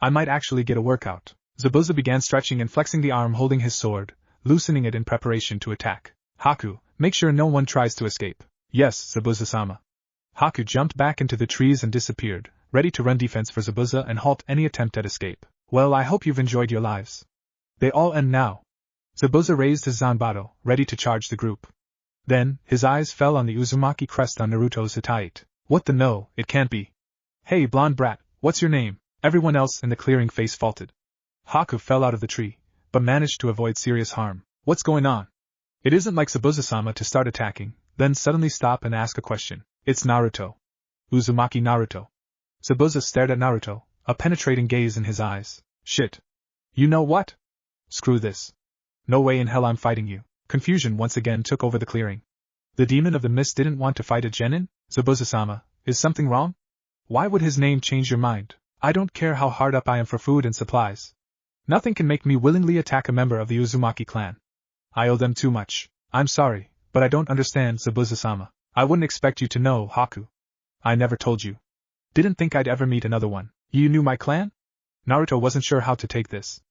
Speaker 1: I might actually get a workout. Zabuza began stretching and flexing the arm holding his sword, loosening it in preparation to attack. "Haku, make sure no one tries to escape." "Yes, Zabuza-sama." Haku jumped back into the trees and disappeared, ready to run defense for Zabuza and halt any attempt at escape. "Well, I hope you've enjoyed your lives. They all end now." Zabuza raised his zanbato, ready to charge the group. Then, his eyes fell on the Uzumaki crest on Naruto's Hittite. "What the no, it can't be. Hey blonde brat, what's your name?" Everyone else in the clearing face faulted. Haku fell out of the tree, but managed to avoid serious harm. "What's going on?" It isn't like Zabuza-sama to start attacking, then suddenly stop and ask a question. It's Naruto. Uzumaki Naruto. Zabuza stared at Naruto, a penetrating gaze in his eyes. Shit. You know what? Screw this. No way in hell I'm fighting you. Confusion once again took over the clearing. The demon of the mist didn't want to fight a genin? Zabuza-sama, is something wrong? Why would his name change your mind? I don't care how hard up I am for food and supplies. Nothing can make me willingly attack a member of the Uzumaki clan. I owe them too much. I'm sorry, but I don't understand, Zabuza-sama. I wouldn't expect you to know, Haku. I never told you. Didn't think I'd ever meet another one. You knew my clan? Naruto wasn't sure how to take this.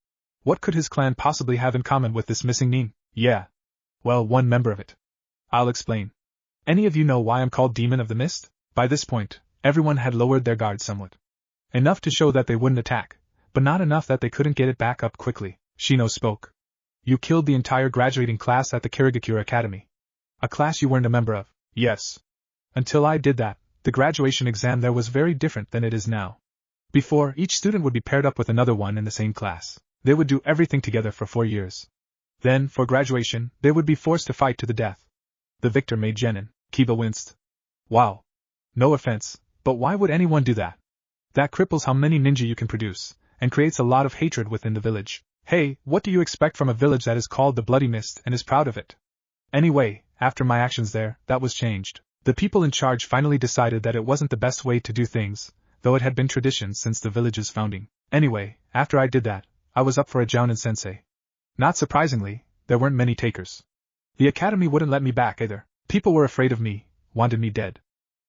Speaker 1: What could his clan possibly have in common with this missing nin? Yeah. Well, one member of it. I'll explain. Any of you know why I'm called Demon of the Mist? By this point, everyone had lowered their guard somewhat. Enough to show that they wouldn't attack, but not enough that they couldn't get it back up quickly. Shino spoke. You killed the entire graduating class at the Kirigakure Academy. A class you weren't a member of. Yes. Until I did that, the graduation exam there was very different than it is now. Before, each student would be paired up with another one in the same class. They would do everything together for 4 years. Then, for graduation, they would be forced to fight to the death. The victor made genin. Kiba winced. Wow. No offense, but why would anyone do that? That cripples how many ninja you can produce, and creates a lot of hatred within the village. Hey, what do you expect from a village that is called the Bloody Mist and is proud of it? Anyway, after my actions there, that was changed. The people in charge finally decided that it wasn't the best way to do things, though it had been tradition since the village's founding. Anyway, after I did that, I was up for a Jounin sensei. Not surprisingly, there weren't many takers. The academy wouldn't let me back either. People were afraid of me, wanted me dead.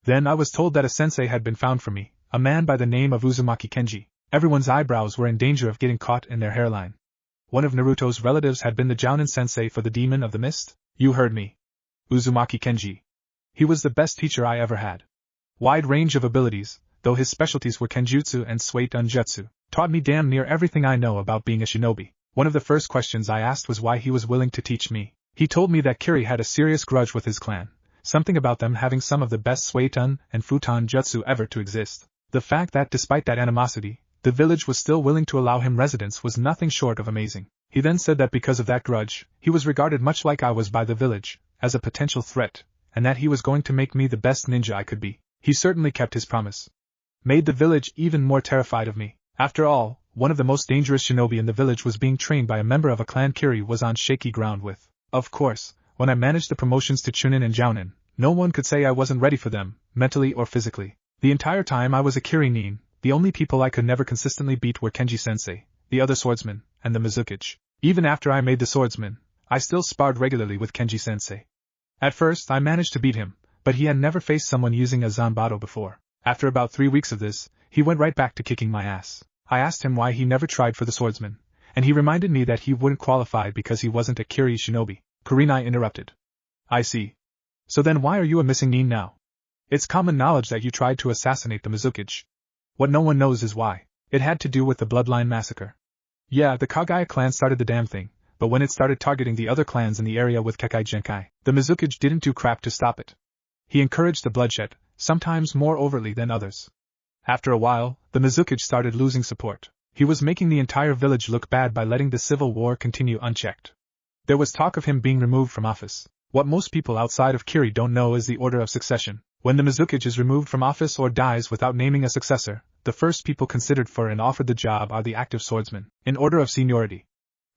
Speaker 1: Then I was told that a sensei had been found for me, a man by the name of Uzumaki Kenji. Everyone's eyebrows were in danger of getting caught in their hairline. One of Naruto's relatives had been the Jounin sensei for the Demon of the Mist? You heard me. Uzumaki Kenji. He was the best teacher I ever had. Wide range of abilities, though his specialties were Kenjutsu and Suiton Jutsu, taught me damn near everything I know about being a shinobi. One of the first questions I asked was why he was willing to teach me. He told me that Kiri had a serious grudge with his clan, something about them having some of the best Suiton and Futon Jutsu ever to exist. The fact that despite that animosity, the village was still willing to allow him residence was nothing short of amazing. He then said that because of that grudge, he was regarded much like I was by the village, as a potential threat, and that he was going to make me the best ninja I could be. He certainly kept his promise. Made the village even more terrified of me. After all, one of the most dangerous shinobi in the village was being trained by a member of a clan Kiri was on shaky ground with. Of course, when I managed the promotions to Chunin and Jounin, no one could say I wasn't ready for them, mentally or physically. The entire time I was a Kiri nin, the only people I could never consistently beat were Kenji-sensei, the other swordsman, and the Mizuki. Even after I made the swordsman, I still sparred regularly with Kenji-sensei. At first I managed to beat him, but he had never faced someone using a Zanbato before. After about 3 weeks of this, he went right back to kicking my ass. I asked him why he never tried for the swordsman, and he reminded me that he wouldn't qualify because he wasn't a Kiri shinobi. Kurenai interrupted. I see. So then why are you a missing nin now? It's common knowledge that you tried to assassinate the Mizuki. What no one knows is why. It had to do with the Bloodline Massacre. Yeah, the Kagaya clan started the damn thing, but when it started targeting the other clans in the area with Kekai Genkai, the Mizuki didn't do crap to stop it. He encouraged the bloodshed, sometimes more overtly than others. After a while, the Mizuki started losing support. He was making the entire village look bad by letting the civil war continue unchecked. There was talk of him being removed from office. What most people outside of Kiri don't know is the order of succession. When the Mizuki is removed from office or dies without naming a successor, the first people considered for and offered the job are the active swordsmen, in order of seniority.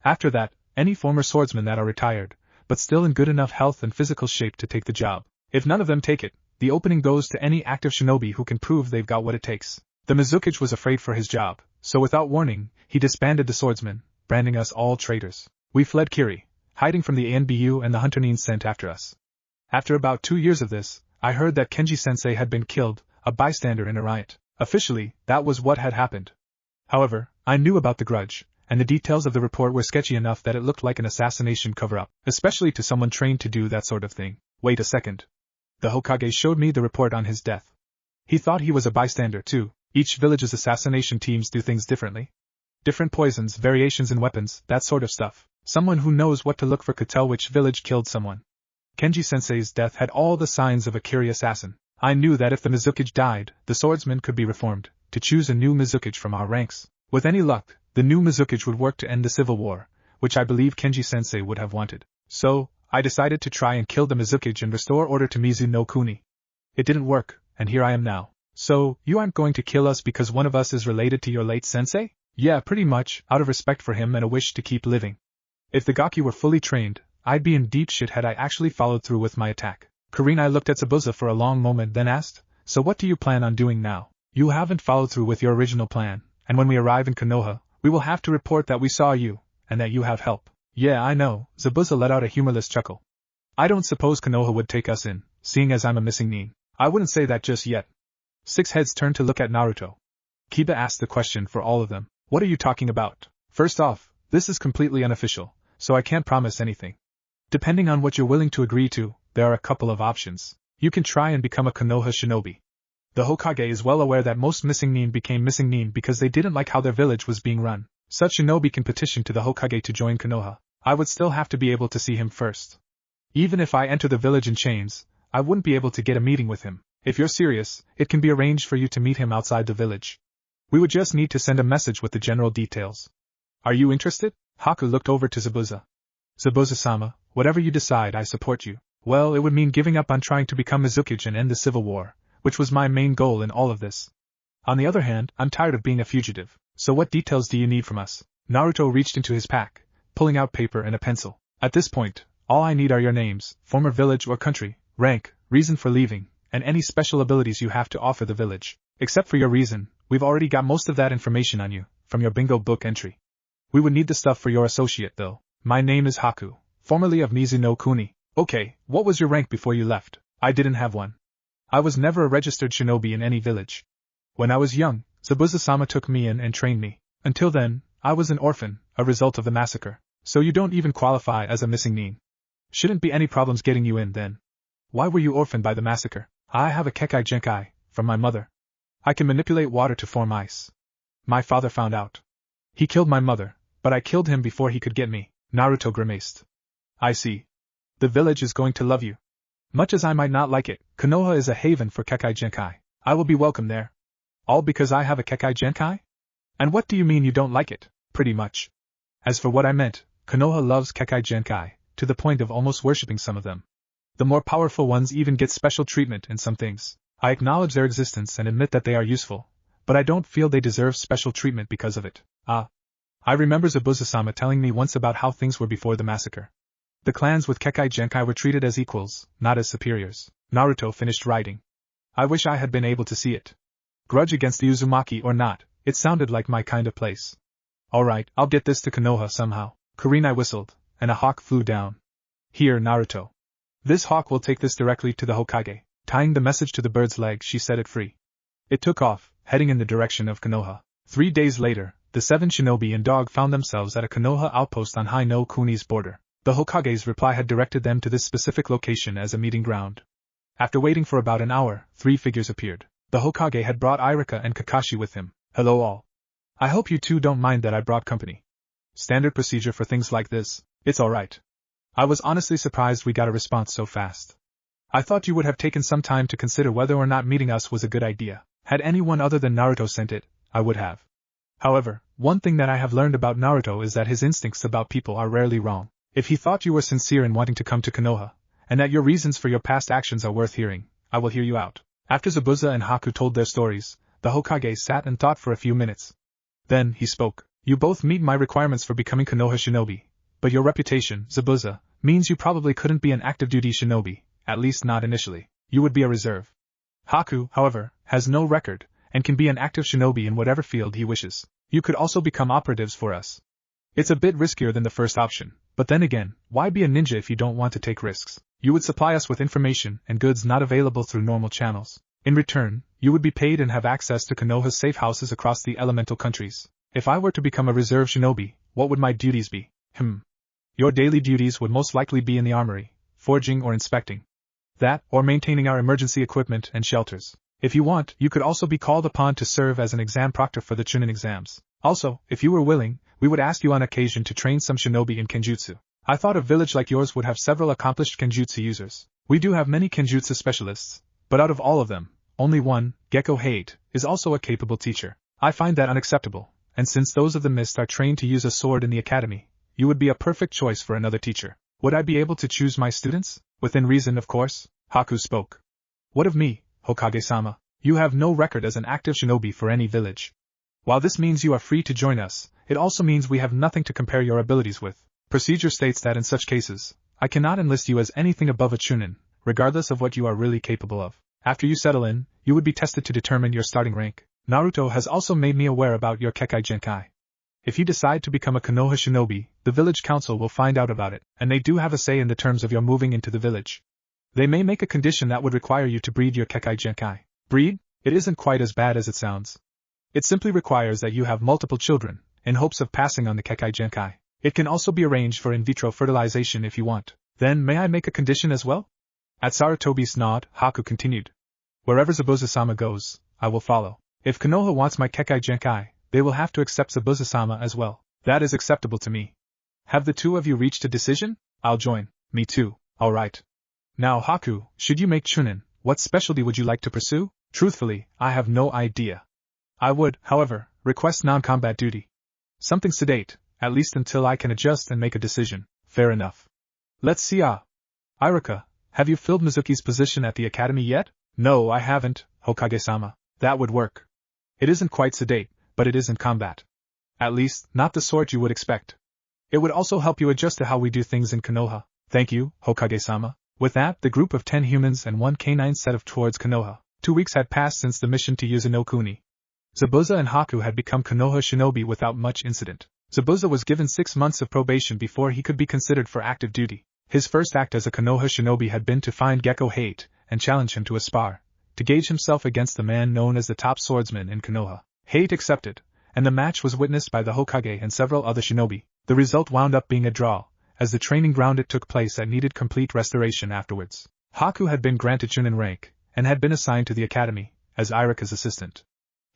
Speaker 1: After that, any former swordsmen that are retired, but still in good enough health and physical shape to take the job. If none of them take it, the opening goes to any active shinobi who can prove they've got what it takes. The Mizuki was afraid for his job, so without warning, he disbanded the swordsmen, branding us all traitors. We fled Kiri, hiding from the ANBU and the hunter nin sent after us. After about 2 years of this, I heard that Kenji-sensei had been killed, a bystander in a riot. Officially, that was what had happened. However, I knew about the grudge, and the details of the report were sketchy enough that it looked like an assassination cover-up, especially to someone trained to do that sort of thing. Wait a second. The Hokage showed me the report on his death. He thought he was a bystander too. Each village's assassination teams do things differently. Different poisons, variations in weapons, that sort of stuff. Someone who knows what to look for could tell which village killed someone. Kenji-sensei's death had all the signs of a Kiri assassin. I knew that if the Mizuki died, the swordsman could be reformed, to choose a new Mizuki from our ranks. With any luck, the new Mizuki would work to end the civil war, which I believe Kenji-sensei would have wanted. So, I decided to try and kill the Mizuki and restore order to Mizu no Kuni. It didn't work, and here I am now. So, you aren't going to kill us because one of us is related to your late sensei? Yeah, pretty much, out of respect for him and a wish to keep living. If the Gaki were fully trained, I'd be in deep shit had I actually followed through with my attack. Kurenai looked at Zabuza for a long moment then asked, so what do you plan on doing now? You haven't followed through with your original plan, and when we arrive in Konoha, we will have to report that we saw you, and that you have help. Yeah, I know, Zabuza let out a humorless chuckle. I don't suppose Konoha would take us in, seeing as I'm a missing nin. I wouldn't say that just yet. Six heads turned to look at Naruto. Kiba asked the question for all of them. What are you talking about? First off, this is completely unofficial, so I can't promise anything. Depending on what you're willing to agree to, there are a couple of options. You can try and become a Konoha shinobi. The Hokage is well aware that most missing nin became missing nin because they didn't like how their village was being run. Such shinobi can petition to the Hokage to join Konoha. I would still have to be able to see him first. Even if I enter the village in chains, I wouldn't be able to get a meeting with him. If you're serious, it can be arranged for you to meet him outside the village. We would just need to send a message with the general details. Are you interested? Haku looked over to Zabuza. Zabuza-sama, whatever you decide, I support you. Well, it would mean giving up on trying to become Mizuki and end the civil war, which was my main goal in all of this. On the other hand, I'm tired of being a fugitive. So what details do you need from us? Naruto reached into his pack, pulling out paper and a pencil. At this point, all I need are your names, former village or country, rank, reason for leaving, and any special abilities you have to offer the village. Except for your reason, we've already got most of that information on you, from your bingo book entry. We would need the stuff for your associate though. My name is Haku, formerly of Mizu no Kuni. Okay, what was your rank before you left? I didn't have one. I was never a registered shinobi in any village. When I was young, Zabuza-sama took me in and trained me. Until then, I was an orphan, a result of the massacre. So you don't even qualify as a missing nin. Shouldn't be any problems getting you in then. Why were you orphaned by the massacre? I have a Kekai Genkai, from my mother. I can manipulate water to form ice. My father found out. He killed my mother, but I killed him before he could get me. Naruto grimaced. I see. The village is going to love you. Much as I might not like it, Konoha is a haven for Kekai Genkai. I will be welcome there. All because I have a Kekai Genkai? And what do you mean you don't like it? Pretty much. As for what I meant, Konoha loves Kekai Genkai, to the point of almost worshipping some of them. The more powerful ones even get special treatment in some things. I acknowledge their existence and admit that they are useful, but I don't feel they deserve special treatment because of it. I remember Zabuza-sama telling me once about how things were before the massacre. The clans with Kekai Genkai were treated as equals, not as superiors. Naruto finished writing. I wish I had been able to see it. Grudge against the Uzumaki or not, it sounded like my kind of place. Alright, I'll get this to Konoha somehow. Kurenai whistled, and a hawk flew down. Here, Naruto. This hawk will take this directly to the Hokage. Tying the message to the bird's leg, she set it free. It took off, heading in the direction of Konoha. 3 days later, the 7 shinobi and dog found themselves at a Konoha outpost on Hai no Kuni's border. The Hokage's reply had directed them to this specific location as a meeting ground. After waiting for about an hour, 3 figures appeared. The Hokage had brought Irika and Kakashi with him. Hello all. I hope you two don't mind that I brought company. Standard procedure for things like this. It's alright. I was honestly surprised we got a response so fast. I thought you would have taken some time to consider whether or not meeting us was a good idea. Had anyone other than Naruto sent it, I would have. However, one thing that I have learned about Naruto is that his instincts about people are rarely wrong. If he thought you were sincere in wanting to come to Konoha, and that your reasons for your past actions are worth hearing, I will hear you out. After Zabuza and Haku told their stories, the Hokage sat and thought for a few minutes. Then, he spoke. You both meet my requirements for becoming Konoha shinobi, but your reputation, Zabuza, means you probably couldn't be an active duty shinobi, at least not initially. You would be a reserve. Haku, however, has no record, and can be an active shinobi in whatever field he wishes. You could also become operatives for us. It's a bit riskier than the first option, but then again, why be a ninja if you don't want to take risks? You would supply us with information and goods not available through normal channels. In return, you would be paid and have access to Konoha's safe houses across the elemental countries. If I were to become a reserve shinobi, what would my duties be? Your daily duties would most likely be in the armory, forging or inspecting. That, or maintaining our emergency equipment and shelters. If you want, you could also be called upon to serve as an exam proctor for the Chunin exams. Also, if you were willing, we would ask you on occasion to train some shinobi in kenjutsu. I thought a village like yours would have several accomplished kenjutsu users. We do have many kenjutsu specialists, but out of all of them, only one, Gecko Hate, is also a capable teacher. I find that unacceptable, and since those of the mist are trained to use a sword in the academy, you would be a perfect choice for another teacher. Would I be able to choose my students? Within reason, of course, Haku spoke. What of me, Hokage-sama? You have no record as an active shinobi for any village. While this means you are free to join us, it also means we have nothing to compare your abilities with. Procedure states that in such cases, I cannot enlist you as anything above a chunin, regardless of what you are really capable of. After you settle in, you would be tested to determine your starting rank. Naruto has also made me aware about your Kekai Genkai. If you decide to become a Konoha shinobi, the village council will find out about it, and they do have a say in the terms of your moving into the village. They may make a condition that would require you to breed your Kekai Genkai. Breed? It isn't quite as bad as it sounds. It simply requires that you have multiple children, in hopes of passing on the Kekai Genkai. It can also be arranged for in vitro fertilization if you want. Then may I make a condition as well? At Sarutobi's nod, Haku continued. Wherever Zabuza-sama goes, I will follow. If Konoha wants my Kekai Genkai, they will have to accept Zabuza-sama as well. That is acceptable to me. Have the two of you reached a decision? I'll join. Me too. Alright. Now Haku, should you make chunin, what specialty would you like to pursue? Truthfully, I have no idea. I would, however, request non-combat duty. Something sedate, at least until I can adjust and make a decision. Fair enough. Let's see. Iruka, have you filled Mizuki's position at the academy yet? No, I haven't, Hokage-sama. That would work. It isn't quite sedate, but it isn't combat. At least, not the sort you would expect. It would also help you adjust to how we do things in Konoha. Thank you, Hokage-sama. With that, the group of 10 humans and 1 canine set off towards Konoha. 2 weeks had passed since the mission to Yuzen no Kuni. Zabuza and Haku had become Konoha shinobi without much incident. Zabuza was given 6 months of probation before he could be considered for active duty. His first act as a Konoha shinobi had been to find Gecko Hate and challenge him to a spar, to gauge himself against the man known as the top swordsman in Konoha. Hate accepted, and the match was witnessed by the Hokage and several other shinobi. The result wound up being a draw, as the training ground it took place at needed complete restoration afterwards. Haku had been granted chunin rank, and had been assigned to the academy, as Iruka's assistant.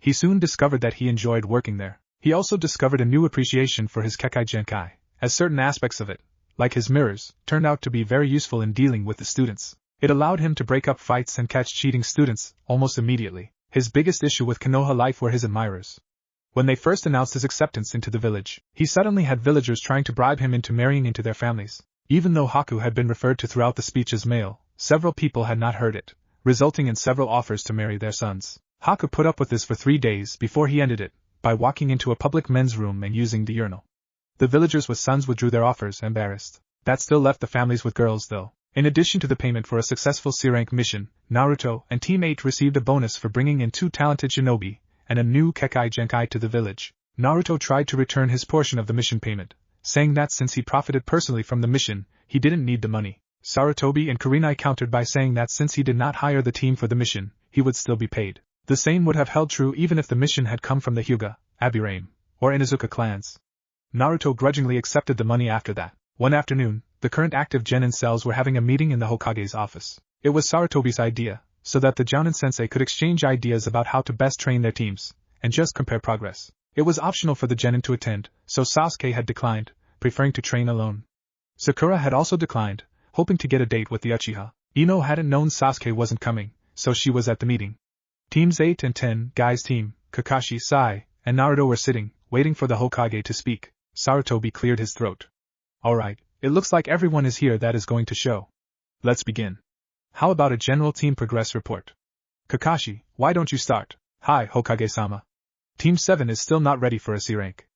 Speaker 1: He soon discovered that he enjoyed working there. He also discovered a new appreciation for his Kekai Genkai, as certain aspects of it, like his mirrors, turned out to be very useful in dealing with the students. It allowed him to break up fights and catch cheating students, almost immediately. His biggest issue with Konoha life were his admirers. When they first announced his acceptance into the village, he suddenly had villagers trying to bribe him into marrying into their families. Even though Haku had been referred to throughout the speech as male, several people had not heard it, resulting in several offers to marry their sons. Haku put up with this for 3 days before he ended it, by walking into a public men's room and using the urinal. The villagers with sons withdrew their offers, embarrassed. That still left the families with girls though. In addition to the payment for a successful C-rank mission, Naruto and Team 8 received a bonus for bringing in 2 talented shinobi, and a new Kekai Genkai to the village. Naruto tried to return his portion of the mission payment, saying that since he profited personally from the mission, he didn't need the money. Sarutobi and Kurenai countered by saying that since he did not hire the team for the mission, he would still be paid. The same would have held true even if the mission had come from the Hyuga, Aburame, or Inuzuka clans. Naruto grudgingly accepted the money after that. One afternoon, the current active genin cells were having a meeting in the Hokage's office. It was Sarutobi's idea, so that the Jounin sensei could exchange ideas about how to best train their teams, and just compare progress. It was optional for the genin to attend, so Sasuke had declined, preferring to train alone. Sakura had also declined, hoping to get a date with the Uchiha. Ino hadn't known Sasuke wasn't coming, so she was at the meeting. Teams 8 and 10, Guy's team, Kakashi, Sai, and Naruto were sitting, waiting for the Hokage to speak. Sarutobi cleared his throat. Alright, it looks like everyone is here that is going to show. Let's begin. How about a general team progress report? Kakashi, why don't you start? Hi, Hokage-sama. Team 7 is still not ready for a C rank.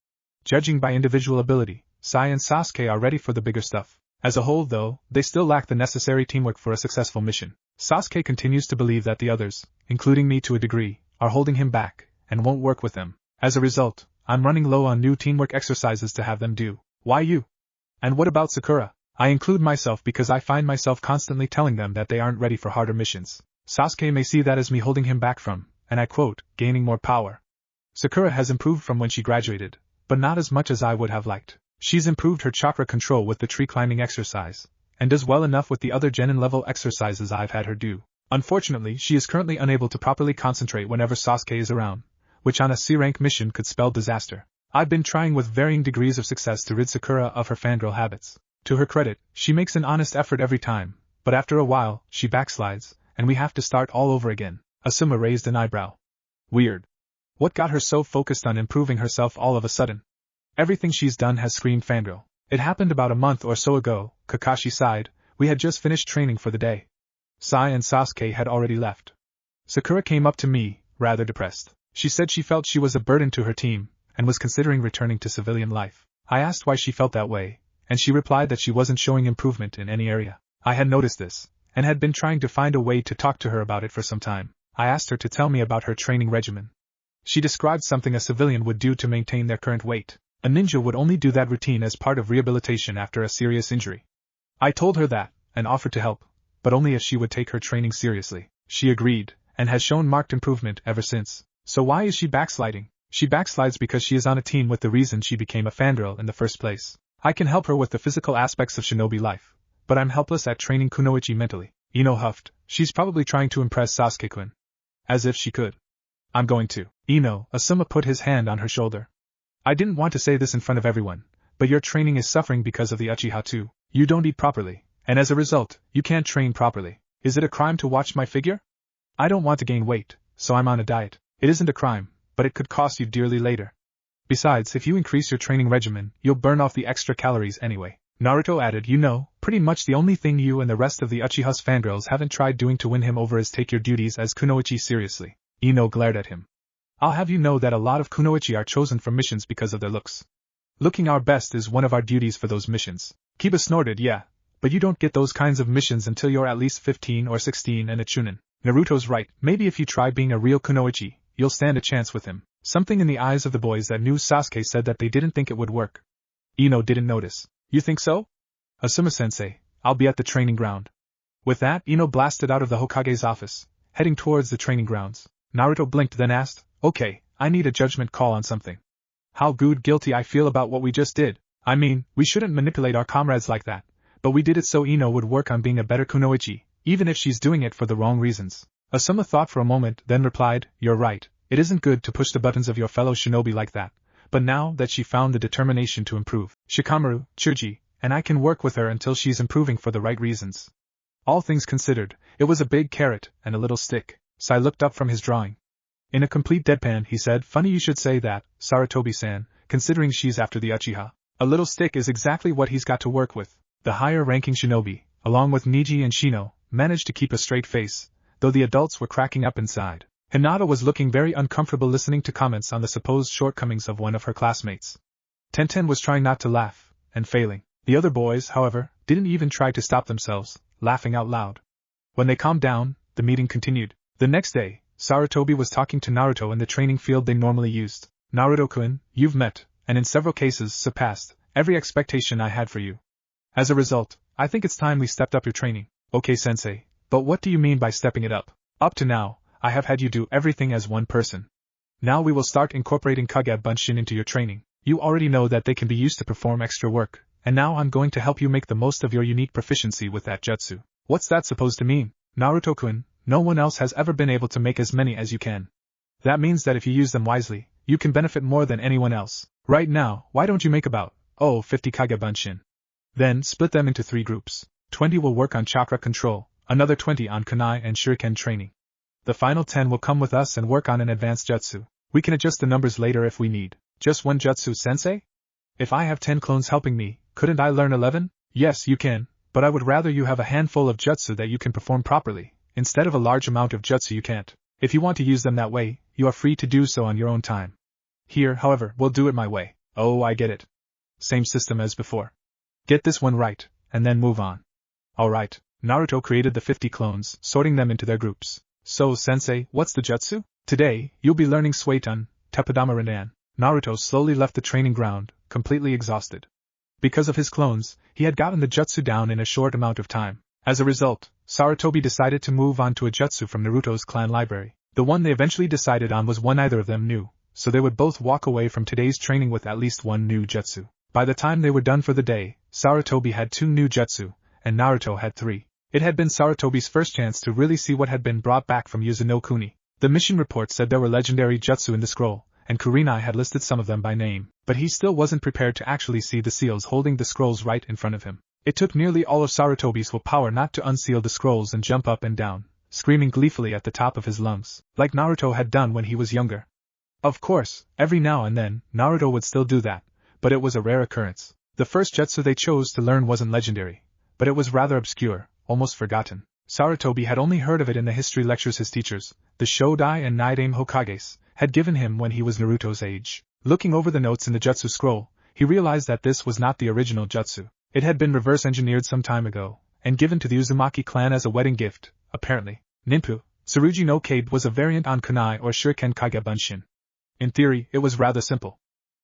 Speaker 1: Judging by individual ability, Sai and Sasuke are ready for the bigger stuff. As a whole though, they still lack the necessary teamwork for a successful mission. Sasuke continues to believe that the others, including me to a degree, are holding him back, and won't work with them. As a result, I'm running low on new teamwork exercises to have them do. Why you? And what about Sakura? I include myself because I find myself constantly telling them that they aren't ready for harder missions. Sasuke may see that as me holding him back from, and I quote, gaining more power. Sakura has improved from when she graduated, but not as much as I would have liked. She's improved her chakra control with the tree climbing exercise, and does well enough with the other genin level exercises I've had her do. Unfortunately, she is currently unable to properly concentrate whenever Sasuke is around, which on a C-rank mission could spell disaster. I've been trying with varying degrees of success to rid Sakura of her fangirl habits. To her credit, she makes an honest effort every time, but after a while, she backslides, and we have to start all over again. Asuma raised an eyebrow. Weird. What got her so focused on improving herself all of a sudden? Everything she's done has screamed fangirl. It happened about a month or so ago, Kakashi sighed. We had just finished training for the day. Sai and Sasuke had already left. Sakura came up to me, rather depressed. She said she felt she was a burden to her team, and was considering returning to civilian life. I asked why she felt that way, and she replied that she wasn't showing improvement in any area. I had noticed this, and had been trying to find a way to talk to her about it for some time. I asked her to tell me about her training regimen. She described something a civilian would do to maintain their current weight. A ninja would only do that routine as part of rehabilitation after a serious injury. I told her that, and offered to help, but only if she would take her training seriously. She agreed, and has shown marked improvement ever since. So why is she backsliding? She backslides because she is on a team with the reason she became a fangirl in the first place. I can help her with the physical aspects of shinobi life, but I'm helpless at training kunoichi mentally. Ino huffed. She's probably trying to impress Sasuke-kun. As if she could. I'm going to. Ino, Asuma put his hand on her shoulder. I didn't want to say this in front of everyone, but your training is suffering because of the Uchiha too. You don't eat properly, and as a result, you can't train properly. Is it a crime to watch my figure? I don't want to gain weight, so I'm on a diet. It isn't a crime, but it could cost you dearly later. Besides, if you increase your training regimen, you'll burn off the extra calories anyway. Naruto added, pretty much the only thing you and the rest of the Uchiha's fangirls haven't tried doing to win him over is take your duties as kunoichi seriously. Ino glared at him. I'll have you know that a lot of kunoichi are chosen for missions because of their looks. Looking our best is one of our duties for those missions. Kiba snorted, yeah, but you don't get those kinds of missions until you're at least 15 or 16 and a chunin. Naruto's right, maybe if you try being a real kunoichi, you'll stand a chance with him. Something in the eyes of the boys that knew Sasuke said that they didn't think it would work. Ino didn't notice. You think so? Asuma-sensei, I'll be at the training ground. With that, Ino blasted out of the Hokage's office, heading towards the training grounds. Naruto blinked then asked, okay, I need a judgment call on something. How guilty I feel about what we just did. I mean, we shouldn't manipulate our comrades like that, but we did it so Ino would work on being a better kunoichi, even if she's doing it for the wrong reasons. Asuma thought for a moment, then replied, you're right, it isn't good to push the buttons of your fellow shinobi like that, but now that she found the determination to improve, Shikamaru, Chuji, and I can work with her until she's improving for the right reasons. All things considered, it was a big carrot and a little stick. Sai looked up from his drawing. In a complete deadpan he said, funny you should say that, Sarutobi-san, considering she's after the Uchiha. A little stick is exactly what he's got to work with. The higher-ranking shinobi, along with Niji and Shino, managed to keep a straight face, though the adults were cracking up inside. Hinata was looking very uncomfortable listening to comments on the supposed shortcomings of one of her classmates. Tenten was trying not to laugh, and failing. The other boys, however, didn't even try to stop themselves, laughing out loud. When they calmed down, the meeting continued. The next day, Sarutobi was talking to Naruto in the training field they normally used. Naruto-kun, you've met, and in several cases surpassed, every expectation I had for you. As a result, I think it's time we stepped up your training. Okay, sensei, but what do you mean by stepping it up? Up to now, I have had you do everything as one person. Now we will start incorporating Kage Bunshin into your training. You already know that they can be used to perform extra work, and now I'm going to help you make the most of your unique proficiency with that jutsu. What's that supposed to mean? Naruto-kun, no one else has ever been able to make as many as you can. That means that if you use them wisely, you can benefit more than anyone else. Right now, why don't you make about, 50 Kage Bunshin? Then split them into 3 groups. 20 will work on chakra control, another 20 on kunai and shuriken training. The final 10 will come with us and work on an advanced jutsu. We can adjust the numbers later if we need. Just one jutsu, sensei? If I have 10 clones helping me, couldn't I learn 11? Yes, you can, but I would rather you have a handful of jutsu that you can perform properly, instead of a large amount of jutsu you can't. If you want to use them that way, you are free to do so on your own time. Here, however, we'll do it my way. Oh, I get it. Same system as before. Get this one right, and then move on. Alright, Naruto created the 50 clones, sorting them into their groups. So, sensei, what's the jutsu? Today, you'll be learning Suiton, Teppadama Rindan. Naruto slowly left the training ground, completely exhausted. Because of his clones, he had gotten the jutsu down in a short amount of time. As a result, Sarutobi decided to move on to a jutsu from Naruto's clan library. The one they eventually decided on was one neither of them knew, so they would both walk away from today's training with at least one new jutsu. By the time they were done for the day, Sarutobi had 2 new jutsu, and Naruto had 3. It had been Sarutobi's first chance to really see what had been brought back from Yuzen no Kuni. The mission report said there were legendary jutsu in the scroll, and Kurenai had listed some of them by name, but he still wasn't prepared to actually see the seals holding the scrolls right in front of him. It took nearly all of Sarutobi's willpower not to unseal the scrolls and jump up and down, screaming gleefully at the top of his lungs, like Naruto had done when he was younger. Of course, every now and then, Naruto would still do that, but it was a rare occurrence. The first jutsu they chose to learn wasn't legendary, but it was rather obscure, almost forgotten. Sarutobi had only heard of it in the history lectures his teachers, the Shodai and Nidaime Hokages, had given him when he was Naruto's age. Looking over the notes in the jutsu scroll, he realized that this was not the original jutsu. It had been reverse-engineered some time ago, and given to the Uzumaki clan as a wedding gift, apparently. Ninpu, Tsurugi no Kabe was a variant on kunai or shuriken kage bunshin. In theory, it was rather simple.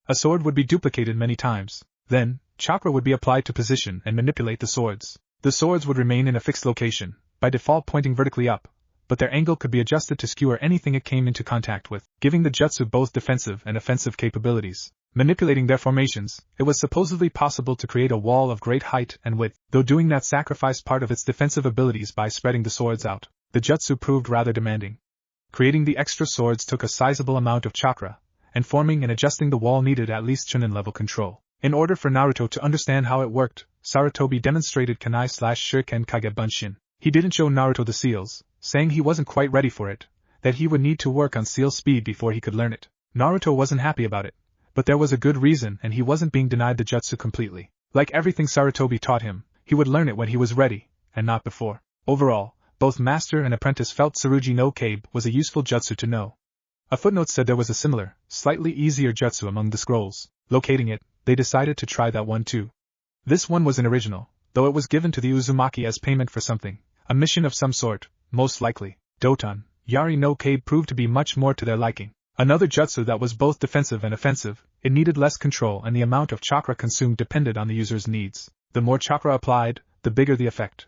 Speaker 1: A sword would be duplicated many times. Then, chakra would be applied to position and manipulate the swords. The swords would remain in a fixed location, by default pointing vertically up, but their angle could be adjusted to skewer anything it came into contact with, giving the jutsu both defensive and offensive capabilities. Manipulating their formations, it was supposedly possible to create a wall of great height and width, though doing that sacrificed part of its defensive abilities by spreading the swords out. The jutsu proved rather demanding. Creating the extra swords took a sizable amount of chakra, and forming and adjusting the wall needed at least chunin-level control. In order for Naruto to understand how it worked, Sarutobi demonstrated kunai/shuriken kage bunshin. He didn't show Naruto the seals, saying he wasn't quite ready for it, that he would need to work on seal speed before he could learn it. Naruto wasn't happy about it, but there was a good reason and he wasn't being denied the jutsu completely. Like everything Sarutobi taught him, he would learn it when he was ready, and not before. Overall, both master and apprentice felt Tsurugi no Kabe was a useful jutsu to know. A footnote said there was a similar, slightly easier jutsu among the scrolls. Locating it, they decided to try that one too. This one was an original, though it was given to the Uzumaki as payment for something, a mission of some sort, most likely. Doton, Yari no Kabe proved to be much more to their liking. Another jutsu that was both defensive and offensive, it needed less control and the amount of chakra consumed depended on the user's needs. The more chakra applied, the bigger the effect.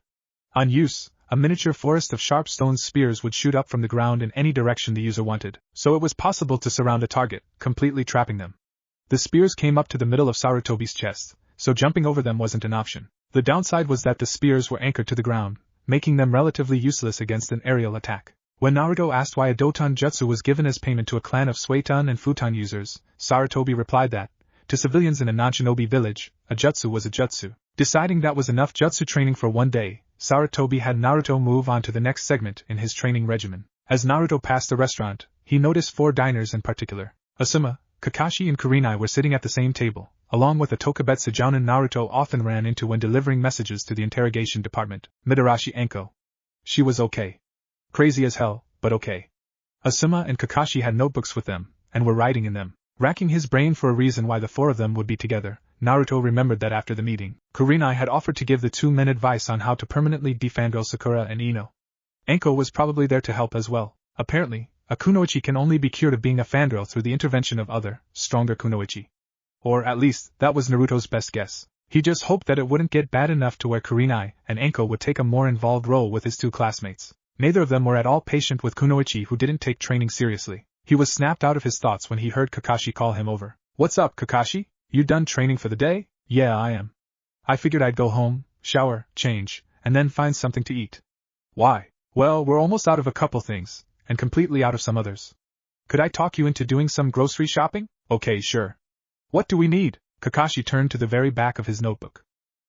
Speaker 1: On use, a miniature forest of sharp stone spears would shoot up from the ground in any direction the user wanted, so it was possible to surround a target, completely trapping them. The spears came up to the middle of Sarutobi's chest, so jumping over them wasn't an option. The downside was that the spears were anchored to the ground, making them relatively useless against an aerial attack. When Naruto asked why a Doton jutsu was given as payment to a clan of Suiton and Futon users, Sarutobi replied that, to civilians in a non-shinobi village, a jutsu was a jutsu. Deciding that was enough jutsu training for one day, Sarutobi had Naruto move on to the next segment in his training regimen. As Naruto passed the restaurant, he noticed 4 diners in particular. Asuma, Kakashi and Kurenai were sitting at the same table, along with a Tokubetsu jounin Naruto often ran into when delivering messages to the interrogation department, Midarashi Anko. She was okay. Crazy as hell, but okay. Asuma and Kakashi had notebooks with them, and were writing in them. Racking his brain for a reason why the 4 of them would be together, Naruto remembered that after the meeting, Kurenai had offered to give the 2 men advice on how to permanently defangirl Sakura and Ino. Anko was probably there to help as well. Apparently, a kunoichi can only be cured of being a fangirl through the intervention of other, stronger kunoichi. Or at least, that was Naruto's best guess. He just hoped that it wouldn't get bad enough to where Kurenai and Anko would take a more involved role with his 2 classmates. Neither of them were at all patient with kunoichi who didn't take training seriously. He was snapped out of his thoughts when he heard Kakashi call him over. "What's up, Kakashi? You done training for the day?" "Yeah, I am. I figured I'd go home, shower, change, and then find something to eat." "Why?" "Well, we're almost out of a couple things, and completely out of some others. Could I talk you into doing some grocery shopping?" "Okay, sure. What do we need?" Kakashi turned to the very back of his notebook.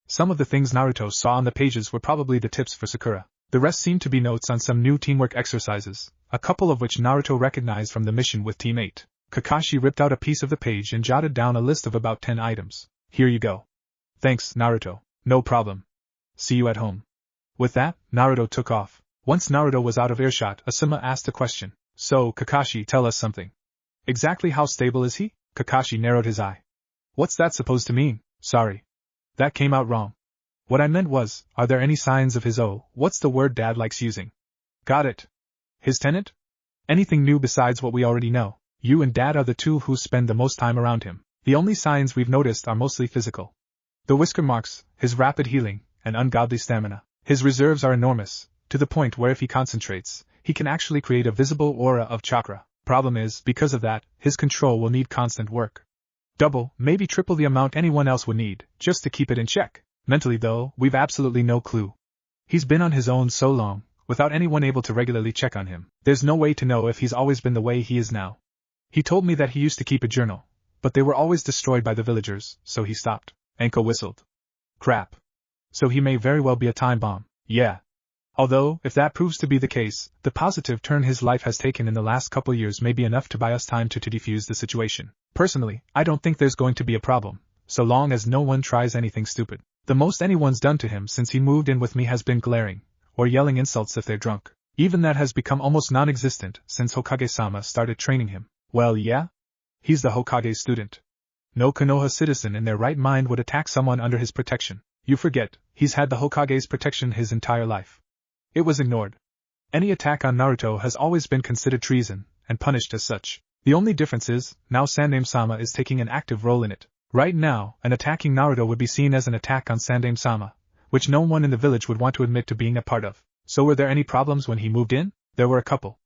Speaker 1: Some of the things Naruto saw on the pages were probably the tips for Sakura. The rest seemed to be notes on some new teamwork exercises, a couple of which Naruto recognized from the mission with Team 8. Kakashi ripped out a piece of the page and jotted down a list of about 10 items. "Here you go." "Thanks, Naruto." "No problem. See you at home." With that, Naruto took off. Once Naruto was out of earshot, Asuma asked a question. "So, Kakashi, tell us something. Exactly how stable is he?" Kakashi narrowed his eye. "What's that supposed to mean?" "Sorry. That came out wrong. What I meant was, are there any signs of his what's the word Dad likes using?" "Got it. His tenant? Anything new besides what we already know? You and Dad are the 2 who spend the most time around him. The only signs we've noticed are mostly physical. The whisker marks, his rapid healing, and ungodly stamina. His reserves are enormous, to the point where if he concentrates, he can actually create a visible aura of chakra. Problem is, because of that, his control will need constant work. Double, maybe triple the amount anyone else would need, just to keep it in check. Mentally though, we've absolutely no clue. He's been on his own so long, without anyone able to regularly check on him. There's no way to know if he's always been the way he is now. He told me that he used to keep a journal, but they were always destroyed by the villagers, so he stopped." Anko whistled. "Crap. So he may very well be a time bomb." "Yeah. Although, if that proves to be the case, the positive turn his life has taken in the last couple years may be enough to buy us time to defuse the situation. Personally, I don't think there's going to be a problem, so long as no one tries anything stupid. The most anyone's done to him since he moved in with me has been glaring, or yelling insults if they're drunk. Even that has become almost non-existent since Hokage-sama started training him. Well, yeah? He's the Hokage's student. No Konoha citizen in their right mind would attack someone under his protection. You forget, he's had the Hokage's protection his entire life. It was ignored. Any attack on Naruto has always been considered treason, and punished as such. The only difference is, now Sandaime-sama is taking an active role in it. Right now, an attacking Naruto would be seen as an attack on Sandaime-sama, which no one in the village would want to admit to being a part of. So were there any problems when he moved in? There were a couple.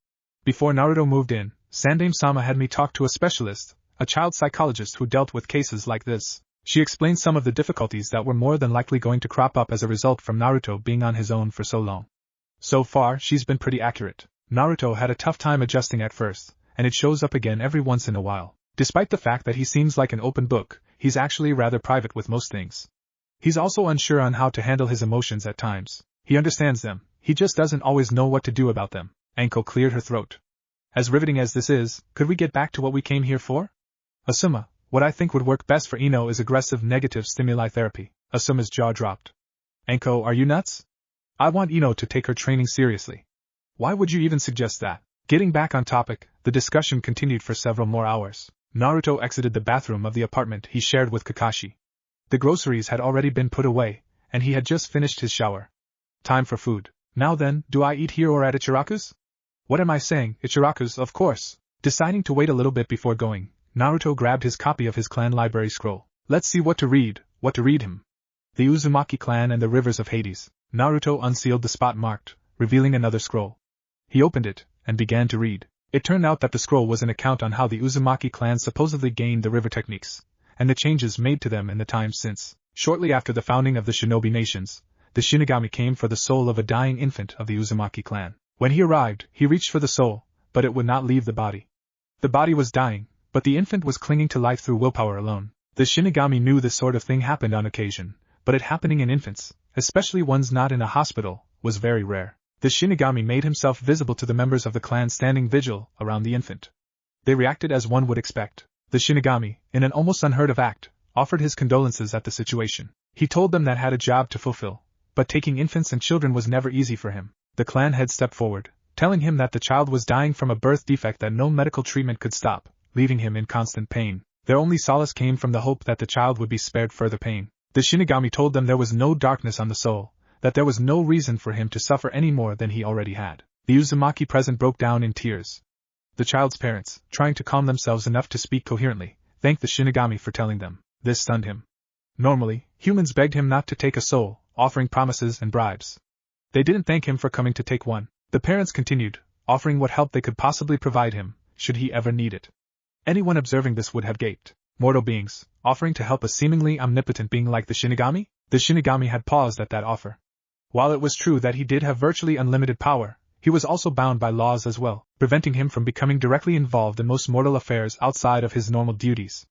Speaker 1: Before Naruto moved in, Sandaime-sama had me talk to a specialist, a child psychologist who dealt with cases like this. She explained some of the difficulties that were more than likely going to crop up as a result from Naruto being on his own for so long. So far, she's been pretty accurate. Naruto had a tough time adjusting at first, and it shows up again every once in a while. Despite the fact that he seems like an open book, he's actually rather private with most things. He's also unsure on how to handle his emotions at times. He understands them, he just doesn't always know what to do about them. Anko cleared her throat. As riveting as this is, could we get back to what we came here for? Asuma, what I think would work best for Ino is aggressive negative stimuli therapy. Asuma's jaw dropped. Anko, are you nuts? I want Ino to take her training seriously. Why would you even suggest that? Getting back on topic, the discussion continued for several more hours. Naruto exited the bathroom of the apartment he shared with Kakashi. The groceries had already been put away, and he had just finished his shower. Time for food. Now then, do I eat here or at Ichiraku's? What am I saying, Ichiraku's, of course. Deciding to wait a little bit before going, Naruto grabbed his copy of his clan library scroll. Let's see what to read him. The Uzumaki clan and the rivers of Hades. Naruto unsealed the spot marked, revealing another scroll. He opened it, and began to read. It turned out that the scroll was an account on how the Uzumaki clan supposedly gained the river techniques, and the changes made to them in the time since. Shortly after the founding of the Shinobi Nations, the Shinigami came for the soul of a dying infant of the Uzumaki clan. When he arrived, he reached for the soul, but it would not leave the body. The body was dying, but the infant was clinging to life through willpower alone. The Shinigami knew this sort of thing happened on occasion, but it happening in infants, especially ones not in a hospital, was very rare. The Shinigami made himself visible to the members of the clan standing vigil around the infant. They reacted as one would expect. The Shinigami, in an almost unheard of act, offered his condolences at the situation. He told them that had a job to fulfill, but taking infants and children was never easy for him. The clan head stepped forward, telling him that the child was dying from a birth defect that no medical treatment could stop, leaving him in constant pain. Their only solace came from the hope that the child would be spared further pain. The Shinigami told them there was no darkness on the soul, that there was no reason for him to suffer any more than he already had. The Uzumaki present broke down in tears. The child's parents, trying to calm themselves enough to speak coherently, thanked the Shinigami for telling them. This stunned him. Normally, humans begged him not to take a soul, offering promises and bribes. They didn't thank him for coming to take one. The parents continued, offering what help they could possibly provide him, should he ever need it. Anyone observing this would have gaped. Mortal beings, offering to help a seemingly omnipotent being like the Shinigami? The Shinigami had paused at that offer. While it was true that he did have virtually unlimited power, he was also bound by laws as well, preventing him from becoming directly involved in most mortal affairs outside of his normal duties.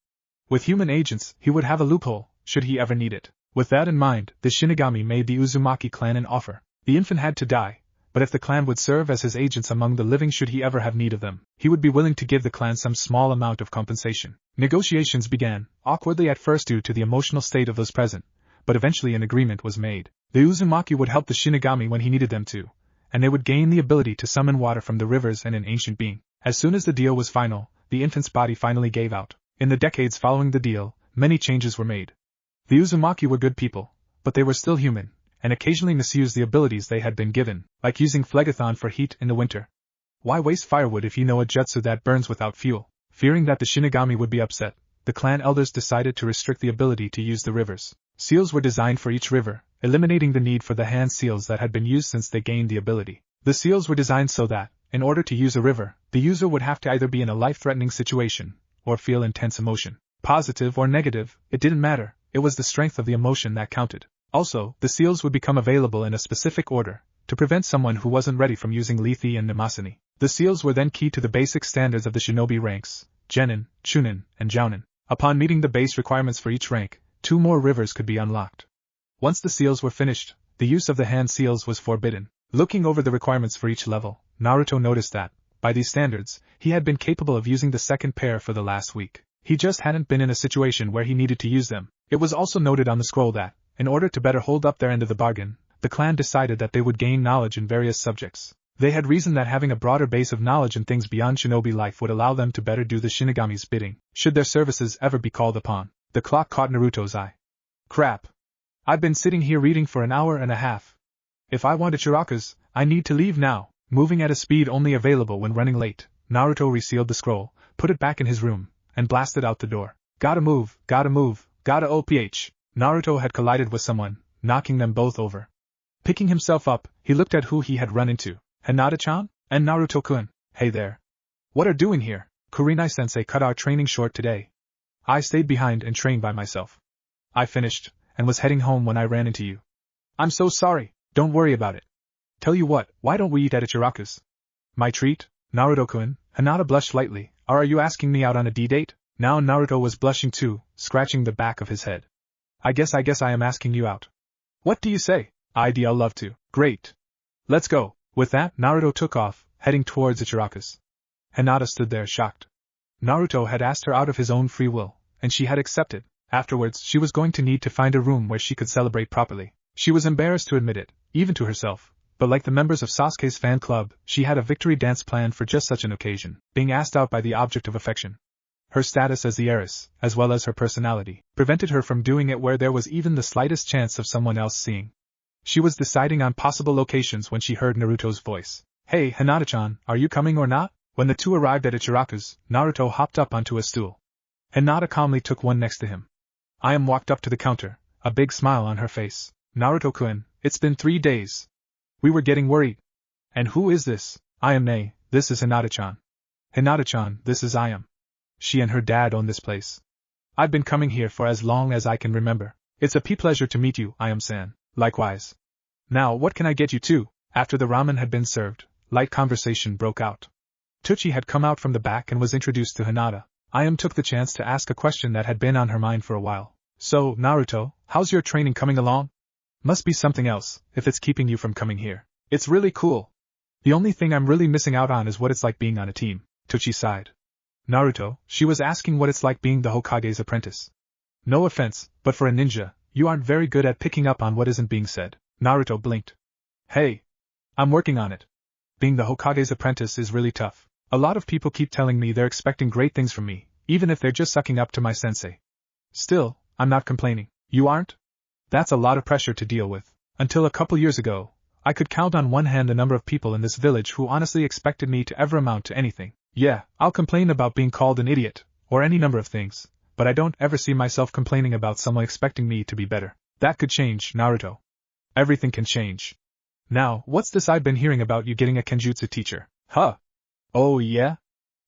Speaker 1: With human agents, he would have a loophole, should he ever need it. With that in mind, the Shinigami made the Uzumaki clan an offer. The infant had to die, but if the clan would serve as his agents among the living should he ever have need of them, he would be willing to give the clan some small amount of compensation. Negotiations began, awkwardly at first due to the emotional state of those present, but eventually an agreement was made. The Uzumaki would help the Shinigami when he needed them to, and they would gain the ability to summon water from the rivers and an ancient being. As soon as the deal was final, the infant's body finally gave out. In the decades following the deal, many changes were made. The Uzumaki were good people, but they were still human, and occasionally misused the abilities they had been given, like using phlegethon for heat in the winter. Why waste firewood if you know a jutsu that burns without fuel? Fearing that the Shinigami would be upset, the clan elders decided to restrict the ability to use the rivers. Seals were designed for each river, eliminating the need for the hand seals that had been used since they gained the ability. The seals were designed so that, in order to use a river, the user would have to either be in a life-threatening situation, or feel intense emotion. Positive or negative, it didn't matter, it was the strength of the emotion that counted. Also, the seals would become available in a specific order, to prevent someone who wasn't ready from using Lethe and Mnemosyne. The seals were then key to the basic standards of the shinobi ranks, Genin, Chunin, and Jounin. Upon meeting the base requirements for each rank, 2 more rivers could be unlocked. Once the seals were finished, the use of the hand seals was forbidden. Looking over the requirements for each level, Naruto noticed that, by these standards, he had been capable of using the second pair for the last week. He just hadn't been in a situation where he needed to use them. It was also noted on the scroll that, in order to better hold up their end of the bargain, the clan decided that they would gain knowledge in various subjects. They had reasoned that having a broader base of knowledge in things beyond shinobi life would allow them to better do the Shinigami's bidding, should their services ever be called upon. The clock caught Naruto's eye. Crap. I've been sitting here reading for an hour and a half. If I want Ichiraku's, I need to leave now. Moving at a speed only available when running late, Naruto resealed the scroll, put it back in his room, and blasted out the door. Gotta move, gotta OPH. Naruto had collided with someone, knocking them both over. Picking himself up, he looked at who he had run into. Hinata-chan? And Naruto-kun. Hey there. What are doing here? Kurenai-sensei cut our training short today. I stayed behind and trained by myself. I finished, and was heading home when I ran into you. I'm so sorry, don't worry about it. Tell you what, why don't we eat at Ichiraku's? My treat? Naruto-kun. Hinata blushed slightly. Are you asking me out on a D-date? Now Naruto was blushing too, scratching the back of his head. I guess I am asking you out. What do you say? I'd love to. Great. Let's go. With that, Naruto took off, heading towards Ichiraku's. Hinata stood there shocked. Naruto had asked her out of his own free will, and she had accepted. Afterwards, she was going to need to find a room where she could celebrate properly. She was embarrassed to admit it, even to herself, but like the members of Sasuke's fan club, she had a victory dance planned for just such an occasion, being asked out by the object of affection. Her status as the heiress, as well as her personality, prevented her from doing it where there was even the slightest chance of someone else seeing. She was deciding on possible locations when she heard Naruto's voice. Hey, Hinata-chan, are you coming or not? When the two arrived at Ichiraku's, Naruto hopped up onto a stool. Hinata calmly took one next to him. Ayam walked up to the counter, a big smile on her face. Naruto-kun, it's been 3 days. We were getting worried. And who is this? Nay, this is Hinata-chan. Hinata-chan, this is Ayam. She and her dad own this place. I've been coming here for as long as I can remember. It's a pleasure to meet you, Ayam-san. Likewise. Now what can I get you too? After the ramen had been served, light conversation broke out. Tucci had come out from the back and was introduced to Hinata. Ayam took the chance to ask a question that had been on her mind for a while. So, Naruto, how's your training coming along? Must be something else, if it's keeping you from coming here. It's really cool. The only thing I'm really missing out on is what it's like being on a team. Tucci sighed. Naruto, she was asking what it's like being the Hokage's apprentice. No offense, but for a ninja, you aren't very good at picking up on what isn't being said. Naruto blinked. Hey. I'm working on it. Being the Hokage's apprentice is really tough. A lot of people keep telling me they're expecting great things from me, even if they're just sucking up to my sensei. Still, I'm not complaining. You aren't? That's a lot of pressure to deal with. Until a couple years ago, I could count on one hand the number of people in this village who honestly expected me to ever amount to anything. Yeah, I'll complain about being called an idiot, or any number of things, but I don't ever see myself complaining about someone expecting me to be better. That could change, Naruto. Everything can change. Now, what's this I've been hearing about you getting a Kenjutsu teacher? Huh? Oh yeah?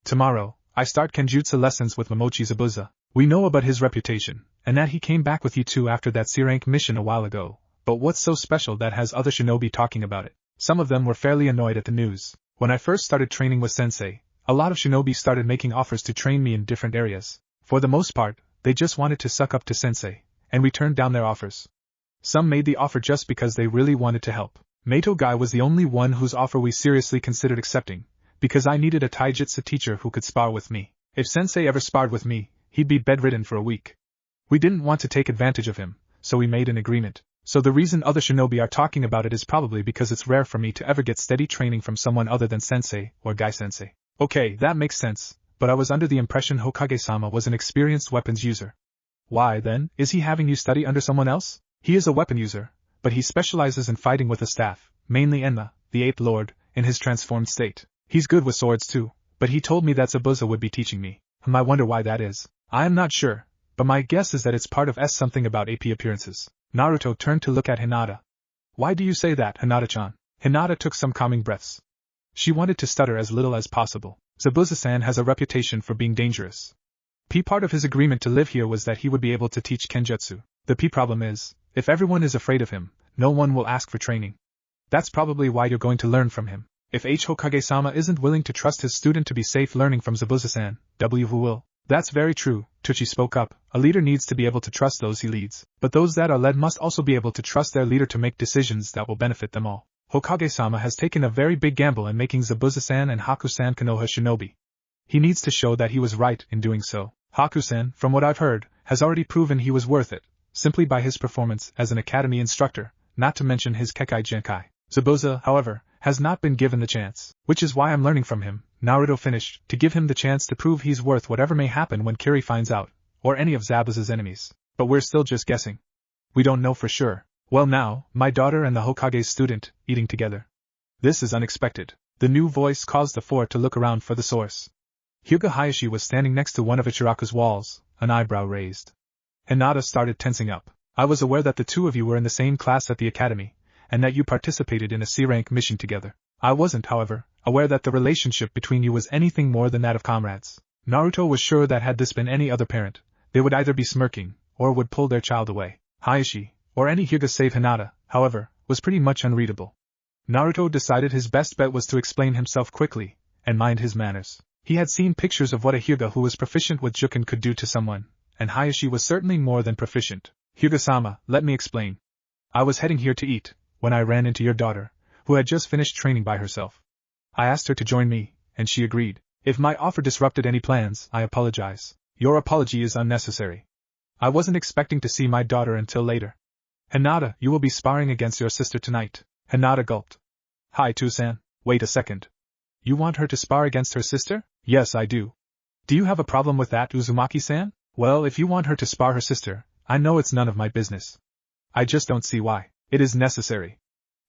Speaker 1: Tomorrow, I start Kenjutsu lessons with Momochi Zabuza. We know about his reputation, and that he came back with you two after that C-rank mission a while ago, but what's so special that has other shinobi talking about it? Some of them were fairly annoyed at the news. When I first started training with sensei, a lot of shinobi started making offers to train me in different areas. For the most part, they just wanted to suck up to sensei, and we turned down their offers. Some made the offer just because they really wanted to help. Meito Guy was the only one whose offer we seriously considered accepting, because I needed a taijutsu teacher who could spar with me. If sensei ever sparred with me, he'd be bedridden for a week. We didn't want to take advantage of him, so we made an agreement. So the reason other shinobi are talking about it is probably because it's rare for me to ever get steady training from someone other than sensei or Guy-sensei. Okay, that makes sense, but I was under the impression Hokage-sama was an experienced weapons user. Why, then, is he having you study under someone else? He is a weapon user, but he specializes in fighting with a staff, mainly Enma, the Eighth Lord, in his transformed state. He's good with swords too, but he told me that Zabuza would be teaching me. I wonder why that is. I am not sure, but my guess is that it's part of something about AP appearances. Naruto turned to look at Hinata. Why do you say that, Hinata-chan? Hinata took some calming breaths. She wanted to stutter as little as possible. Zabuza-san has a reputation for being dangerous. Part of his agreement to live here was that he would be able to teach Kenjutsu. The problem is, if everyone is afraid of him, no one will ask for training. That's probably why you're going to learn from him. If Hokage-sama isn't willing to trust his student to be safe learning from Zabuza-san, who will? That's very true, Tucci spoke up. A leader needs to be able to trust those he leads, but those that are led must also be able to trust their leader to make decisions that will benefit them all. Hokage-sama has taken a very big gamble in making Zabuza-san and Haku-san Konoha shinobi. He needs to show that he was right in doing so. Haku-san, from what I've heard, has already proven he was worth it, simply by his performance as an academy instructor, not to mention his Kekai Genkai. Zabuza, however, has not been given the chance, which is why I'm learning from him, Naruto finished, to give him the chance to prove he's worth whatever may happen when Kiri finds out, or any of Zabuza's enemies. But we're still just guessing. We don't know for sure. Well now, my daughter and the Hokage's student, eating together. This is unexpected. The new voice caused the four to look around for the source. Hyuga Hayashi was standing next to one of Ichiraku's walls, an eyebrow raised. Hinata started tensing up. I was aware that the two of you were in the same class at the academy, and that you participated in a C-rank mission together. I wasn't, however, aware that the relationship between you was anything more than that of comrades. Naruto was sure that had this been any other parent, they would either be smirking, or would pull their child away. Hayashi, or any Hyuga save Hinata, however, was pretty much unreadable. Naruto decided his best bet was to explain himself quickly, and mind his manners. He had seen pictures of what a Hyuga who was proficient with Juken could do to someone, and Hayashi was certainly more than proficient. Hyuga-sama, let me explain. I was heading here to eat, when I ran into your daughter, who had just finished training by herself. I asked her to join me, and she agreed. If my offer disrupted any plans, I apologize. Your apology is unnecessary. I wasn't expecting to see my daughter until later. Hinata, you will be sparring against your sister tonight. Hinata gulped. Hi Tusan, wait a second. You want her to spar against her sister? Yes, I do. Do you have a problem with that, Uzumaki-san? Well, if you want her to spar her sister, I know it's none of my business. I just don't see why. It is necessary.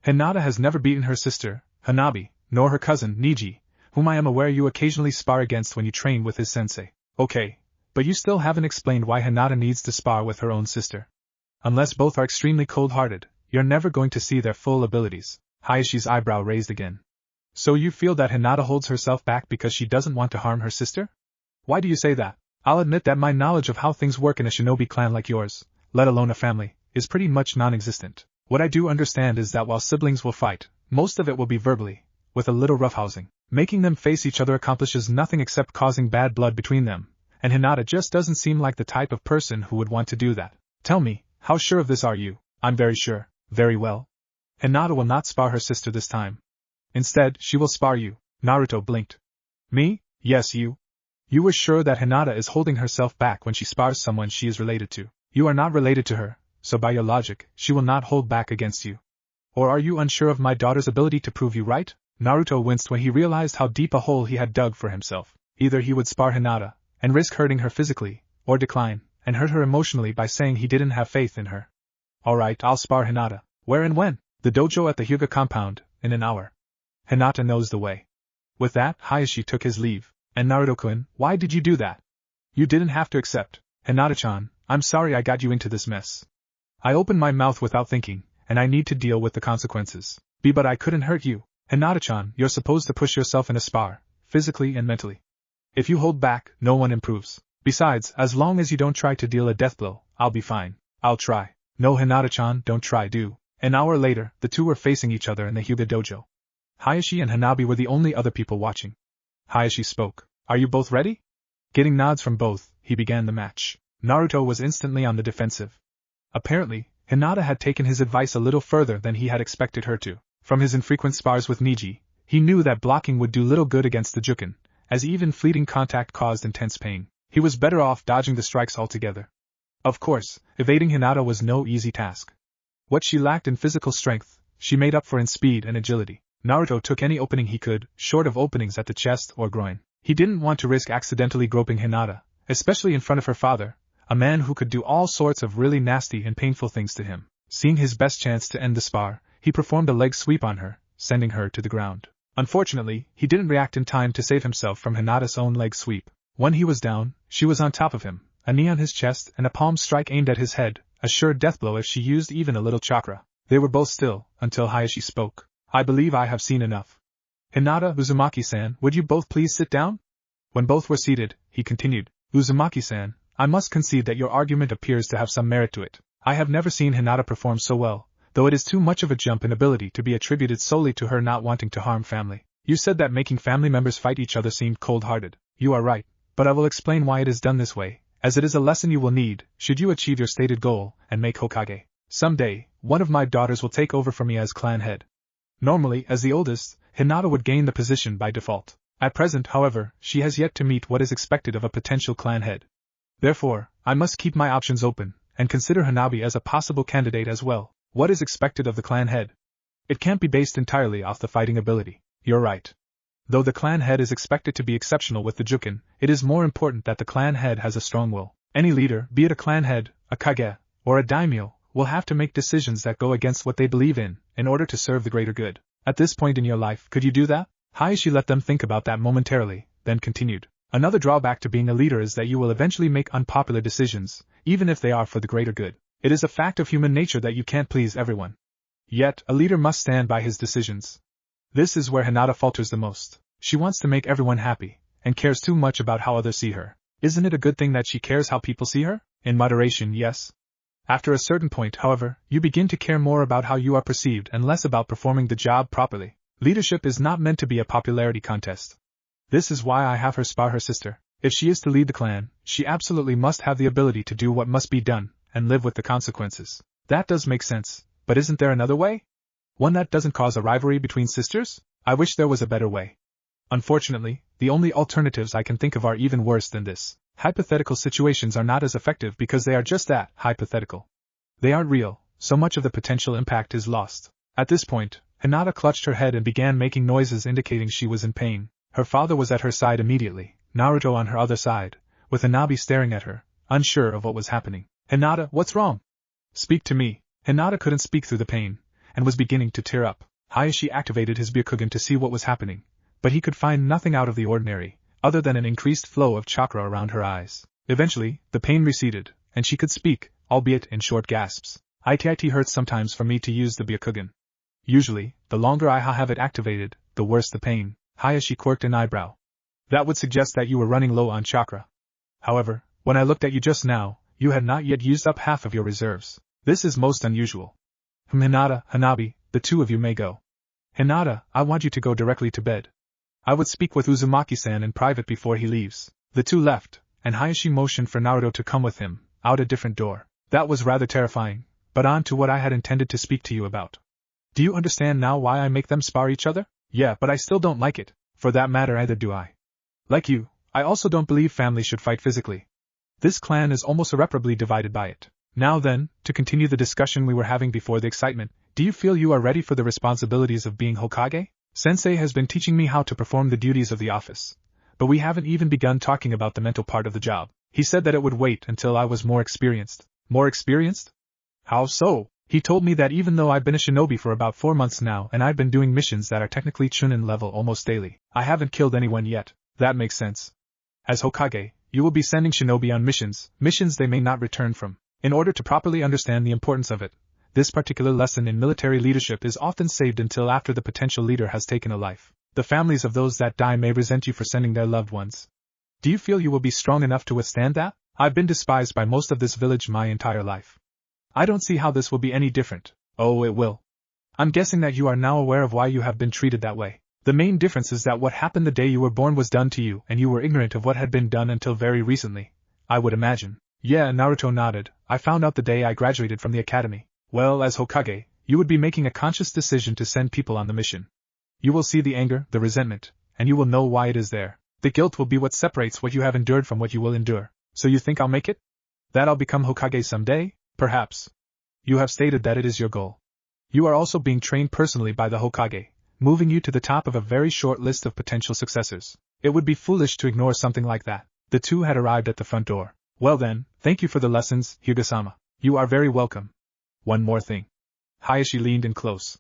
Speaker 1: Hinata has never beaten her sister, Hanabi, nor her cousin, Niji, whom I am aware you occasionally spar against when you train with his sensei. Okay, but you still haven't explained why Hinata needs to spar with her own sister. Unless both are extremely cold-hearted, you're never going to see their full abilities. Hayashi's eyebrow raised again. So you feel that Hinata holds herself back because she doesn't want to harm her sister? Why do you say that? I'll admit that my knowledge of how things work in a shinobi clan like yours, let alone a family, is pretty much non-existent. What I do understand is that while siblings will fight, most of it will be verbally, with a little roughhousing. Making them face each other accomplishes nothing except causing bad blood between them, and Hinata just doesn't seem like the type of person who would want to do that. Tell me, how sure of this are you? I'm very sure. Very well. Hinata will not spar her sister this time. Instead, she will spar you. Naruto blinked. Me? Yes, you. You were sure that Hinata is holding herself back when she spars someone she is related to. You are not related to her, so by your logic, she will not hold back against you. Or are you unsure of my daughter's ability to prove you right? Naruto winced when he realized how deep a hole he had dug for himself. Either he would spar Hinata, and risk hurting her physically, or decline, and hurt her emotionally by saying he didn't have faith in her. Alright, I'll spar Hinata. Where and when? The dojo at the Hyuga compound, in an hour. Hinata knows the way. With that, Hayashi took his leave. And Naruto-kun, why did you do that? You didn't have to accept. Hinata-chan, I'm sorry I got you into this mess. I opened my mouth without thinking, and I need to deal with the consequences. But I couldn't hurt you. Hinata-chan, you're supposed to push yourself in a spar, physically and mentally. If you hold back, no one improves. Besides, as long as you don't try to deal a death blow, I'll be fine. I'll try. No, Hinata-chan, don't try, do. An hour later, the two were facing each other in the Hyuga dojo. Hayashi and Hanabi were the only other people watching. Hayashi spoke. Are you both ready? Getting nods from both, he began the match. Naruto was instantly on the defensive. Apparently, Hinata had taken his advice a little further than he had expected her to. From his infrequent spars with Niji, he knew that blocking would do little good against the Juken, as even fleeting contact caused intense pain. He was better off dodging the strikes altogether. Of course, evading Hinata was no easy task. What she lacked in physical strength, she made up for in speed and agility. Naruto took any opening he could, short of openings at the chest or groin. He didn't want to risk accidentally groping Hinata, especially in front of her father, a man who could do all sorts of really nasty and painful things to him. Seeing his best chance to end the spar, he performed a leg sweep on her, sending her to the ground. Unfortunately, he didn't react in time to save himself from Hinata's own leg sweep. When he was down, she was on top of him, a knee on his chest and a palm strike aimed at his head, a sure death blow if she used even a little chakra. They were both still, until Hayashi spoke. I believe I have seen enough. Hinata, Uzumaki-san, would you both please sit down? When both were seated, he continued. Uzumaki-san, I must concede that your argument appears to have some merit to it. I have never seen Hinata perform so well, though it is too much of a jump in ability to be attributed solely to her not wanting to harm family. You said that making family members fight each other seemed cold-hearted. You are right, but I will explain why it is done this way, as it is a lesson you will need, should you achieve your stated goal, and make Hokage. Someday, one of my daughters will take over from me as clan head. Normally, as the oldest, Hinata would gain the position by default. At present, however, she has yet to meet what is expected of a potential clan head. Therefore, I must keep my options open, and consider Hanabi as a possible candidate as well. What is expected of the clan head? It can't be based entirely off the fighting ability. You're right. Though the clan head is expected to be exceptional with the Jukin, it is more important that the clan head has a strong will. Any leader, be it a clan head, a kage, or a daimyo, will have to make decisions that go against what they believe in order to serve the greater good. At this point in your life, could you do that? Hayashi let them think about that momentarily, then continued. Another drawback to being a leader is that you will eventually make unpopular decisions, even if they are for the greater good. It is a fact of human nature that you can't please everyone. Yet, a leader must stand by his decisions. This is where Hinata falters the most. She wants to make everyone happy, and cares too much about how others see her. Isn't it a good thing that she cares how people see her? In moderation, yes. After a certain point, however, you begin to care more about how you are perceived and less about performing the job properly. Leadership is not meant to be a popularity contest. This is why I have her spar her sister. If she is to lead the clan, she absolutely must have the ability to do what must be done, and live with the consequences. That does make sense, but isn't there another way? One that doesn't cause a rivalry between sisters? I wish there was a better way. Unfortunately, the only alternatives I can think of are even worse than this. Hypothetical situations are not as effective because they are just that, hypothetical. They aren't real, so much of the potential impact is lost. At this point, Hinata clutched her head and began making noises indicating she was in pain. Her father was at her side immediately, Naruto on her other side, with Hanabi staring at her, unsure of what was happening. Hinata, what's wrong? Speak to me. Hinata couldn't speak through the pain, and was beginning to tear up. Hayashi activated his Byakugan to see what was happening, but he could find nothing out of the ordinary, other than an increased flow of chakra around her eyes. Eventually, the pain receded, and she could speak, albeit in short gasps. It hurts sometimes for me to use the Byakugan. Usually, the longer I have it activated, the worse the pain. Hayashi quirked an eyebrow. That would suggest that you were running low on chakra. However, when I looked at you just now, you had not yet used up half of your reserves. This is most unusual. Hinata, Hanabi, the two of you may go. Hinata, I want you to go directly to bed. I would speak with Uzumaki-san in private before he leaves. The two left, and Hayashi motioned for Naruto to come with him, out a different door. That was rather terrifying, but on to what I had intended to speak to you about. Do you understand now why I make them spar each other? Yeah, but I still don't like it. For that matter, either do I. Like you, I also don't believe families should fight physically. This clan is almost irreparably divided by it. Now then, to continue the discussion we were having before the excitement, do you feel you are ready for the responsibilities of being Hokage? Sensei has been teaching me how to perform the duties of the office, but we haven't even begun talking about the mental part of the job. He said that it would wait until I was more experienced. More experienced? How so? He told me that even though I've been a shinobi for about 4 months now and I've been doing missions that are technically chunin level almost daily, I haven't killed anyone yet. That makes sense. As Hokage, you will be sending shinobi on missions they may not return from. In order to properly understand the importance of it, this particular lesson in military leadership is often saved until after the potential leader has taken a life. The families of those that die may resent you for sending their loved ones. Do you feel you will be strong enough to withstand that? I've been despised by most of this village my entire life. I don't see how this will be any different. Oh, it will. I'm guessing that you are now aware of why you have been treated that way. The main difference is that what happened the day you were born was done to you and you were ignorant of what had been done until very recently, I would imagine. Yeah, Naruto nodded. I found out the day I graduated from the academy. Well, as Hokage, you would be making a conscious decision to send people on the mission. You will see the anger, the resentment, and you will know why it is there. The guilt will be what separates what you have endured from what you will endure. So you think I'll make it? That I'll become Hokage someday? Perhaps. You have stated that it is your goal. You are also being trained personally by the Hokage, moving you to the top of a very short list of potential successors. It would be foolish to ignore something like that. The two had arrived at the front door. Well then, thank you for the lessons, Hyuga-sama. You are very welcome. One more thing. Hayashi leaned in close.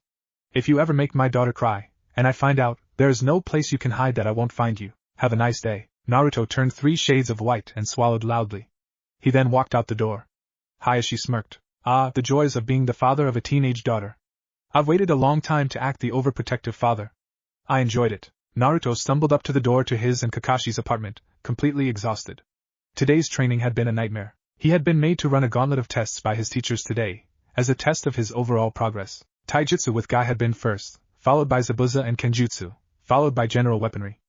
Speaker 1: If you ever make my daughter cry, and I find out, there is no place you can hide that I won't find you. Have a nice day. Naruto turned 3 shades of white and swallowed loudly. He then walked out the door. Hayashi smirked. Ah, the joys of being the father of a teenage daughter. I've waited a long time to act the overprotective father. I enjoyed it. Naruto stumbled up to the door to his and Kakashi's apartment, completely exhausted. Today's training had been a nightmare. He had been made to run a gauntlet of tests by his teachers today, as a test of his overall progress. Taijutsu with Gai had been first, followed by Zabuza and Kenjutsu, followed by general weaponry.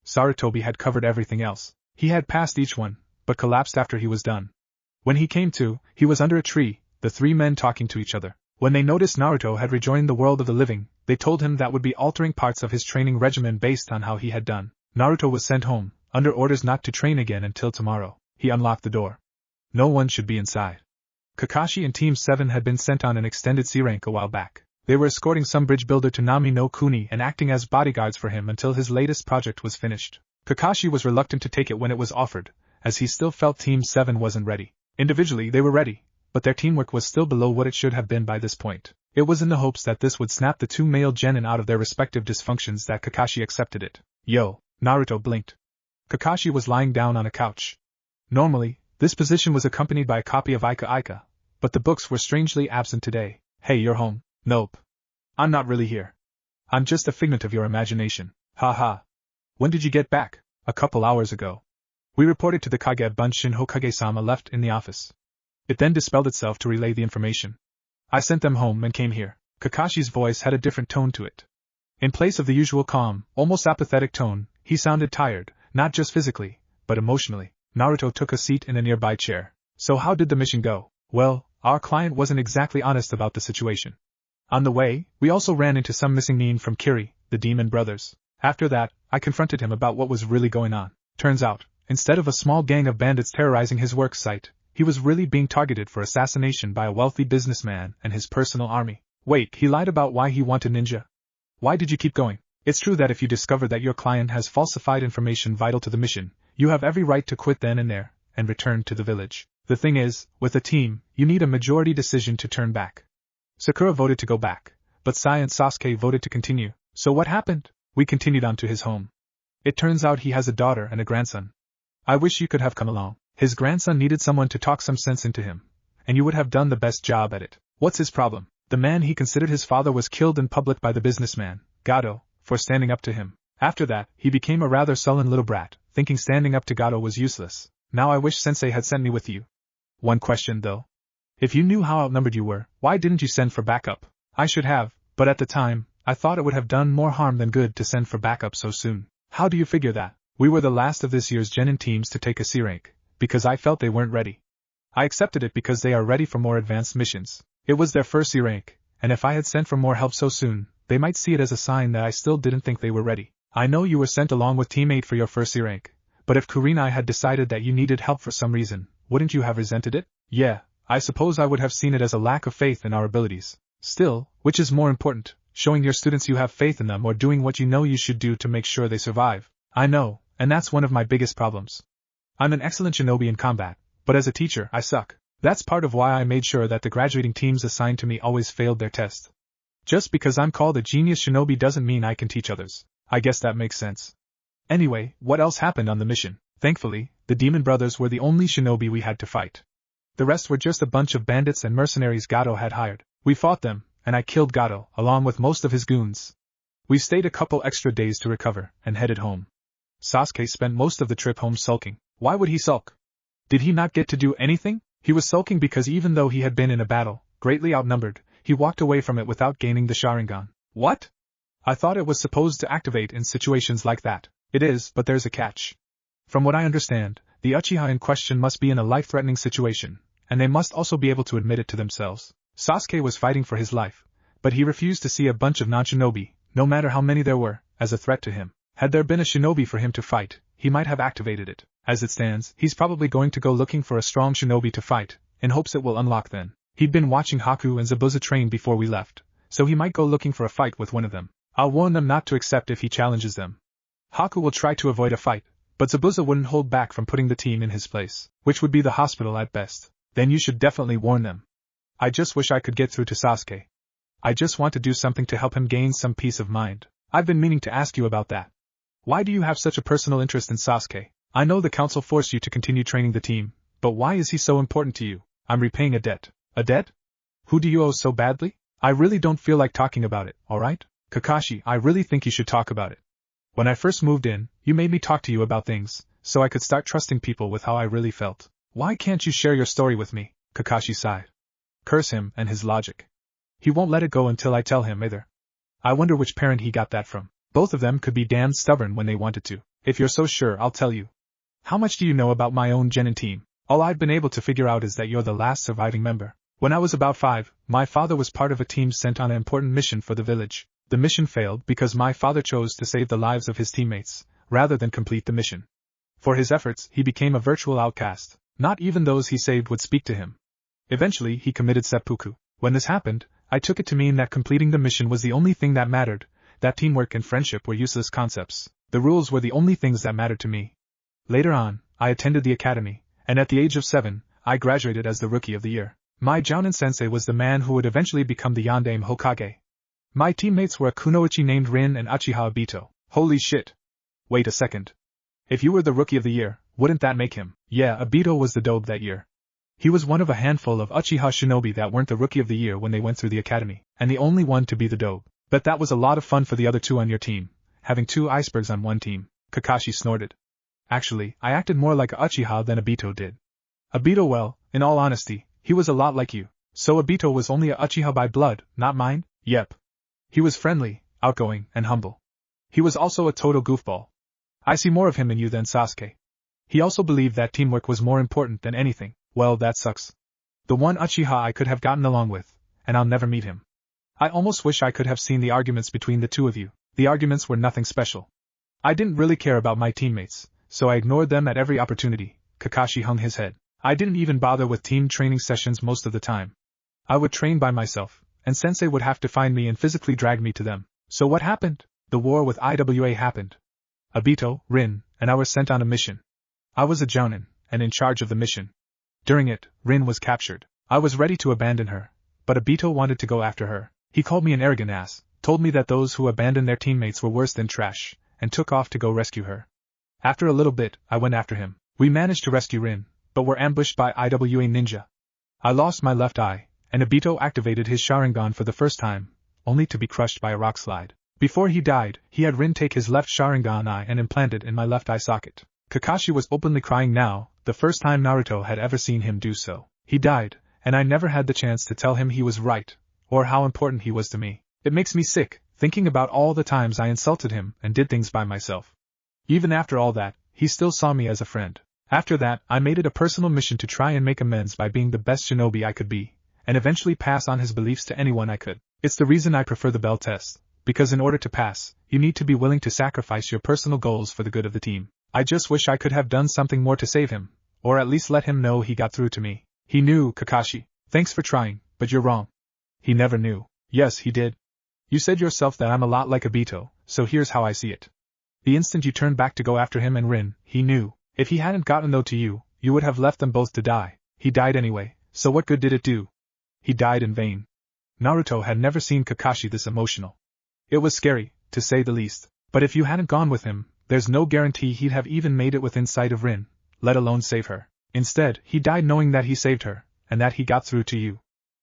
Speaker 1: Sarutobi had covered everything else. He had passed each one, but collapsed after he was done. When he came to, he was under a tree, the 3 men talking to each other. When they noticed Naruto had rejoined the world of the living, they told him that would be altering parts of his training regimen based on how he had done. Naruto was sent home, under orders not to train again until tomorrow. He unlocked the door. No one should be inside. Kakashi and Team 7 had been sent on an extended C rank a while back. They were escorting some bridge builder to Nami no Kuni and acting as bodyguards for him until his latest project was finished. Kakashi was reluctant to take it when it was offered, as he still felt Team 7 wasn't ready. Individually they were ready, but their teamwork was still below what it should have been by this point. It was in the hopes that this would snap the two male genin out of their respective dysfunctions that Kakashi accepted it. Yo, Naruto blinked. Kakashi was lying down on a couch. Normally, this position was accompanied by a copy of Ika Ika, but the books were strangely absent today. Hey, you're home. Nope. I'm not really here. I'm just a figment of your imagination. Ha ha. When did you get back? A couple hours ago. We reported to the Kage Bunshin Hokage-sama left in the office. It then dispelled itself to relay the information. I sent them home and came here. Kakashi's voice had a different tone to it. In place of the usual calm, almost apathetic tone, he sounded tired, not just physically, but emotionally. Naruto took a seat in a nearby chair. So how did the mission go? Well, our client wasn't exactly honest about the situation. On the way, we also ran into some missing nin from Kiri, the demon brothers. After that, I confronted him about what was really going on. Turns out, instead of a small gang of bandits terrorizing his work site, he was really being targeted for assassination by a wealthy businessman and his personal army. Wait, he lied about why he wanted ninja? Why did you keep going? It's true that if you discover that your client has falsified information vital to the mission, you have every right to quit then and there, and return to the village. The thing is, with a team, you need a majority decision to turn back. Sakura voted to go back, but Sai and Sasuke voted to continue. So what happened? We continued on to his home. It turns out he has a daughter and a grandson. I wish you could have come along. His grandson needed someone to talk some sense into him, and you would have done the best job at it. What's his problem? The man he considered his father was killed in public by the businessman, Gato, for standing up to him. After that, he became a rather sullen little brat, thinking standing up to Gato was useless. Now I wish Sensei had sent me with you. One question though. If you knew how outnumbered you were, why didn't you send for backup? I should have, but at the time, I thought it would have done more harm than good to send for backup so soon. How do you figure that? We were the last of this year's genin teams to take a C rank, because I felt they weren't ready. I accepted it because they are ready for more advanced missions. It was their first C rank, and if I had sent for more help so soon, they might see it as a sign that I still didn't think they were ready. I know you were sent along with Team 8 for your first C rank, but if Kurenai had decided that you needed help for some reason, wouldn't you have resented it? Yeah, I suppose I would have seen it as a lack of faith in our abilities. Still, which is more important, showing your students you have faith in them or doing what you know you should do to make sure they survive? I know, and that's one of my biggest problems. I'm an excellent shinobi in combat, but as a teacher, I suck. That's part of why I made sure that the graduating teams assigned to me always failed their test. Just because I'm called a genius shinobi doesn't mean I can teach others. I guess that makes sense. Anyway, what else happened on the mission? Thankfully, the demon brothers were the only shinobi we had to fight. The rest were just a bunch of bandits and mercenaries Gato had hired. We fought them, and I killed Gato, along with most of his goons. We stayed a couple extra days to recover, and headed home. Sasuke spent most of the trip home sulking. Why would he sulk? Did he not get to do anything? He was sulking because even though he had been in a battle, greatly outnumbered, he walked away from it without gaining the Sharingan. What? I thought it was supposed to activate in situations like that. It is, but there's a catch. From what I understand, the Uchiha in question must be in a life-threatening situation, and they must also be able to admit it to themselves. Sasuke was fighting for his life, but he refused to see a bunch of non-shinobi, no matter how many there were, as a threat to him. Had there been a shinobi for him to fight, he might have activated it. As it stands, he's probably going to go looking for a strong shinobi to fight, in hopes it will unlock then. He'd been watching Haku and Zabuza train before we left, so he might go looking for a fight with one of them. I'll warn them not to accept if he challenges them. Haku will try to avoid a fight, but Zabuza wouldn't hold back from putting the team in his place, which would be the hospital at best. Then you should definitely warn them. I just wish I could get through to Sasuke. I just want to do something to help him gain some peace of mind. I've been meaning to ask you about that. Why do you have such a personal interest in Sasuke? I know the council forced you to continue training the team, but why is he so important to you? I'm repaying a debt. A debt? Who do you owe so badly? I really don't feel like talking about it, alright? Kakashi, I really think you should talk about it. When I first moved in, you made me talk to you about things, so I could start trusting people with how I really felt. Why can't you share your story with me? Kakashi sighed. Curse him and his logic. He won't let it go until I tell him either. I wonder which parent he got that from. Both of them could be damned stubborn when they wanted to. If you're so sure, I'll tell you. How much do you know about my own genin team? All I've been able to figure out is that you're the last surviving member. When I was about 5, my father was part of a team sent on an important mission for the village. The mission failed because my father chose to save the lives of his teammates, rather than complete the mission. For his efforts, he became a virtual outcast. Not even those he saved would speak to him. Eventually, he committed seppuku. When this happened, I took it to mean that completing the mission was the only thing that mattered, that teamwork and friendship were useless concepts. The rules were the only things that mattered to me. Later on, I attended the academy, and at the age of 7, I graduated as the Rookie of the Year. My Jounin sensei was the man who would eventually become the Yondaime Hokage. My teammates were a kunoichi named Rin and Uchiha Obito. Holy shit. Wait a second. If you were the Rookie of the Year, wouldn't that make him? Yeah, Obito was the dobe that year. He was one of a handful of Uchiha shinobi that weren't the Rookie of the Year when they went through the academy, and the only one to be the dobe. Bet that was a lot of fun for the other two on your team, having 2 icebergs on one team. Kakashi snorted. Actually, I acted more like a Uchiha than Obito did. Obito, well, in all honesty, he was a lot like you. So Obito was only a Uchiha by blood, not mine? Yep. He was friendly, outgoing, and humble. He was also a total goofball. I see more of him in you than Sasuke. He also believed that teamwork was more important than anything. Well, that sucks. The one Uchiha I could have gotten along with, and I'll never meet him. I almost wish I could have seen the arguments between the two of you. The arguments were nothing special. I didn't really care about my teammates, so I ignored them at every opportunity. Kakashi hung his head. I didn't even bother with team training sessions most of the time. I would train by myself, and sensei would have to find me and physically drag me to them. So what happened? The war with IWA happened. Obito, Rin, and I were sent on a mission. I was a Jounin, and in charge of the mission. During it, Rin was captured. I was ready to abandon her, but Obito wanted to go after her. He called me an arrogant ass, told me that those who abandoned their teammates were worse than trash, and took off to go rescue her. After a little bit, I went after him. We managed to rescue Rin, but were ambushed by IWA ninja. I lost my left eye, and Obito activated his Sharingan for the first time, only to be crushed by a rock slide. Before he died, he had Rin take his left Sharingan eye and implant it in my left eye socket. Kakashi was openly crying now, the first time Naruto had ever seen him do so. He died, and I never had the chance to tell him he was right, or how important he was to me. It makes me sick, thinking about all the times I insulted him and did things by myself. Even after all that, he still saw me as a friend. After that, I made it a personal mission to try and make amends by being the best shinobi I could be, and eventually pass on his beliefs to anyone I could. It's the reason I prefer the bell test, because in order to pass, you need to be willing to sacrifice your personal goals for the good of the team. I just wish I could have done something more to save him, or at least let him know he got through to me. He knew, Kakashi. Thanks for trying, but you're wrong. He never knew. Yes, he did. You said yourself that I'm a lot like Obito, so here's how I see it. The instant you turned back to go after him and Rin, he knew. If he hadn't gotten though to you, you would have left them both to die. He died anyway, so what good did it do? He died in vain. Naruto had never seen Kakashi this emotional. It was scary, to say the least. But if you hadn't gone with him, there's no guarantee he'd have even made it within sight of Rin, let alone save her. Instead, he died knowing that he saved her, and that he got through to you.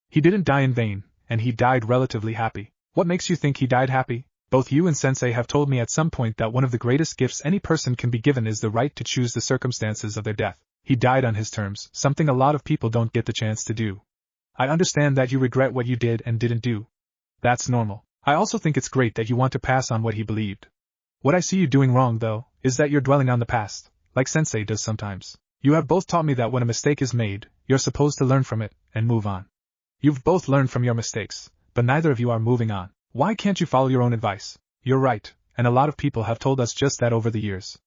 Speaker 1: He didn't die in vain, and he died relatively happy. What makes you think he died happy? Both you and Sensei have told me at some point that one of the greatest gifts any person can be given is the right to choose the circumstances of their death. He died on his terms, something a lot of people don't get the chance to do. I understand that you regret what you did and didn't do. That's normal. I also think it's great that you want to pass on what he believed. What I see you doing wrong, though, is that you're dwelling on the past, like Sensei does sometimes. You have both taught me that when a mistake is made, you're supposed to learn from it and move on. You've both learned from your mistakes, but neither of you are moving on. Why can't you follow your own advice? You're right, and a lot of people have told us just that over the years.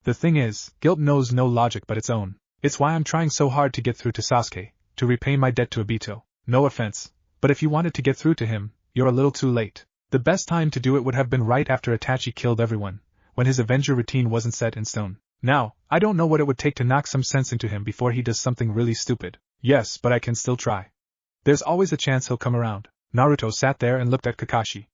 Speaker 1: The thing is, guilt knows no logic but its own. It's why I'm trying so hard to get through to Sasuke, to repay my debt to Obito. No offense, but if you wanted to get through to him, you're a little too late. The best time to do it would have been right after Itachi killed everyone, when his Avenger routine wasn't set in stone. Now, I don't know what it would take to knock some sense into him before he does something really stupid. Yes, but I can still try. There's always a chance he'll come around. Naruto sat there and looked at Kakashi.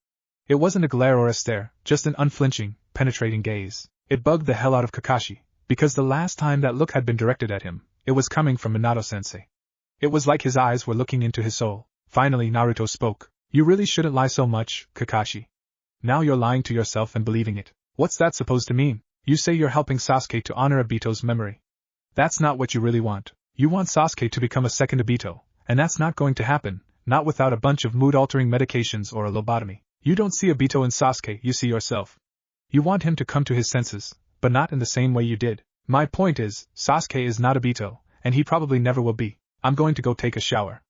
Speaker 1: It wasn't a glare or a stare, just an unflinching, penetrating gaze. It bugged the hell out of Kakashi, because the last time that look had been directed at him, it was coming from Minato-sensei. It was like his eyes were looking into his soul. Finally Naruto spoke. You really shouldn't lie so much, Kakashi. Now you're lying to yourself and believing it. What's that supposed to mean? You say you're helping Sasuke to honor Obito's memory. That's not what you really want. You want Sasuke to become a second Obito, and that's not going to happen, not without a bunch of mood-altering medications or a lobotomy. You don't see Obito in Sasuke, you see yourself. You want him to come to his senses, but not in the same way you did. My point is, Sasuke is not Obito, and he probably never will be. I'm going to go take a shower.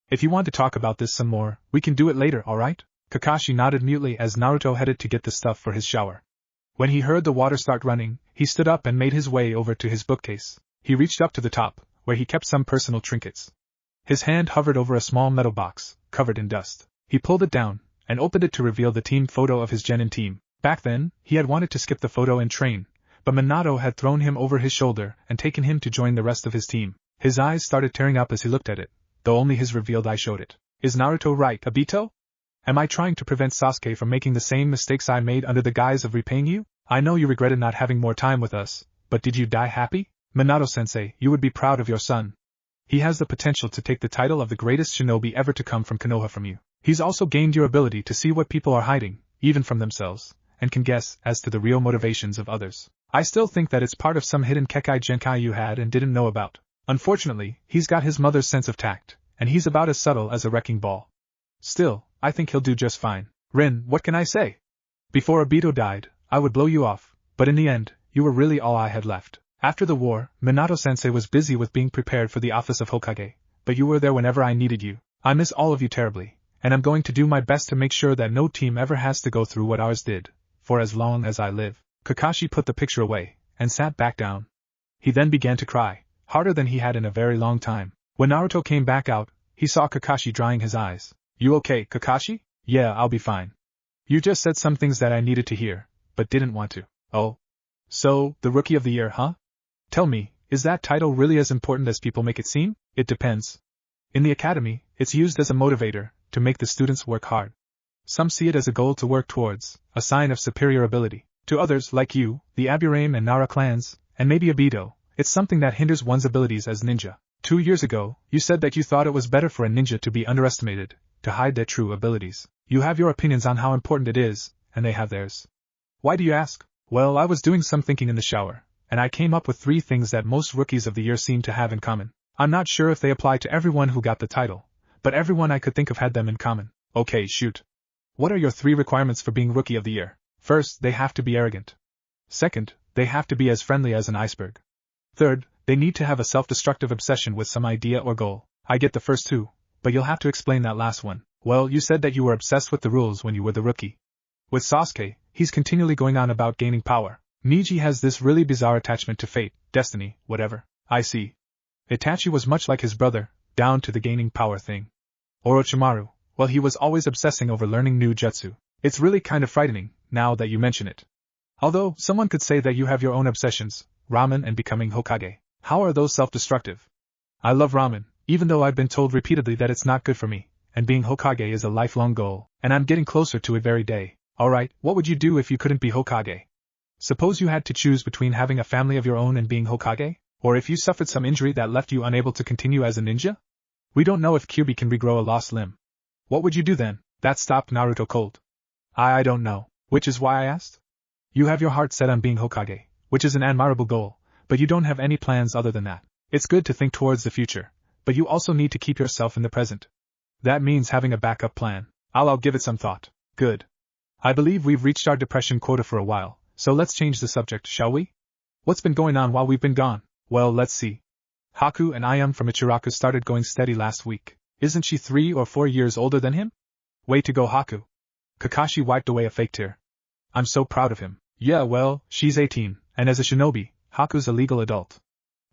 Speaker 1: If you want to talk about this some more, we can do it later, alright? Kakashi nodded mutely as Naruto headed to get the stuff for his shower. When he heard the water start running, he stood up and made his way over to his bookcase. He reached up to the top, where he kept some personal trinkets. His hand hovered over a small metal box, covered in dust. He pulled it down, and opened it to reveal the team photo of his genin team. Back then, he had wanted to skip the photo and train, but Minato had thrown him over his shoulder and taken him to join the rest of his team. His eyes started tearing up as he looked at it, though only his revealed eye showed it. Is Naruto right, Obito? Am I trying to prevent Sasuke from making the same mistakes I made under the guise of repaying you? I know you regretted not having more time with us, but did you die happy? Minato-sensei, you would be proud of your son. He has the potential to take the title of the greatest shinobi ever to come from Konoha from you. He's also gained your ability to see what people are hiding, even from themselves, and can guess as to the real motivations of others. I still think that it's part of some hidden Kekai Genkai you had and didn't know about. Unfortunately, he's got his mother's sense of tact, and he's about as subtle as a wrecking ball. Still, I think he'll do just fine. Rin, what can I say? Before Obito died, I would blow you off, but in the end, you were really all I had left. After the war, Minato-sensei was busy with being prepared for the office of Hokage, but you were there whenever I needed you. I miss all of you terribly, and I'm going to do my best to make sure that no team ever has to go through what ours did, for as long as I live. Kakashi put the picture away, and sat back down. He then began to cry, harder than he had in a very long time. When Naruto came back out, he saw Kakashi drying his eyes. You okay, Kakashi? Yeah, I'll be fine. You just said some things that I needed to hear, but didn't want to. Oh? So, the Rookie of the Year, huh? Tell me, is that title really as important as people make it seem? It depends. In the academy, it's used as a motivator, to make the students work hard. Some see it as a goal to work towards, a sign of superior ability. To others, like you, the Aburame and Nara clans, and maybe Obito, it's something that hinders one's abilities as ninja. 2 years ago, you said that you thought it was better for a ninja to be underestimated, to hide their true abilities. You have your opinions on how important it is, and they have theirs. Why do you ask? Well, I was doing some thinking in the shower, and I came up with 3 things that most Rookies of the Year seem to have in common. I'm not sure if they apply to everyone who got the title, but everyone I could think of had them in common. Okay, shoot. What are your 3 requirements for being Rookie of the Year? First, they have to be arrogant. Second, they have to be as friendly as an iceberg. Third, they need to have a self-destructive obsession with some idea or goal. I get the first 2, but you'll have to explain that last one. Well, you said that you were obsessed with the rules when you were the rookie. With Sasuke, he's continually going on about gaining power. Neji has this really bizarre attachment to fate, destiny, whatever. I see. Itachi was much like his brother, down to the gaining power thing. Orochimaru, well, he was always obsessing over learning new jutsu. It's really kind of frightening, now that you mention it. Although, someone could say that you have your own obsessions, ramen and becoming Hokage. How are those self-destructive? I love ramen, even though I've been told repeatedly that it's not good for me, and being Hokage is a lifelong goal, and I'm getting closer to it every day. Alright, what would you do if you couldn't be Hokage? Suppose you had to choose between having a family of your own and being Hokage? Or if you suffered some injury that left you unable to continue as a ninja? We don't know if Kyuubi can regrow a lost limb. What would you do then? That stopped Naruto cold. I don't know, which is why I asked. You have your heart set on being Hokage, which is an admirable goal, but you don't have any plans other than that. It's good to think towards the future, but you also need to keep yourself in the present. That means having a backup plan. I'll give it some thought. Good. I believe we've reached our depression quota for a while, so let's change the subject, shall we? What's been going on while we've been gone? Well, let's see. Haku and Ayam from Ichiraku started going steady last week. Isn't she 3 or 4 years older than him? Way to go, Haku. Kakashi wiped away a fake tear. I'm so proud of him. Yeah, well, she's 18, and as a shinobi, Haku's a legal adult.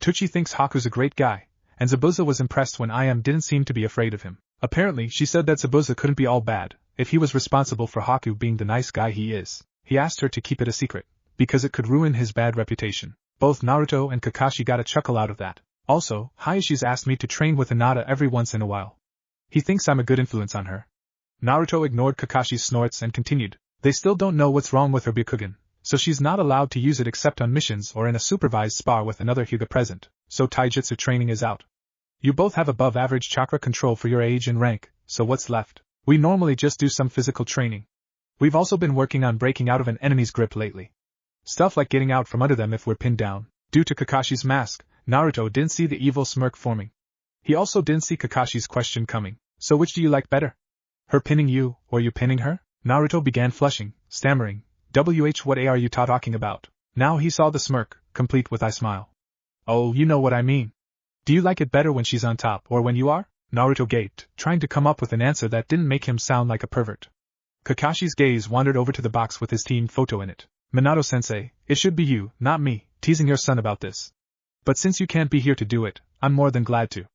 Speaker 1: Tucci thinks Haku's a great guy, and Zabuza was impressed when Ayam didn't seem to be afraid of him. Apparently, she said that Zabuza couldn't be all bad, if he was responsible for Haku being the nice guy he is. He asked her to keep it a secret, because it could ruin his bad reputation. Both Naruto and Kakashi got a chuckle out of that. Also, Hayashi's asked me to train with Hinata every once in a while. He thinks I'm a good influence on her. Naruto ignored Kakashi's snorts and continued. They still don't know what's wrong with her Byakugan, so she's not allowed to use it except on missions or in a supervised spar with another Hyuga present, so taijutsu training is out. You both have above average chakra control for your age and rank, so what's left? We normally just do some physical training. We've also been working on breaking out of an enemy's grip lately. Stuff like getting out from under them if we're pinned down. Due to Kakashi's mask, Naruto didn't see the evil smirk forming. He also didn't see Kakashi's question coming. So which do you like better? Her pinning you, or you pinning her? Naruto began flushing, stammering. What are you talking about? Now he saw the smirk, complete with I smile. Oh, you know what I mean. Do you like it better when she's on top or when you are? Naruto gaped, trying to come up with an answer that didn't make him sound like a pervert. Kakashi's gaze wandered over to the box with his team photo in it. Minato-sensei, it should be you, not me, teasing your son about this. But since you can't be here to do it, I'm more than glad to.